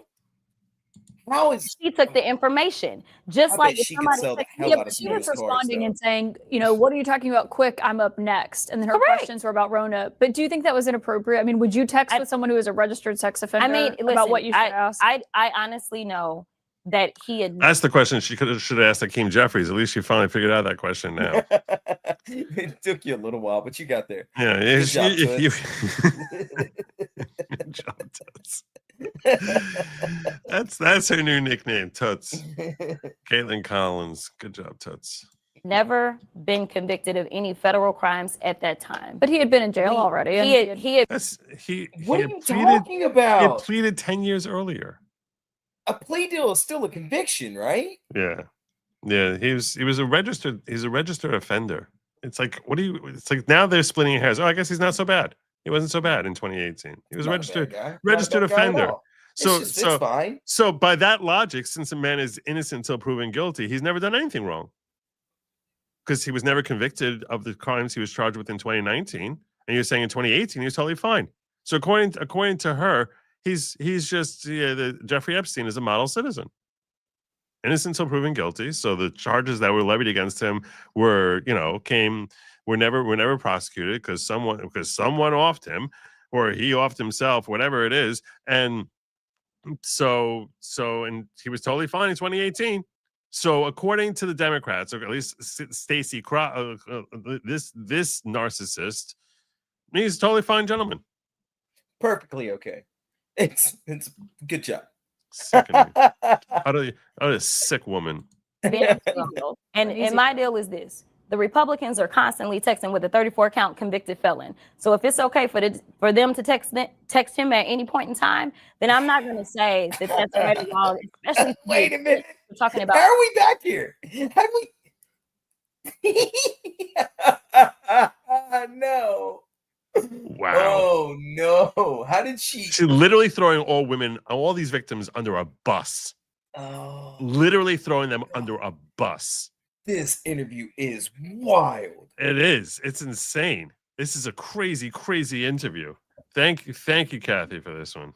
How is she took the information? Just like if somebody she was responding and saying, you know, what are you talking about? Quick, I'm up next. And then her questions were about Rona. But do you think that was inappropriate? I mean, would you text with someone who is a registered sex offender? I mean, listen, about what you should ask? I honestly know that he had. That's the question she should have asked Hakeem Jeffries. At least she finally figured out that question now. It took you a little while, but you got there. Yeah, Good job, Good job, Toots. That's her new nickname, Toots. Caitlin Collins. Good job, Toots. Never been convicted of any federal crimes at that time. But he had been in jail already. What are you talking about? He had pleaded 10 years earlier. A plea deal is still a conviction, right? Yeah. He's a registered offender. It's like, it's like now they're splitting hairs. Oh, I guess he's not so bad. He wasn't so bad in 2018. He was a registered offender. So by that logic, since a man is innocent until proven guilty, he's never done anything wrong. Because he was never convicted of the crimes he was charged with in 2019. And you're saying in 2018, he was totally fine. So according to her, he's just Jeffrey Epstein is a model citizen. Innocent until proven guilty. So the charges that were levied against him were never prosecuted because someone offed him, or he offed himself, whatever it is. And so he was totally fine in 2018. So according to the Democrats, or at least Stacey, this narcissist, he's a totally fine gentleman. Perfectly okay. It's good job. A sick woman. And my deal is this. The Republicans are constantly texting with a 34-count convicted felon. So if it's okay for them to text him at any point in time, then I'm not going to say that that's already wrong. Especially wait a minute. We're talking about. How are we back here? Have we? No. Wow. Oh no. How did she? She's literally throwing all these victims under a bus. Oh. Literally throwing them under a bus. This interview is wild. It is. It's insane. This is a crazy, crazy interview. Thank you, Kathy, for this one.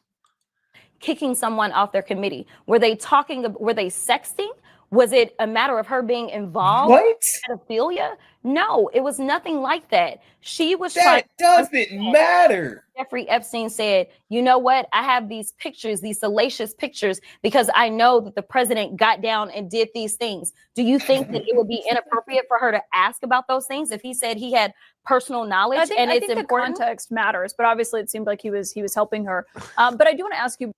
Kicking someone off their committee. Were they sexting? Was it a matter of her being involved in pedophilia? No, it was nothing like that. She was trying. That doesn't matter. Jeffrey Epstein said, you know what? I have these pictures, these salacious pictures, because I know that the president got down and did these things. Do you think that it would be inappropriate for her to ask about those things if he said he had personal knowledge? I think the context matters, but obviously it seemed like he was helping her. But I do want to ask you.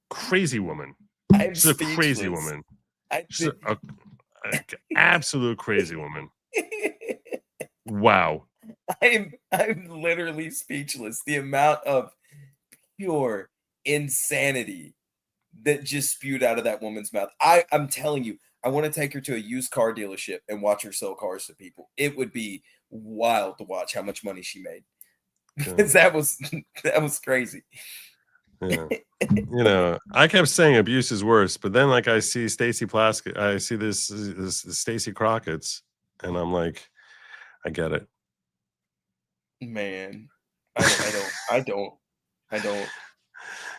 Crazy woman. She's a crazy woman. She's an absolute crazy woman. Wow. I'm literally speechless. The amount of pure insanity that just spewed out of that woman's mouth. I'm telling you, I want to take her to a used car dealership and watch her sell cars to people. It would be wild to watch how much money she made. Because that was crazy. Yeah. You know, I kept saying abuse is worse, but then like I see Stacey Plaskett, I see this Stacey Crockett's, and I'm like, I get it. Man, I don't.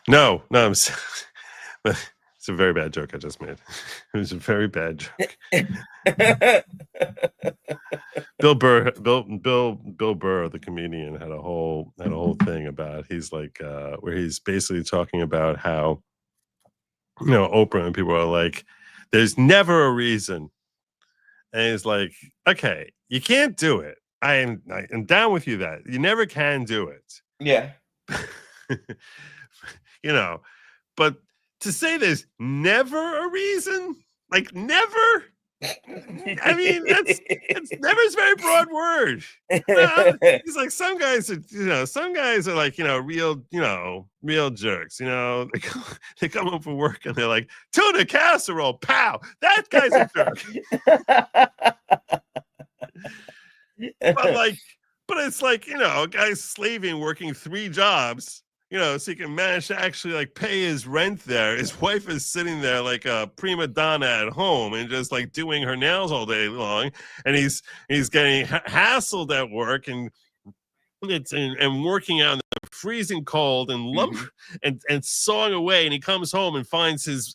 No, I'm it's a very bad joke I just made. It was a very bad joke. Bill Burr, the comedian, had a whole thing about he's like where he's basically talking about how, you know, Oprah and people are like, there's never a reason, and he's like, okay, you can't do it. I am down with you that you never can do it. Yeah. You know, but to say there's never a reason, like never. I mean, never's a very broad word. It's like some guys are like, real jerks. You know, they come home from work and they're like, tuna casserole, pow. That guy's a jerk. But it's like, you know, a guy's slaving, working 3 jobs. You know, so he can manage to actually like pay his rent there. His wife is sitting there like a prima donna at home and just like doing her nails all day long, and he's getting hassled at work and working out in the freezing cold and and sawing away. And he comes home and finds his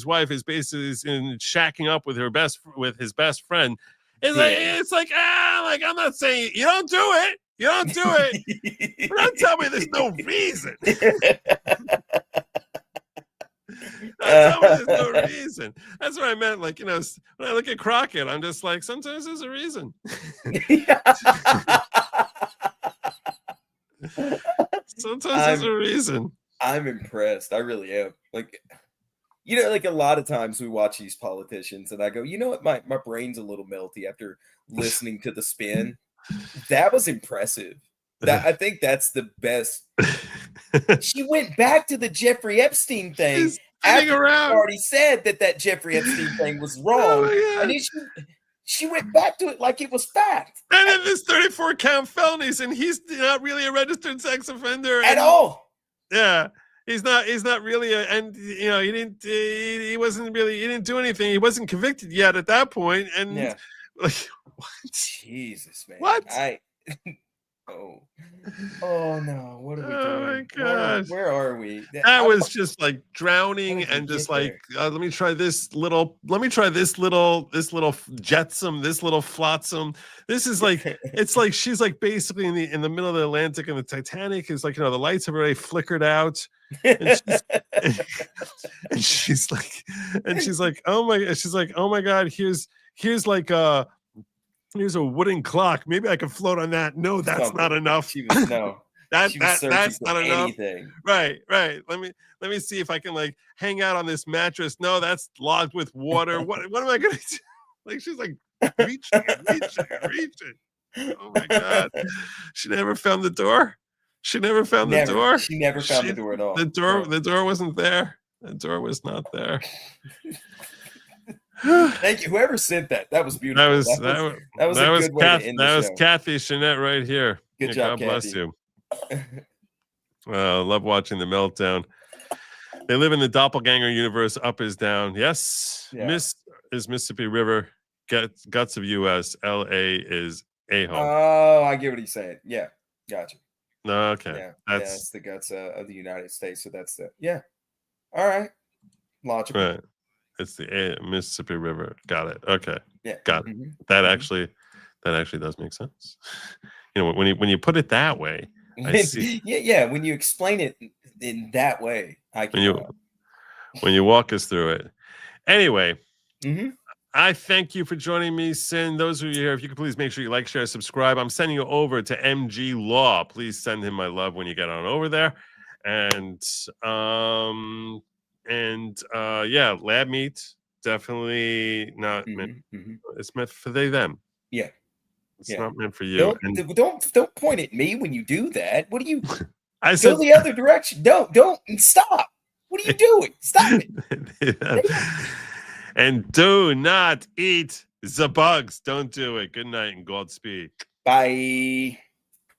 wife is basically shacking up with his best friend. It's like I'm not saying you don't do it. You don't do it. But don't tell me there's no reason. Don't tell me there's no reason. That's what I meant. Like, you know, when I look at Crockett, I'm just like, sometimes there's a reason. Sometimes there's a reason. I'm impressed. I really am. Like, you know, like a lot of times we watch these politicians and I go, you know what? My brain's a little melty after listening to the spin. That was impressive. I think that's the best. She went back to the Jeffrey Epstein thing after she already said that Jeffrey Epstein thing was wrong. And then she went back to it like it was fact. And then this 34-count felonies, and he's not really a registered sex offender at all. Yeah. He's not really and you know, he didn't do anything. He wasn't convicted yet at that point. And like, what? Jesus, man. What? Oh no, what are we doing? Oh my God. gosh. Where are we? That was just like drowning and just like let me try this little jetsam, this little flotsam. This is like it's like she's like basically in the middle of the Atlantic, and the Titanic is like, you know, the lights have already flickered out. And she's like oh my God, here's like here's a wooden clock. Maybe I can float on that. No, that's not enough. She was that's not enough. Anything. Right. Let me see if I can like hang out on this mattress. No, that's logged with water. What am I gonna do? Like she's like reaching. Oh my God. She never found the door. She never found the door. She never found the door at all. The door wasn't there. The door was not there. Thank you. Whoever sent that. That was beautiful. That was a good way to end the show. That was Kathy Jeanette right here. Good job, God bless you. Love watching the meltdown. They live in the doppelganger universe. Up is down. Yes. Yeah. Miss is Mississippi River. Guts of U.S. L.A. is a-hole. Oh, I get what he's saying. Yeah. Gotcha. Okay. Yeah. That's the guts of the United States. So that's the all right. Logical. Right. It's the Mississippi River. Got it. Okay. Yeah. Got it. That actually does make sense. You know, when you put it that way, I see. Yeah. When you explain it in that way, I can. When you walk us through it. Anyway, I thank you for joining me, Sin. Those of you here, if you could please make sure you like, share, subscribe. I'm sending you over to MG Law. Please send him my love when you get on over there. And lab meat, definitely not meant. It's meant for them. Yeah. It's not meant for you. Don't point at me when you do that. What do you I said go the other direction? Don't stop. What are you doing? Stop it. And do not eat the bugs. Don't do it. Good night and Godspeed. Bye.